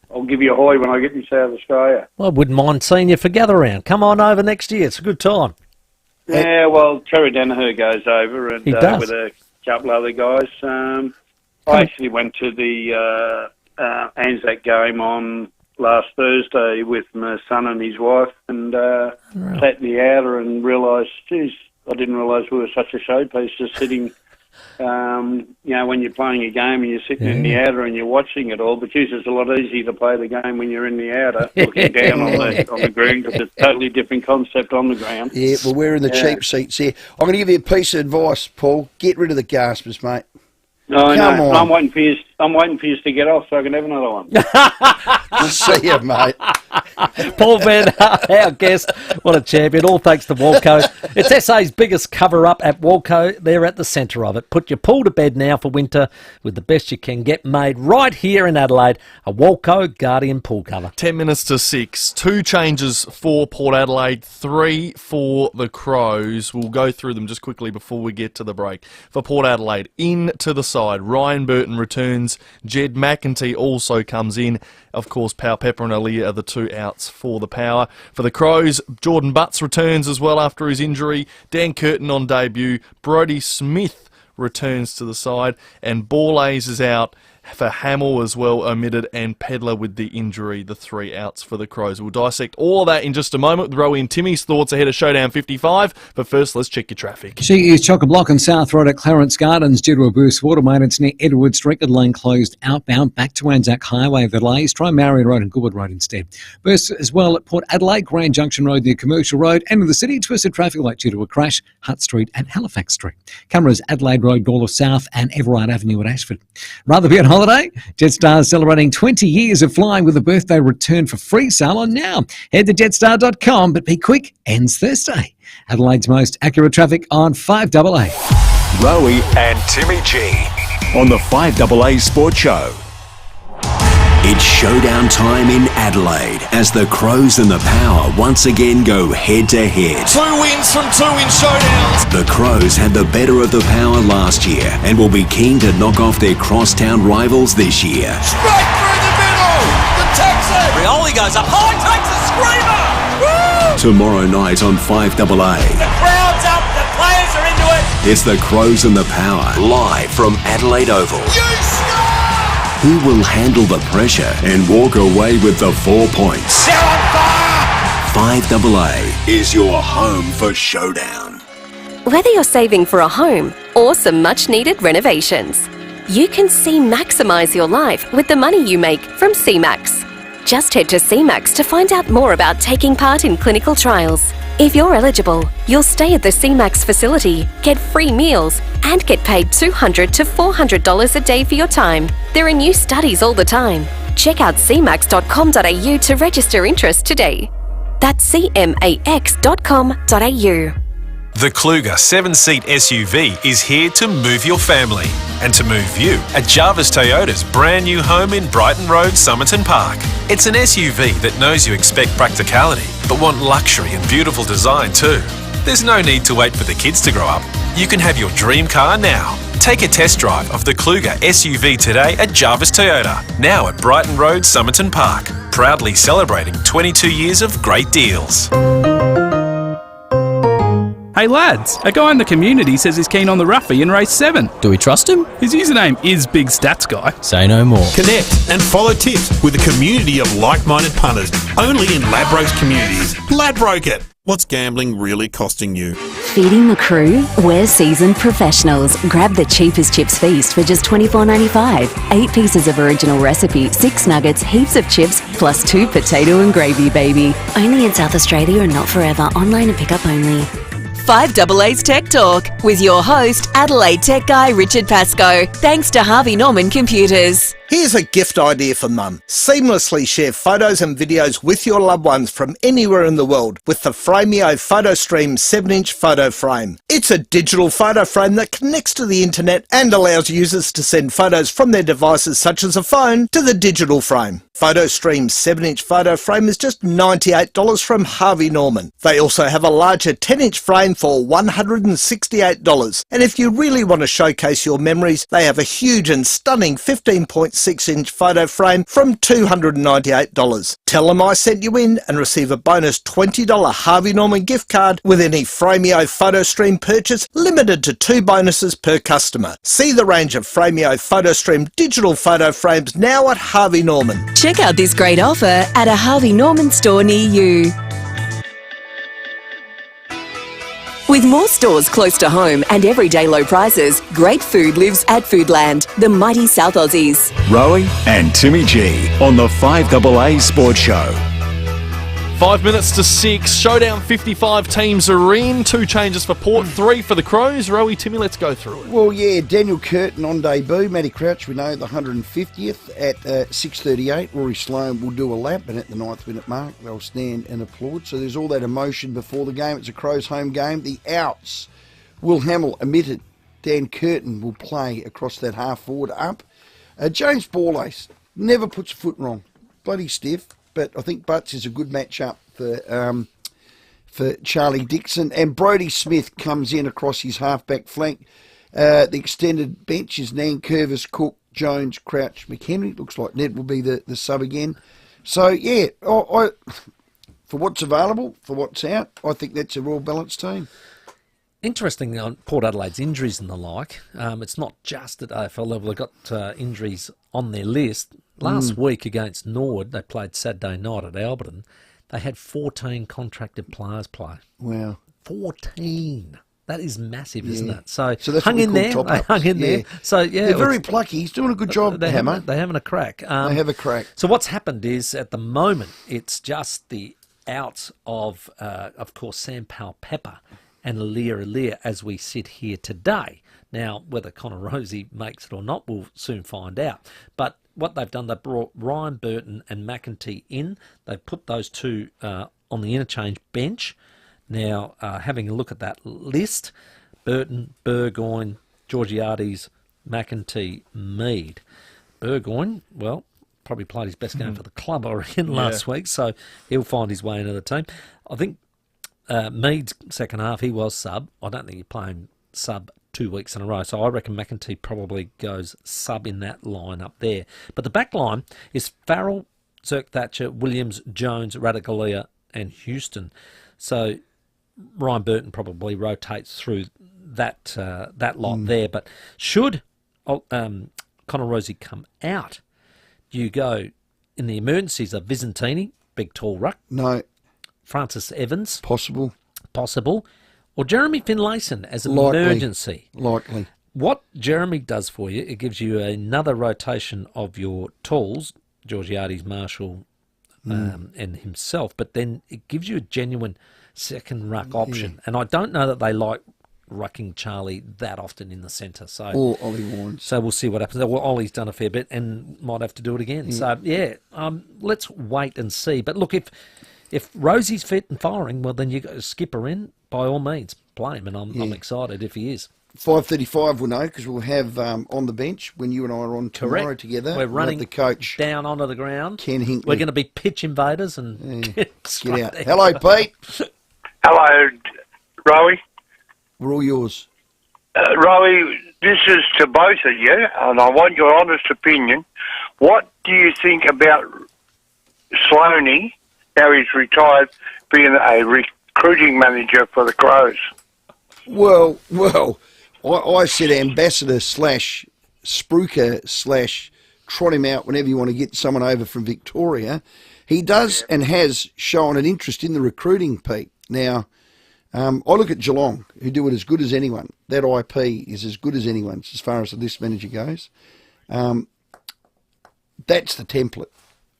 I'll give you a hoy when I get in South Australia. Well, I wouldn't mind seeing you for Gather Round. Come on over next year. It's a good time. Yeah, well, Terry Danaher goes over and He does. with a couple other guys. I actually went to the Anzac game on last Thursday with my son and his wife, and sat in the outer and realised, geez, I didn't realise we were such a showpiece, just sitting, when you're playing a game and you're sitting in the outer and you're watching it all, but geez, it's a lot easier to play the game when you're in the outer, looking down on the ground, because it's a totally different concept on the ground. Yeah, well, we're in the cheap seats here. I'm going to give you a piece of advice, Paul. Get rid of the gaspers, mate. No, Come on. I'm waiting for you to get off so I can have another one. See you, mate. Paul Vander, our guest. What a champion. All thanks to Walco. It's SA's biggest cover-up at Walco. They're at the centre of it. Put your pool to bed now for winter with the best you can get made right here in Adelaide. A Walco Guardian pool cover. 10 minutes to 6. 2 changes for Port Adelaide, 3 for the Crows. We'll go through them just quickly before we get to the break. For Port Adelaide, into the side, Ryan Burton returns. Jed McEntee also comes in. Of course, Powell Pepper and Aaliyah are the 2 outs for the Power. For the Crows, Jordan Butts returns as well after his injury. Dan Curtin on debut. Brodie Smith returns to the side. And Borlase is out for Hamill as well, omitted, and Pedler with the injury, the 3 outs for the Crows. We'll dissect all of that in just a moment with Rowey and Timmy's thoughts ahead of Showdown 55. But first, let's check your traffic. She is chock-a-block on South Road at Clarence Gardens due to a burst water main. It's near Edward Street. The lane closed outbound back to Anzac Highway. The delays. Try Marion Road and Goodwood Road instead. Burst as well at Port Adelaide, Grand Junction Road near Commercial Road. And in the city, twisted traffic light due to a crash, Hutt Street and Halifax Street. Cameras Adelaide Road, North South and Everard Avenue at Ashford. Rather be on holiday? Jetstar celebrating 20 years of flying with a birthday return for free sale on now. Head to jetstar.com, but be quick, ends Thursday. Adelaide's most accurate traffic on 5AA. Rowey and Timmy G on the 5AA Sports Show. It's showdown time in Adelaide as the Crows and the Power once again go head-to-head. 2 wins from 2 in showdowns. The Crows had the better of the Power last year and will be keen to knock off their crosstown rivals this year. Straight through the middle. The Texan. Rioli goes up high, takes a screamer. Woo! Tomorrow night on 5AA. The crowd's up. The players are into it. It's the Crows and the Power live from Adelaide Oval. Who will handle the pressure and walk away with the 4 points? They're on fire! 5AA is your home for Showdown. Whether you're saving for a home or some much-needed renovations, you can maximise your life with the money you make from CMAX. Just head to CMAX to find out more about taking part in clinical trials. If you're eligible, you'll stay at the CMAX facility, get free meals, and get paid $200 to $400 a day for your time. There are new studies all the time. Check out cmax.com.au to register interest today. That's cmax.com.au. The Kluger 7-seat SUV is here to move your family and to move you at Jarvis Toyota's brand new home in Brighton Road, Somerton Park. It's an SUV that knows you expect practicality but want luxury and beautiful design too. There's no need to wait for the kids to grow up. You can have your dream car now. Take a test drive of the Kluger SUV today at Jarvis Toyota, now at Brighton Road, Somerton Park, proudly celebrating 22 years of great deals. Hey lads, a guy in the community says he's keen on the roughie in race 7. Do we trust him? His username is Big Stats Guy. Say no more. Connect and follow tips with a community of like-minded punters, only in Ladbrokes communities. Ladbroke it. What's gambling really costing you? Feeding the crew? We're seasoned professionals. Grab the cheapest chips feast for just $24.95. 8 pieces of original recipe, 6 nuggets, heaps of chips, plus 2 potato and gravy, baby. Only in South Australia and not forever. Online and pickup only. 5AA's Tech Talk with your host, Adelaide Tech Guy Richard Pascoe. Thanks to Harvey Norman Computers. Here's a gift idea for Mum. Seamlessly share photos and videos with your loved ones from anywhere in the world with the FIVEAA PhotoStream 7-inch photo frame. It's a digital photo frame that connects to the internet and allows users to send photos from their devices such as a phone to the digital frame. PhotoStream's 7-inch photo frame is just $98 from Harvey Norman. They also have a larger 10-inch frame for $168. And if you really want to showcase your memories, they have a huge and stunning 15.6-inch photo frame from $298. Tell them I sent you in and receive a bonus $20 Harvey Norman gift card with any FIVEAA PhotoStream purchase, limited to 2 bonuses per customer. See the range of FIVEAA PhotoStream digital photo frames now at Harvey Norman. Check out this great offer at a Harvey Norman store near you. With more stores close to home and everyday low prices, great food lives at Foodland, the mighty South Aussies. Rowey and Timmy G on the 5AA Sports Show. 5 minutes to 6. Showdown 55 teams are in. 2 changes for Port, 3 for the Crows. Rowey, Timmy, let's go through it. Well, yeah, Daniel Curtin on debut. Matty Crouch, we know, the 150th at 6:38. Rory Sloane will do a lap, and at the 9th minute mark, they'll stand and applaud. So there's all that emotion before the game. It's a Crows home game. The outs, Will Hamill omitted. Dan Curtin will play across that half forward up. James Borlace never puts a foot wrong. Bloody stiff. But I think Butts is a good matchup for Charlie Dixon. And Brodie Smith comes in across his half-back flank. The extended bench is Nankervis, Cook, Jones, Crouch, McHenry. Looks like Ned will be the sub again. So, yeah, I for what's available, for what's out, I think that's a well-balanced team. Interesting on Port Adelaide's injuries and the like. It's not just at AFL level. They've got injuries on their list. Last week against Nord, they played Saturday night at Alberton. They had 14 contracted players play. Wow. 14. That is massive, isn't it? So that's hung in there. They hung in there. So, yeah. They're very plucky. He's doing a good job, Hammer. They're having a crack. They have a crack. So what's happened is, at the moment, it's just the outs of course, Sam Powell-Pepper and Alir as we sit here today. Now, whether Connor Rosey makes it or not, we'll soon find out. But what they've done, they brought Ryan Burton and McEntee in. They've put those 2 on the interchange bench. Now, having a look at that list, Burton, Burgoyne, Georgiades, McEntee, Mead. Burgoyne, well, probably played his best game for the club, I reckon, last week, so he'll find his way into the team. I think Mead's second half, he was sub. I don't think he's playing sub 2 weeks in a row. So I reckon McEntee probably goes sub in that line up there. But the back line is Farrell, Zirk Thatcher, Williams, Jones, Radicalia and Houston. So Ryan Burton probably rotates through that lot there. But should Connor Rosey come out, you go in the emergencies of Vizentini, big tall ruck. No. Francis Evans. Possible. Or Jeremy Finlayson as an emergency. Likely. What Jeremy does for you, it gives you another rotation of your tools, Georgiades, Marshall, and himself, but then it gives you a genuine second ruck option. And I don't know that they like rucking Charlie that often in the centre. So or Ollie Warnes. So we'll see what happens. Well, Ollie's done a fair bit and might have to do it again. So, let's wait and see. But look, if Rosie's fit and firing, well, then you go skip her in, by all means, play him. And I'm excited if he is. 5:35 we'll know, because we'll have on the bench when you and I are on tomorrow together. We're running the coach down onto the ground. Ken Hinckley. We're going to be pitch invaders and get out. Hello, Pete. Hello, Rowey. We're all yours. Rowey, this is to both of you, and I want your honest opinion. What do you think about Sloaney, now he's retired, being a recruiting manager for the Crows? Well, I said ambassador / spruiker / trot him out whenever you want to get someone over from Victoria. He does and has shown an interest in the recruiting, Pete. Now, I look at Geelong, who do it as good as anyone. That IP is as good as anyone's as far as the list manager goes. That's the template.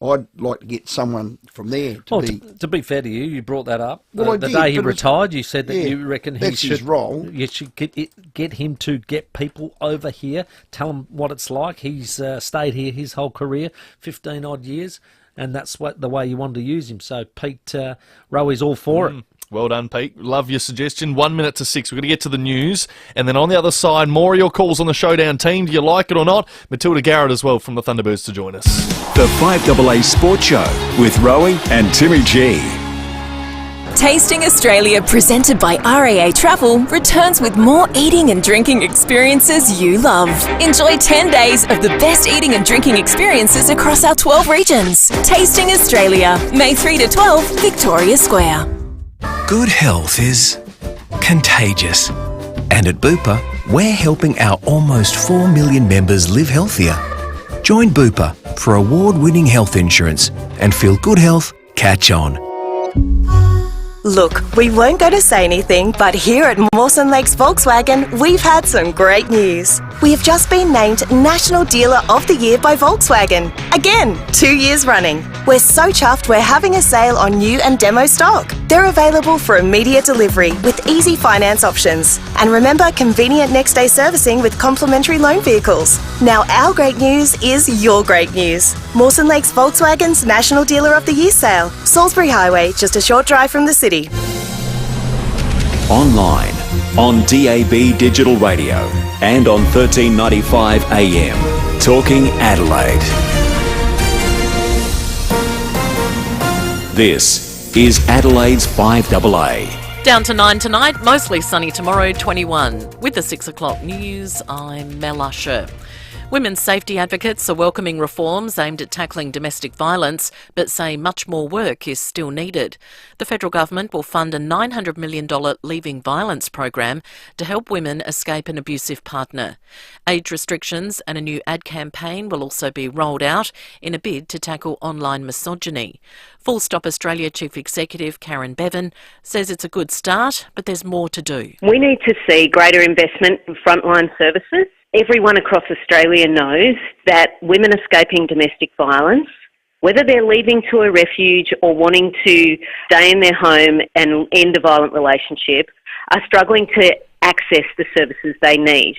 I'd like to get someone from there to be fair to you, you brought that up. Well, the day he retired, you said that you reckon that's his role. You should get him to get people over here, tell him what it's like. He's stayed here his whole career, 15-odd years, and that's the way you wanted to use him. So, Pete, Rowey's all for it. Well done, Pete. Love your suggestion. 1 minute to 6. We're going to get to the news. And then on the other side, more of your calls on the Showdown team. Do you like it or not? Matilda Garrett as well from the Thunderbirds to join us. The FIVEAA Sports Show with Rowey and Timmy G. Tasting Australia, presented by RAA Travel, returns with more eating and drinking experiences you love. Enjoy 10 days of the best eating and drinking experiences across our 12 regions. Tasting Australia, May 3 to 12, Victoria Square. Good health is contagious. And at Bupa, we're helping our almost 4 million members live healthier. Join Bupa for award-winning health insurance and feel good health catch on. Look, we weren't going to say anything, but here at Mawson Lakes Volkswagen, we've had some great news. We have just been named National Dealer of the Year by Volkswagen. Again, 2 years running. We're so chuffed we're having a sale on new and demo stock. They're available for immediate delivery with easy finance options. And remember, convenient next-day servicing with complimentary loan vehicles. Now our great news is your great news. Mawson Lakes Volkswagen's National Dealer of the Year sale. Salisbury Highway, just a short drive from the city. Online, on DAB Digital Radio and on 1395 AM. Talking Adelaide. This is Adelaide's 5AA. Down to 9 tonight, mostly sunny tomorrow, 21. With the 6 o'clock news, I'm Mel Usher. Women's safety advocates are welcoming reforms aimed at tackling domestic violence, but say much more work is still needed. The federal government will fund a $900 million Leaving Violence program to help women escape an abusive partner. Age restrictions and a new ad campaign will also be rolled out in a bid to tackle online misogyny. Full Stop Australia Chief Executive Karen Bevan says it's a good start, but there's more to do. We need to see greater investment in frontline services. Everyone across Australia knows that women escaping domestic violence, whether they're leaving to a refuge or wanting to stay in their home and end a violent relationship, are struggling to access the services they need.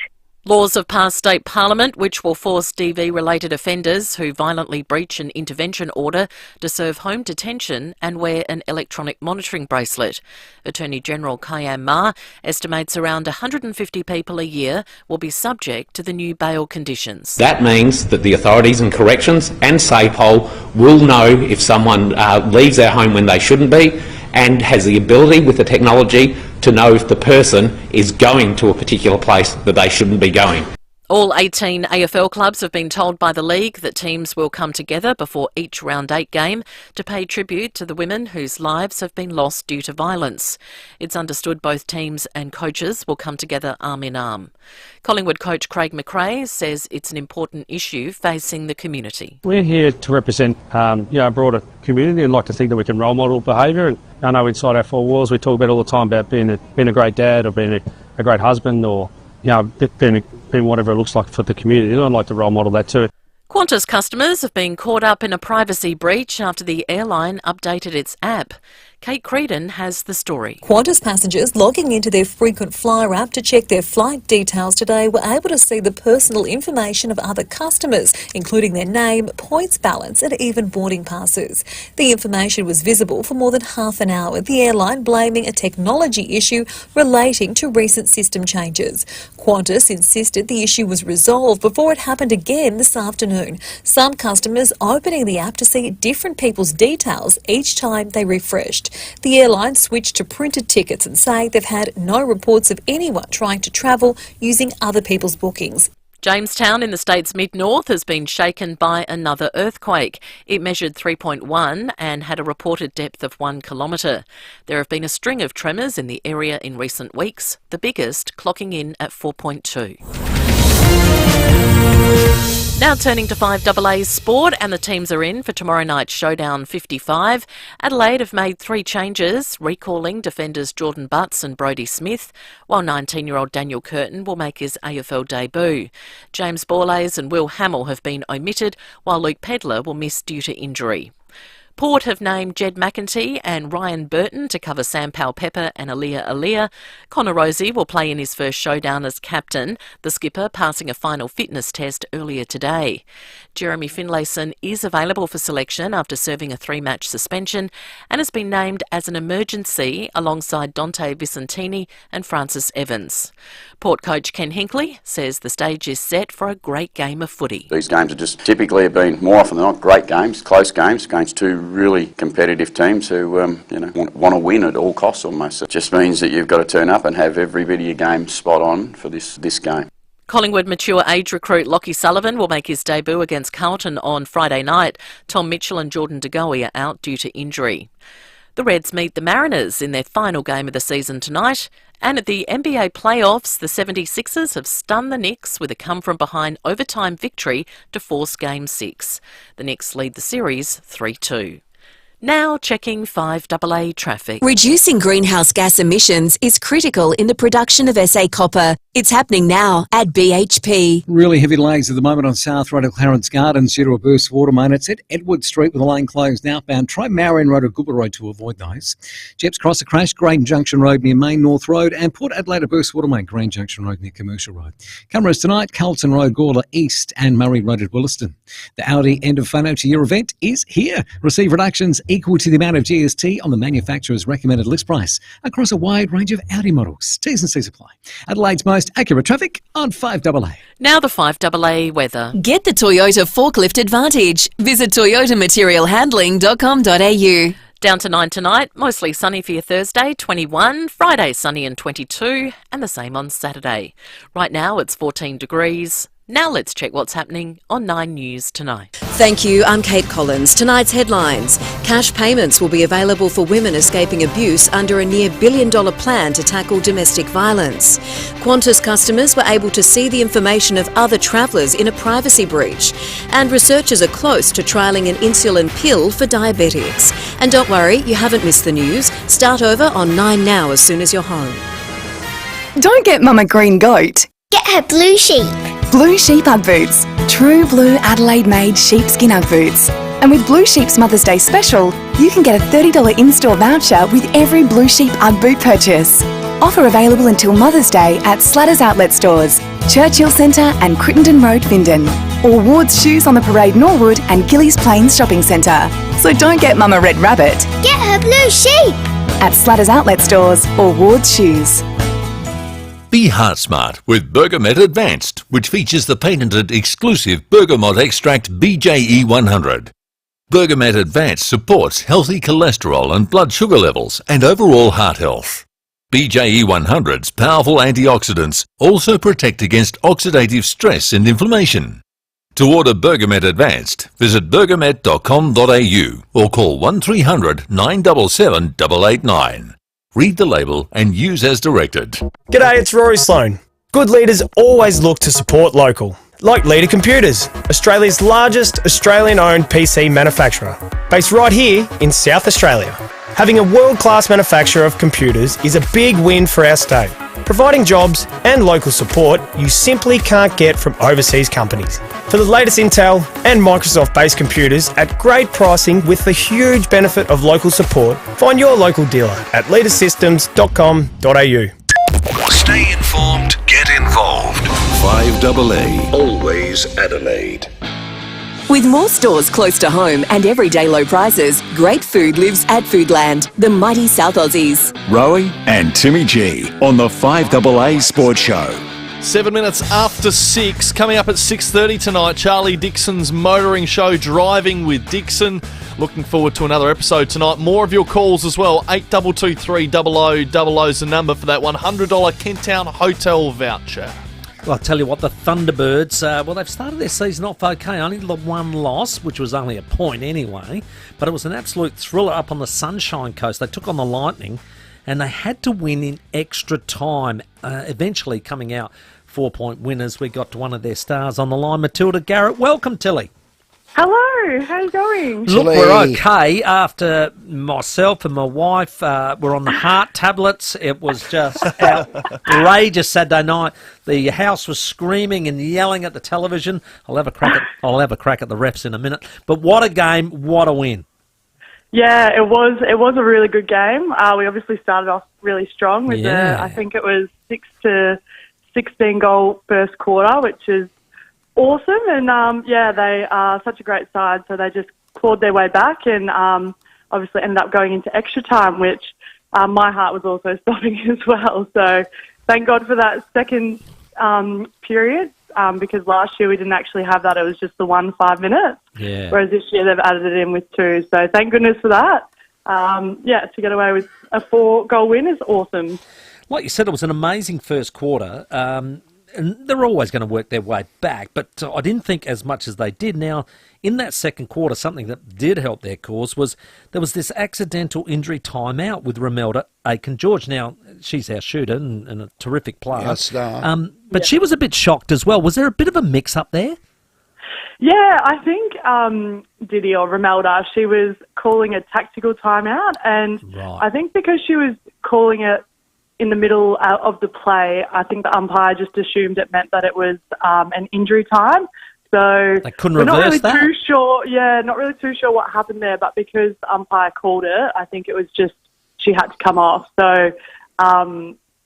Laws have passed state parliament which will force DV-related offenders who violently breach an intervention order to serve home detention and wear an electronic monitoring bracelet. Attorney General Kayam Ma estimates around 150 people a year will be subject to the new bail conditions. That means that the authorities in corrections and SAPOL will know if someone leaves their home when they shouldn't be, and has the ability with the technology to know if the person is going to a particular place that they shouldn't be going. All 18 AFL clubs have been told by the league that teams will come together before each Round 8 game to pay tribute to the women whose lives have been lost due to violence. It's understood both teams and coaches will come together arm in arm. Collingwood coach Craig McRae says it's an important issue facing the community. We're here to represent a broader community and like to think that we can role model behaviour. And I know inside our four walls we talk about all the time about being a great dad or being a great husband or being whatever it looks like for the community. I'd like to role model that too. Qantas customers have been caught up in a privacy breach after the airline updated its app. Kate Creedon has the story. Qantas passengers logging into their frequent flyer app to check their flight details today were able to see the personal information of other customers, including their name, points balance and even boarding passes. The information was visible for more than half an hour, the airline blaming a technology issue relating to recent system changes. Qantas insisted the issue was resolved before it happened again this afternoon. Some customers opening the app to see different people's details each time they refreshed. The airline switched to printed tickets and say they've had no reports of anyone trying to travel using other people's bookings. Jamestown in the state's mid-north has been shaken by another earthquake. It measured 3.1 and had a reported depth of 1 kilometre. There have been a string of tremors in the area in recent weeks, the biggest clocking in at 4.2. Now turning to 5AA's sport, and the teams are in for tomorrow night's Showdown 55. Adelaide have made 3 changes, recalling defenders Jordan Butts and Brodie Smith, while 19-year-old Daniel Curtin will make his AFL debut. James Borlase and Will Hamill have been omitted, while Luke Pedler will miss due to injury. Port have named Jed McEntee and Ryan Burton to cover Sam Powell-Pepper and Aaliyah. Connor Rosey will play in his first Showdown as captain, the skipper passing a final fitness test earlier today. Jeremy Finlayson is available for selection after serving a 3-match suspension and has been named as an emergency alongside Dante Vicentini and Francis Evans. Port coach Ken Hinkley says the stage is set for a great game of footy. These games have just typically have been, more often than not, great games, close games against two really competitive teams who want to win at all costs almost. It just means that you've got to turn up and have every bit of your game spot on for this game. Collingwood mature age recruit Lockie Sullivan will make his debut against Carlton on Friday night. Tom Mitchell and Jordan De Goey are out due to injury. The Reds meet the Mariners in their final game of the season tonight. And at the NBA playoffs, the 76ers have stunned the Knicks with a come-from-behind overtime victory to force Game 6. The Knicks lead the series 3-2. Now checking 5AA traffic. Reducing greenhouse gas emissions is critical in the production of SA copper. It's happening now at BHP. Really heavy delays at the moment on South Road at Clarence Gardens due to a burst water main. It's at Edward Street with the lane closed outbound. Try Marion Road or Gubba Road to avoid those. Jeps Cross a crash, Graydon Junction Road near Main North Road, and Port Adelaide a burst water main, Green Junction Road near Commercial Road. Cameras tonight, Carlton Road, Gawler East and Murray Road at Williston. The Audi end of financial year event is here. Receive reductions equal to the amount of GST on the manufacturer's recommended list price across a wide range of Audi models. T's and C's apply. Adelaide's most accurate traffic on 5AA. Now the 5AA weather. Get the Toyota Forklift Advantage. Visit toyotamaterialhandling.com.au. Down to 9 tonight, mostly sunny for your Thursday, 21, Friday sunny and 22, and the same on Saturday. Right now it's 14 degrees. Now let's check what's happening on 9 News tonight. Thank you, I'm Kate Collins. Tonight's headlines. Cash payments will be available for women escaping abuse under a near $1 billion plan to tackle domestic violence. Qantas customers were able to see the information of other travellers in a privacy breach. And researchers are close to trialling an insulin pill for diabetics. And don't worry, you haven't missed the news. Start over on 9 Now as soon as you're home. Don't get Mum a green goat. Get her blue sheep. Blue Sheep Ugg Boots. True blue Adelaide-made sheepskin Ugg Boots. And with Blue Sheep's Mother's Day special, you can get a $30 in-store voucher with every Blue Sheep Ugg Boot purchase. Offer available until Mother's Day at Slatters Outlet Stores, Churchill Centre and Crittenden Road, Vindon. Or Ward's Shoes on the Parade Norwood and Gillies Plains Shopping Centre. So don't get Mum a red rabbit. Get her blue sheep. At Slatters Outlet Stores or Ward's Shoes. Be heart smart with Bergamet Advanced, which features the patented exclusive bergamot extract BJE 100. Bergamet Advanced supports healthy cholesterol and blood sugar levels and overall heart health. BJE 100's powerful antioxidants also protect against oxidative stress and inflammation. To order Bergamet Advanced, visit bergamet.com.au or call 1300 977 889. Read the label and use as directed. G'day, it's Rory Sloan. Good leaders always look to support local, like Leader Computers, Australia's largest Australian-owned PC manufacturer, based right here in South Australia. Having a world-class manufacturer of computers is a big win for our state. providing jobs and local support you simply can't get from overseas companies. For the latest Intel and Microsoft-based computers at great pricing with the huge benefit of local support, find your local dealer at leadersystems.com.au. Stay informed, get involved. 5AA, always Adelaide. With more stores close to home and everyday low prices, great food lives at Foodland, the mighty South Aussies. Rowey and Timmy G on the 5AA Sports Show. 7 minutes after 6, coming up at 6:30 tonight, Charlie Dixon's motoring show, Driving with Dixon. Looking forward to another episode tonight. More of your calls as well. 8223 0000 is the number for that $100 Kenttown hotel voucher. Well, I'll tell you what, the Thunderbirds, they've started their season off okay. Only the one loss, which was only a point anyway. But it was an absolute thriller up on the Sunshine Coast. They took on the Lightning, and they had to win in extra time, eventually coming out 4-point winners. We got to one of their stars on the line, Matilda Garrett. Welcome, Tilly. Hello, how you going? Look, we're okay after myself and my wife were on the Heart tablets. It was just outrageous Saturday night. The house was screaming and yelling at the television. I'll have a crack at the refs in a minute. But what a game, what a win. Yeah, it was a really good game. We obviously started off really strong with I think it was 6 to 16 goal first quarter, which is awesome, and they are such a great side, so they just clawed their way back and obviously ended up going into extra time, which my heart was also stopping as well. So thank God for that second period, because last year we didn't actually have that. It was just the 5 minutes, whereas this year they've added it in with 2. So thank goodness for that. To get away with a 4-goal win is awesome. Like you said, it was an amazing first quarter. And they're always going to work their way back, but I didn't think as much as they did. Now, in that second quarter, something that did help their cause was there was this accidental injury timeout with Romelda Aiken-George. Now, she's our shooter and a terrific player. But she was a bit shocked as well. Was there a bit of a mix-up there? Yeah, I think Diddy or Romelda, she was calling a tactical timeout, and I think because she was calling it in the middle of the play, I think the umpire just assumed it meant that it was an injury time. So they couldn't reverse not really that? too sure. Yeah, not really too sure what happened there. But because the umpire called it, I think it was just she had to come off. So at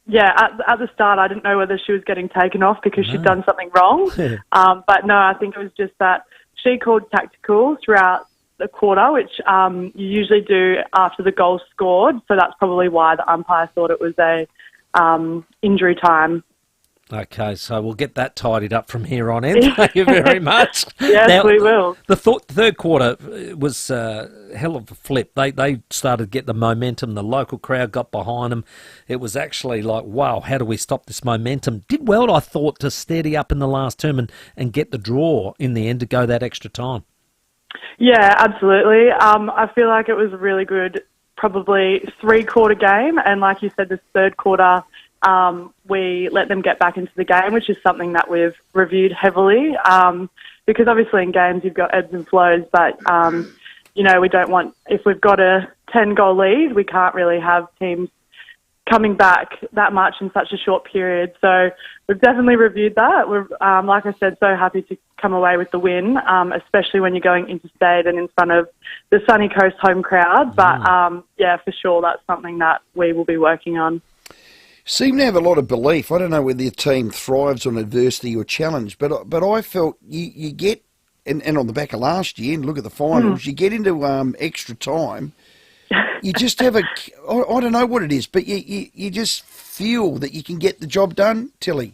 the start, I didn't know whether she was getting taken off because she'd done something wrong. But no, I think it was just that she called tactical throughout the quarter, which you usually do after the goal scored. So that's probably why the umpire thought it was a injury time. Okay, so we'll get that tidied up from here on in. Thank you very much. Yes, now, we will. The third quarter was a hell of a flip. They started to get the momentum. The local crowd got behind them. It was actually like, wow, how do we stop this momentum? Did well, I thought, to steady up in the last term and get the draw in the end to go that extra time. Yeah, absolutely. I feel like it was a really good, probably 3-quarter game. And like you said, this third quarter, we let them get back into the game, which is something that we've reviewed heavily. Because obviously in games you've got ebbs and flows, but, we don't want, if we've got a 10-goal lead, we can't really have teams coming back that much in such a short period. So we've definitely reviewed that. We're, like I said, so happy to come away with the win, especially when you're going interstate and in front of the Sunny Coast home crowd. But, for sure, that's something that we will be working on. Seem to have a lot of belief. I don't know whether your team thrives on adversity or challenge, but I felt you get, and on the back of last year, and look at the finals, you get into extra time. You just have I don't know what it is, but you just feel that you can get the job done, Tilly.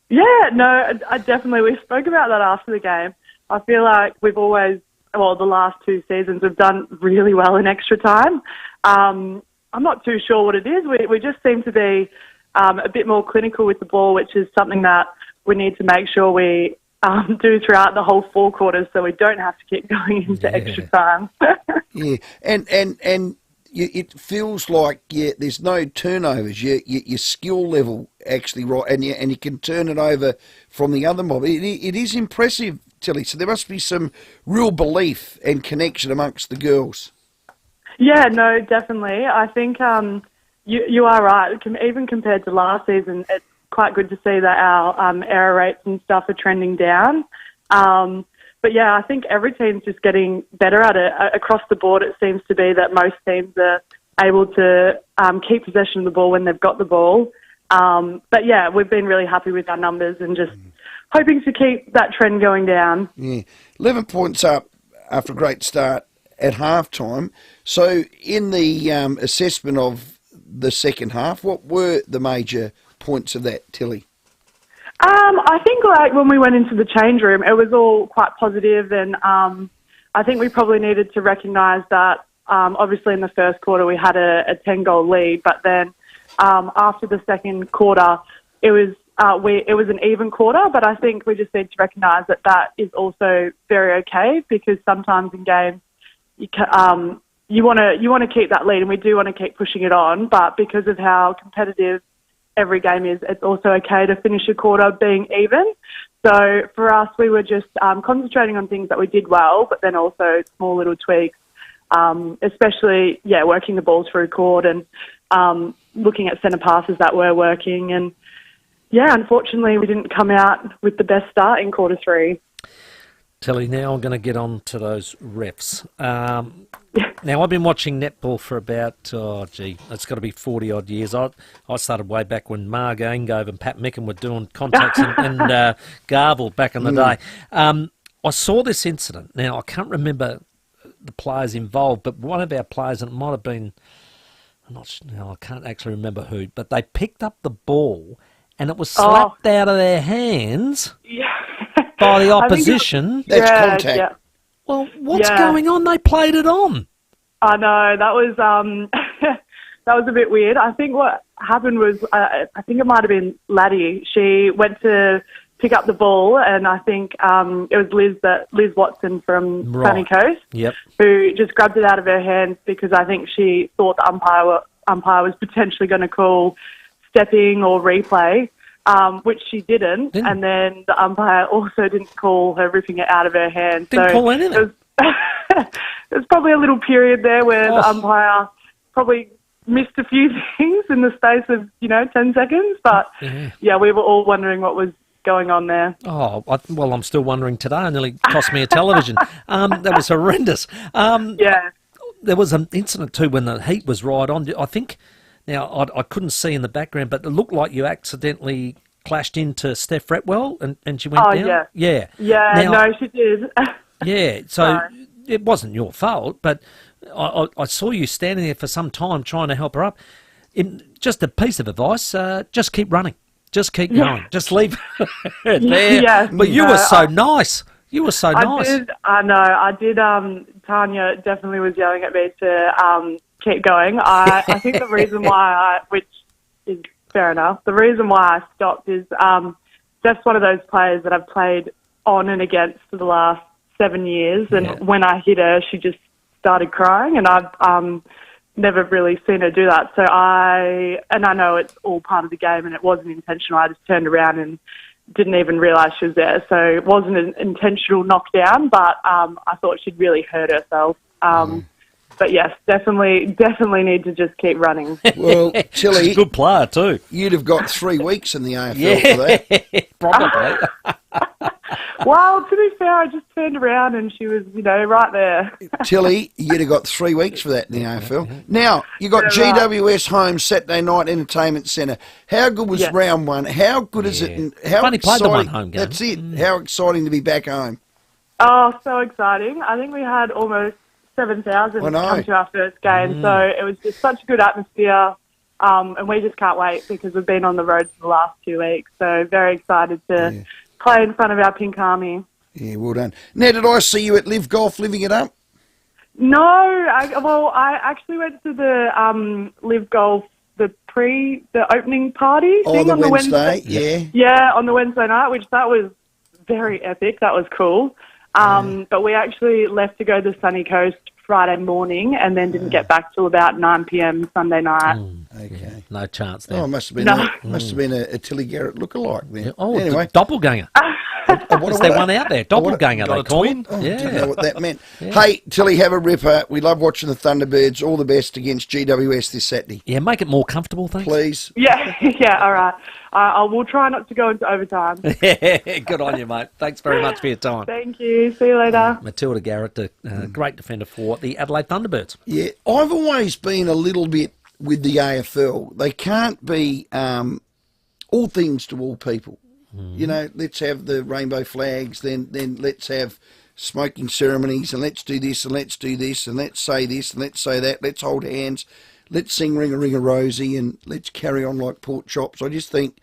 Yeah, no, I definitely, we spoke about that after the game. I feel like we've always, the last 2 seasons, we've done really well in extra time. I'm not too sure what it is. We just seem to be a bit more clinical with the ball, which is something that we need to make sure we do throughout the whole 4 quarters, so we don't have to keep going into extra time. Yeah, and it feels like there's no turnovers. Your skill level actually right, and you can turn it over from the other mob. It is impressive, Tilly. So there must be some real belief and connection amongst the girls. Yeah, no, definitely. I think You are right. Even compared to last season, it's quite good to see that our error rates and stuff are trending down. But yeah, I think every team's just getting better at it. Across the board, it seems to be that most teams are able to keep possession of the ball when they've got the ball. But yeah, we've been really happy with our numbers and just hoping to keep that trend going down. Yeah, 11 points up after a great start at halftime. So in the assessment of the second half, what were the major points of that, Tilly? I think like when we went into the change room, it was all quite positive, and I think we probably needed to recognise that obviously in the first quarter we had a 10-goal lead, but then after the second quarter it was an even quarter, but I think we just need to recognise that that is also very okay, because sometimes in games you want to keep that lead, and we do want to keep pushing it on, but because of how competitive every game is, it's also okay to finish a quarter being even. So for us, we were just concentrating on things that we did well, but then also small little tweaks, especially, working the ball through court and looking at centre passes that were working. And, unfortunately, we didn't come out with the best start in quarter three. Tilly, now I'm going to get on to those refs. Now, I've been watching netball for about, it's got to be 40-odd years. I started way back when Marg Angove and Pat Micken were doing contacts and Garble back in the day. I saw this incident. Now, I can't remember the players involved, but one of our players, and it might have been, I can't actually remember who, but they picked up the ball and it was slapped out of their hands by the opposition. That's contact. Yeah. Well, what's going on? They played it on. I know, that was that was a bit weird. I think what happened was, I think it might have been Laddie. She went to pick up the ball, and I think it was Liz Watson from Sunny Coast, who just grabbed it out of her hands because I think she thought the umpire was potentially going to call stepping or replay, which she didn't. And then the umpire also didn't call her ripping it out of her hands. Didn't call anything. There's probably a little period there where the umpire probably missed a few things in the space of, 10 seconds. But, we were all wondering what was going on there. Oh, well, I'm still wondering today. It nearly cost me a television. That was horrendous. There was an incident too when the heat was right on. I think, now I couldn't see in the background, but it looked like you accidentally clashed into Steph Retwell and she went down. Yeah, now, no, she did. So it wasn't your fault, but I saw you standing there for some time trying to help her up. Just a piece of advice, just keep running. Just keep going. Just leave her there. Yeah. But you were so nice. You were so nice. I know. I did. Tanya definitely was yelling at me to keep going. I think the reason why which is fair enough, the reason why I stopped is just one of those players that I've played on and against for the last 7 years. And when I hit her, she just started crying, and I've never really seen her do that. So I know it's all part of the game and it wasn't intentional. I just turned around and didn't even realise she was there. So it wasn't an intentional knockdown, but I thought she'd really hurt herself. But yes, definitely need to just keep running. Well, Tilly, she's a good player too. You'd have got 3 weeks in the AFL for that. Probably. Well, to be fair, I just turned around and she was, right there. Tilly, you'd have got 3 weeks for that in the AFL. Now, you got GWS home Saturday Night Entertainment Centre. How good was round one? How good is it? And how only played the one home game. That's it. How exciting to be back home. Oh, so exciting. I think we had almost 7,000 come to our first game. So it was just such a good atmosphere. And we just can't wait because we've been on the road for the last 2 weeks. So very excited to play in front of our Pink Army. Yeah, well done. Now, did I see you at Live Golf living it up? No, I actually went to the Live Golf, the opening party thing the on the Wednesday. Yeah, on the Wednesday night, which that was very epic. That was cool. But we actually left to go to the Sunny Coast Friday morning and then didn't get back till about 9 p.m. Sunday night. Okay. No chance there. Oh, it must have been a Tilly Garrett lookalike there. Oh, anyway. doppelganger. Is there one out there? Doppelganger, Got they a call twin? it. Oh, didn't know what that meant. Yeah. Hey, Tilly, have a ripper. We love watching the Thunderbirds. All the best against GWS this Saturday. Yeah, make it more comfortable, thanks. Please. Yeah, yeah, all right. I will try not to go into overtime. Good on you, mate. Thanks very much for your time. Thank you. See you later. Matilda Garrett, great defender for the Adelaide Thunderbirds. Yeah, I've always been a little bit with the AFL. They can't be all things to all people. You know, let's have the rainbow flags, then let's have smoking ceremonies, and let's do this, and let's do this, and let's say this, and let's say that, let's hold hands, let's sing Ring a Ring a Rosie, and let's carry on like pork chops. I just think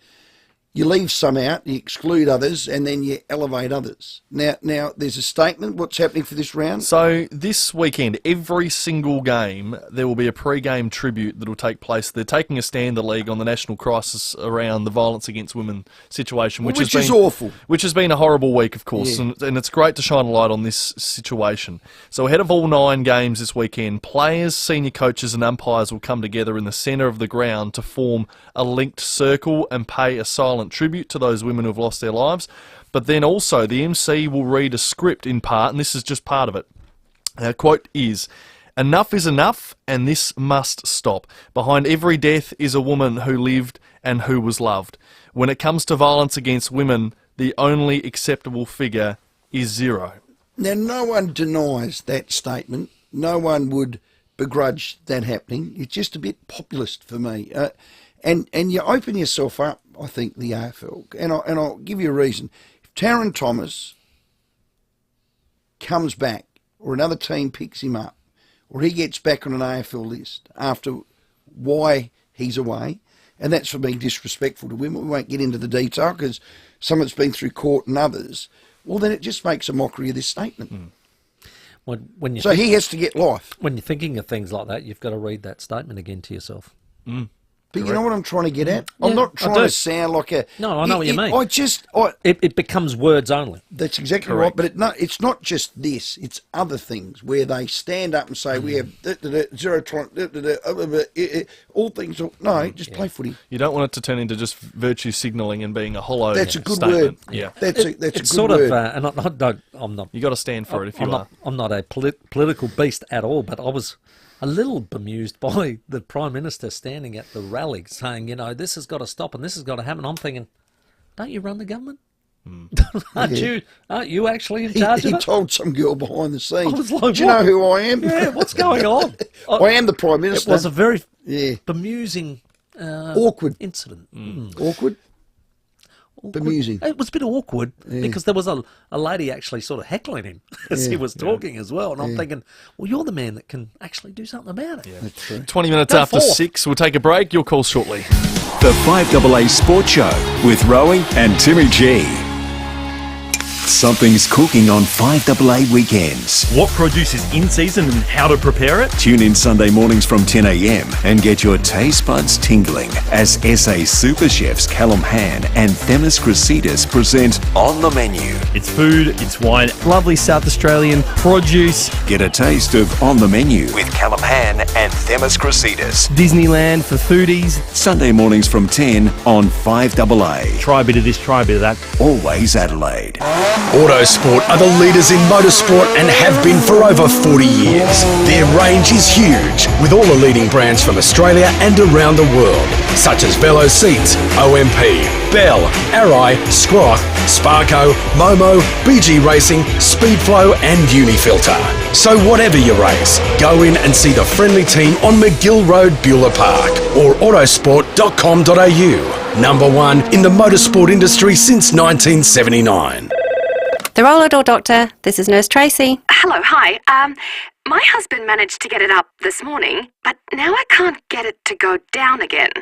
you leave some out, you exclude others, and then you elevate others. Now there's a statement. What's happening for this round? So this weekend, every single game, there will be a pre-game tribute that will take place. They're taking a stand, the league, on the national crisis around the violence against women situation, which is awful. Which has been a horrible week, of course, Yeah. and it's great to shine a light on this situation. So ahead of all 9 games this weekend, players, senior coaches and umpires will come together in the centre of the ground to form a linked circle and pay a silent tribute to those women who have lost their lives. But then also the MC will read a script in part, and this is just part of it. Our quote is, "Enough is enough, and this must stop. Behind every death is a woman who lived and who was loved. When it comes to violence against women, the only acceptable figure is 0. Now, no one denies that statement. No one would begrudge that happening. It's just a bit populist for me. And you open yourself up, I think, the AFL. And I'll give you a reason. If Taron Thomas comes back, or another team picks him up, or he gets back on an AFL list after why he's away, and that's for being disrespectful to women, we won't get into the detail because some of it's been through court and others, well, then it just makes a mockery of this statement. When you So he has to get life. When you're thinking of things like that, you've got to read that statement again to yourself. But you know what I'm trying to get at? I'm Yeah, not I trying do. to sound like a... No, I know what you mean. I It becomes words only. That's exactly Correct. right. But it's not just this. It's other things where they stand up and say, we have zero tolerance, all things. No, just play footy. You don't want it to turn into just virtue signalling and being a hollow That's a good statement. word. Yeah. That's a It's good sort word. of, and I'm not. You got to stand for it if you are. I'm not a political beast at all, but I was a little bemused by the Prime Minister standing at the rally saying, you know, this has got to stop and this has got to happen. I'm thinking, don't you run the government? Aren't you actually in charge He of it? told some girl behind the scenes, I was like, do you what? know who I am? Yeah, what's going on? I am the Prime Minister. It was a very bemusing awkward incident. Awkward? Bemusing. It was a bit awkward because there was a lady actually sort of heckling him as he was talking as well. And I'm thinking, well, you're the man that can actually do something about it. That's true. 20 minutes Go after forth. 6, we'll take a break. Your call shortly. The FIVEAA Sports Show with Rowey and Timmy G. Something's cooking on FIVEAA weekends. What produce is in season and how to prepare it? Tune in Sunday mornings from 10 a.m. and get your taste buds tingling as SA super chefs Callum Han and Themis Cressidas present On the Menu. It's food, it's wine, lovely South Australian produce. Get a taste of On the Menu with Callum Han and Themis Cressidas. Disneyland for foodies. Sunday mornings from 10 on FIVEAA. Try a bit of this, try a bit of that. Always Adelaide. Autosport are the leaders in motorsport and have been for over 40 years. Their range is huge, with all the leading brands from Australia and around the world, such as Velo Seats, OMP, Bell, Arai, Scroth, Sparco, Momo, BG Racing, Speedflow and Unifilter. So whatever you race, go in and see the friendly team on McGill Road, Beulah Park, or autosport.com.au. Number one in the motorsport industry since 1979. The roller door doctor, this is Nurse Tracy. Hello, hi. My husband managed to get it up this morning, but now I can't get it to go down again.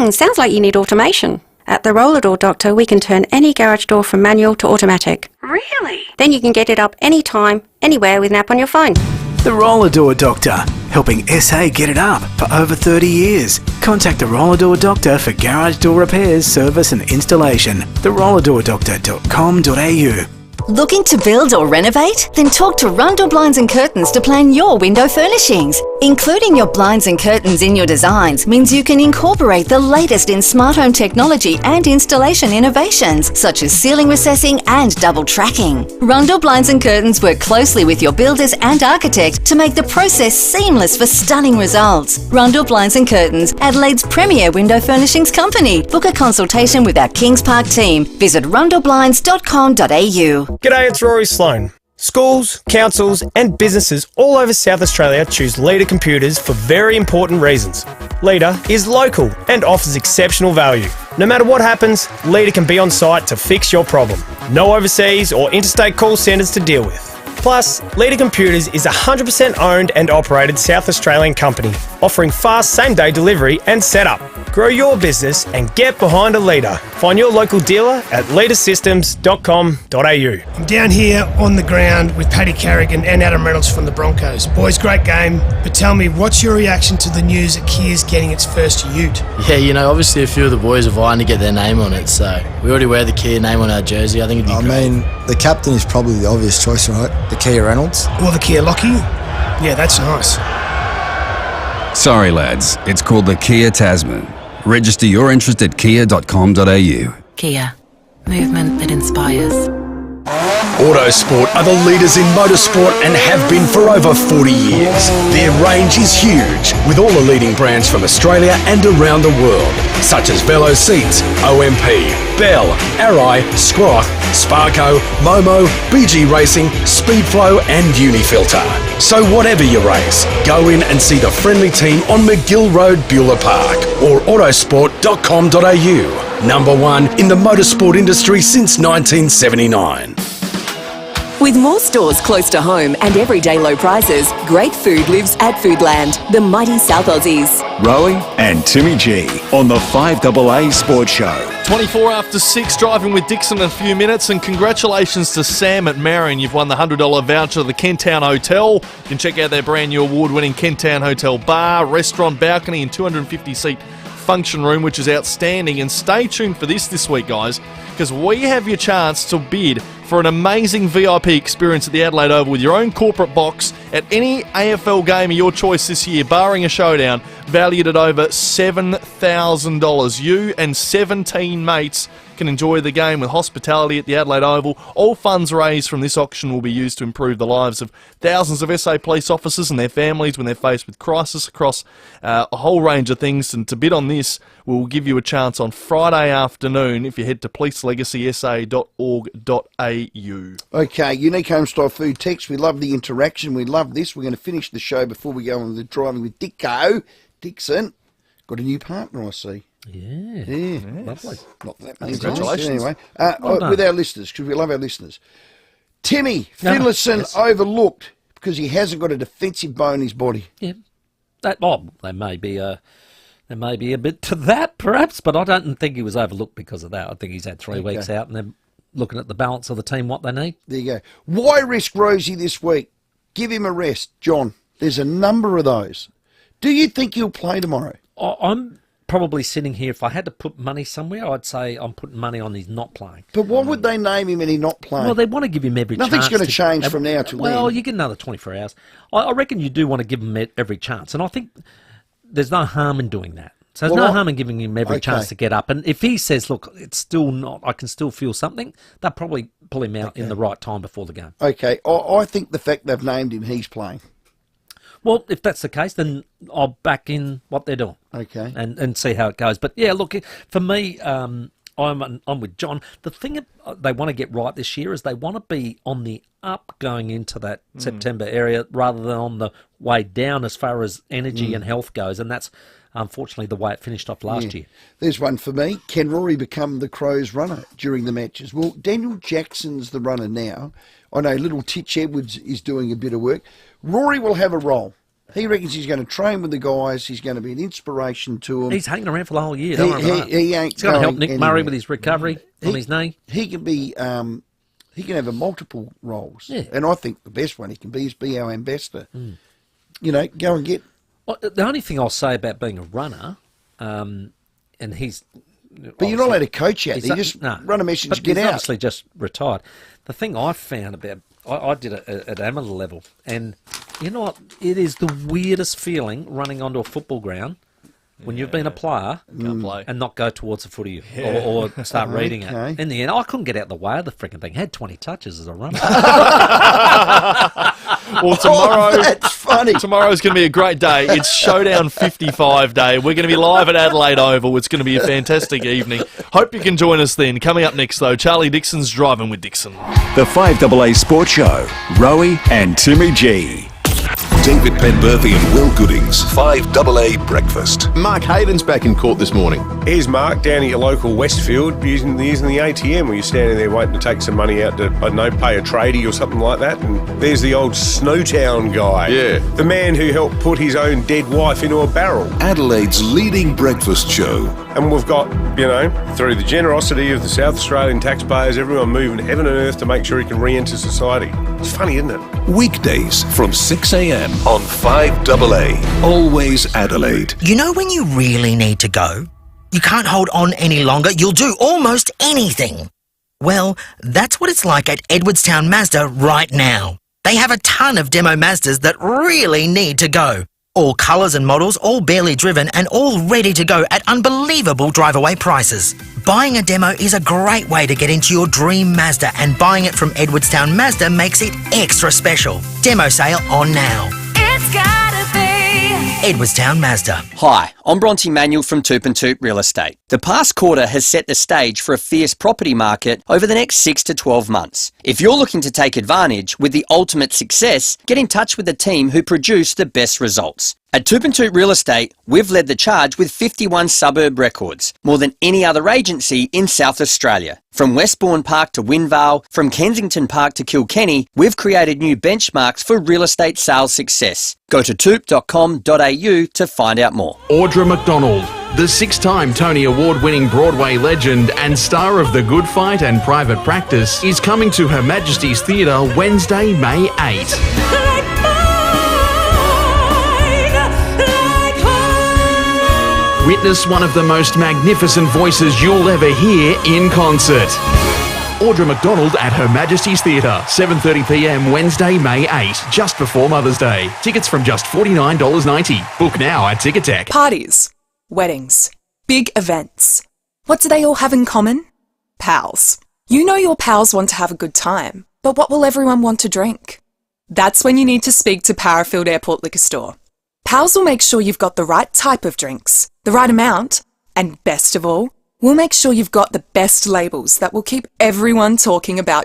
Sounds like you need automation. At the Roller Door Doctor, we can turn any garage door from manual to automatic. Really? Then you can get it up anytime, anywhere with an app on your phone. The Roller Door Doctor, helping SA get it up for over 30 years. Contact the Roller Door Doctor for garage door repairs, service and installation. therollerdoordoctor.com.au. Looking to build or renovate? Then talk to Rundle Blinds and Curtains to plan your window furnishings. Including your blinds and curtains in your designs means you can incorporate the latest in smart home technology and installation innovations, such as ceiling recessing and double tracking. Rundle Blinds and Curtains work closely with your builders and architect to make the process seamless for stunning results. Rundle Blinds and Curtains, Adelaide's premier window furnishings company. Book a consultation with our Kings Park team. Visit rundleblinds.com.au. G'day, it's Rory Sloan. Schools, councils and businesses all over South Australia choose Leader Computers for very important reasons. Leader is local and offers exceptional value. No matter what happens, Leader can be on site to fix your problem. No overseas or interstate call centres to deal with. Plus, Leader Computers is a 100% owned and operated South Australian company, offering fast same-day delivery and setup. Grow your business and get behind a Leader. Find your local dealer at leadersystems.com.au. I'm down here on the ground with Paddy Carrigan and Adam Reynolds from the Broncos. Boys, great game, but tell me, what's your reaction to the news that Kia's getting its first ute? Yeah, you know, obviously a few of the boys are vying to get their name on it, so we already wear the Kia name on our jersey. I think it'd be great. I mean, the captain is probably the obvious choice, right? The Kia Reynolds. Or the Kia Lockie? Yeah, that's nice. Sorry lads, it's called the Kia Tasman. Register your interest at kia.com.au. Kia. Movement that inspires. Autosport are the leaders in motorsport and have been for over 40 years. Their range is huge, with all the leading brands from Australia and around the world, such as Velo Seats, OMP, Bell, Arai, Scroth, Sparco, Momo, BG Racing, Speedflow and Unifilter. So whatever your race, go in and see the friendly team on McGill Road, Buildup Park, or autosport.com.au. Number one in the motorsport industry since 1979. With more stores close to home and everyday low prices, great food lives at Foodland, the mighty South Aussies. Rowey and Timmy G on the FIVEAA Sports Show. 24 after 6, driving with Dixon in a few minutes, and congratulations to Sam at Marion. You've won the $100 voucher to the Kenttown Hotel. You can check out their brand new award-winning Kenttown Hotel bar, restaurant, balcony and 250-seat function room, which is outstanding. And stay tuned for this week, guys, because we have your chance to bid for an amazing VIP experience at the Adelaide Oval with your own corporate box at any AFL game of your choice this year, barring a showdown, valued at over $7,000. You and 17 mates can enjoy the game with hospitality at the Adelaide Oval. All funds raised from this auction will be used to improve the lives of thousands of SA police officers and their families when they're faced with crisis across a whole range of things. And to bid on this, we'll give you a chance on Friday afternoon if you head to policelegacysA.org.au. Okay, unique home-style food text. We love the interaction. We love this. We're going to finish the show before we go on the driving with Dicko. Dixon, got a new partner, I see. Yeah, lovely. Not that many. Congratulations. Anyway, with our listeners, because we love our listeners. Timmy Finlayson overlooked because he hasn't got a defensive bone in his body. Yeah, there may be a bit to that, perhaps, but I don't think he was overlooked because of that. I think he's had 3 weeks out, and they're looking at the balance of the team, what they need. There you go. Why risk Rosie this week? Give him a rest, John. There's a number of those. Do you think he'll play tomorrow? I'm probably sitting here, if I had to put money somewhere, I'd say I'm putting money on he's not playing. But what would they name him and he's not playing? Well, they want to give him every chance. Nothing's going to change from now till then. Well, you get another 24 hours. I reckon you do want to give him every chance, and I think there's no harm in doing that. So there's no harm in giving him every chance to get up. And if he says, look, it's still not, I can still feel something, they'll probably pull him out in the right time before the game. Okay, I think the fact they've named him, he's playing. Well, if that's the case, then I'll back in what they're doing. Okay. And see how it goes. But, yeah, look, for me, I'm with John. The thing they want to get right this year is they want to be on the up going into that September area rather than on the way down as far as energy and health goes. And that's unfortunately the way it finished off last year. There's one for me. Can Rory become the Crows runner during the matches? Well, Daniel Jackson's the runner now. I know little Titch Edwards is doing a bit of work. Rory will have a role. He reckons he's going to train with the guys. He's going to be an inspiration to them. He's hanging around for the whole year. He ain't He's going to help Nick Murray with his recovery on his knee. He can be. He can have multiple roles. Yeah. And I think the best one he can be is be our ambassador. You know, go and get. Well, the only thing I'll say about being a runner, and he's But you're not allowed to coach out He's there. You just run a message, but get he's out. obviously just retired. The thing I found about, I did it at amateur level, and you know what? It is the weirdest feeling running onto a football ground when you've been a player and not go towards the footy or start reading it. In the end, I couldn't get out the way of the freaking thing. I had 20 touches as a runner. Well, tomorrow, that's funny. Tomorrow's going to be a great day. It's Showdown 55 day. We're going to be live at Adelaide Oval. It's going to be a fantastic evening. Hope you can join us then. Coming up next, though, Charlie Dixon's Driving with Dixon. The FIVEAA Sports Show, Rowey and Timmy G. David Penberthy and Will Goodings, 5AA Breakfast. Mark Haven's back in court this morning. Here's Mark down at your local Westfield using the ATM where you're standing there waiting to take some money out to, I don't know, pay a tradie or something like that. And there's the old Snowtown guy. Yeah. The man who helped put his own dead wife into a barrel. Adelaide's leading breakfast show. And we've got, through the generosity of the South Australian taxpayers, everyone moving heaven and earth to make sure he can re-enter society. It's funny, isn't it? Weekdays from 6 a.m. on 5AA. Always Adelaide. You know when you really need to go? You can't hold on any longer. You'll do almost anything. Well, that's what it's like at Edwardstown Mazda right now. They have a ton of demo Mazdas that really need to go. All colours and models, all barely driven and all ready to go at unbelievable drive-away prices. Buying a demo is a great way to get into your dream Mazda, and buying it from Edwardstown Mazda makes it extra special. Demo sale on now. It's gotta be Edwardstown Mazda. Hi, I'm Bronte Manuel from Toop and Toop Real Estate. The past quarter has set the stage for a fierce property market over the next 6 to 12 months. If you're looking to take advantage with the ultimate success, get in touch with the team who produce the best results. At Toop and Toop Real Estate, we've led the charge with 51 suburb records, more than any other agency in South Australia. From Westbourne Park to Windvale, from Kensington Park to Kilkenny, we've created new benchmarks for real estate sales success. Go to toop.com.au to find out more. Audra McDonald, the 6-time Tony Award-winning Broadway legend and star of The Good Fight and Private Practice, is coming to Her Majesty's Theatre Wednesday, May 8. Witness one of the most magnificent voices you'll ever hear in concert. Audra McDonald at Her Majesty's Theatre, 7:30pm Wednesday, May 8, just before Mother's Day. Tickets from just $49.90. Book now at Ticketek. Parties, weddings, big events. What do they all have in common? Pals. You know your pals want to have a good time, but what will everyone want to drink? That's when you need to speak to Parafield Airport Liquor Store. Pals will make sure you've got the right type of drinks, the right amount, and best of all, we'll make sure you've got the best labels that will keep everyone talking about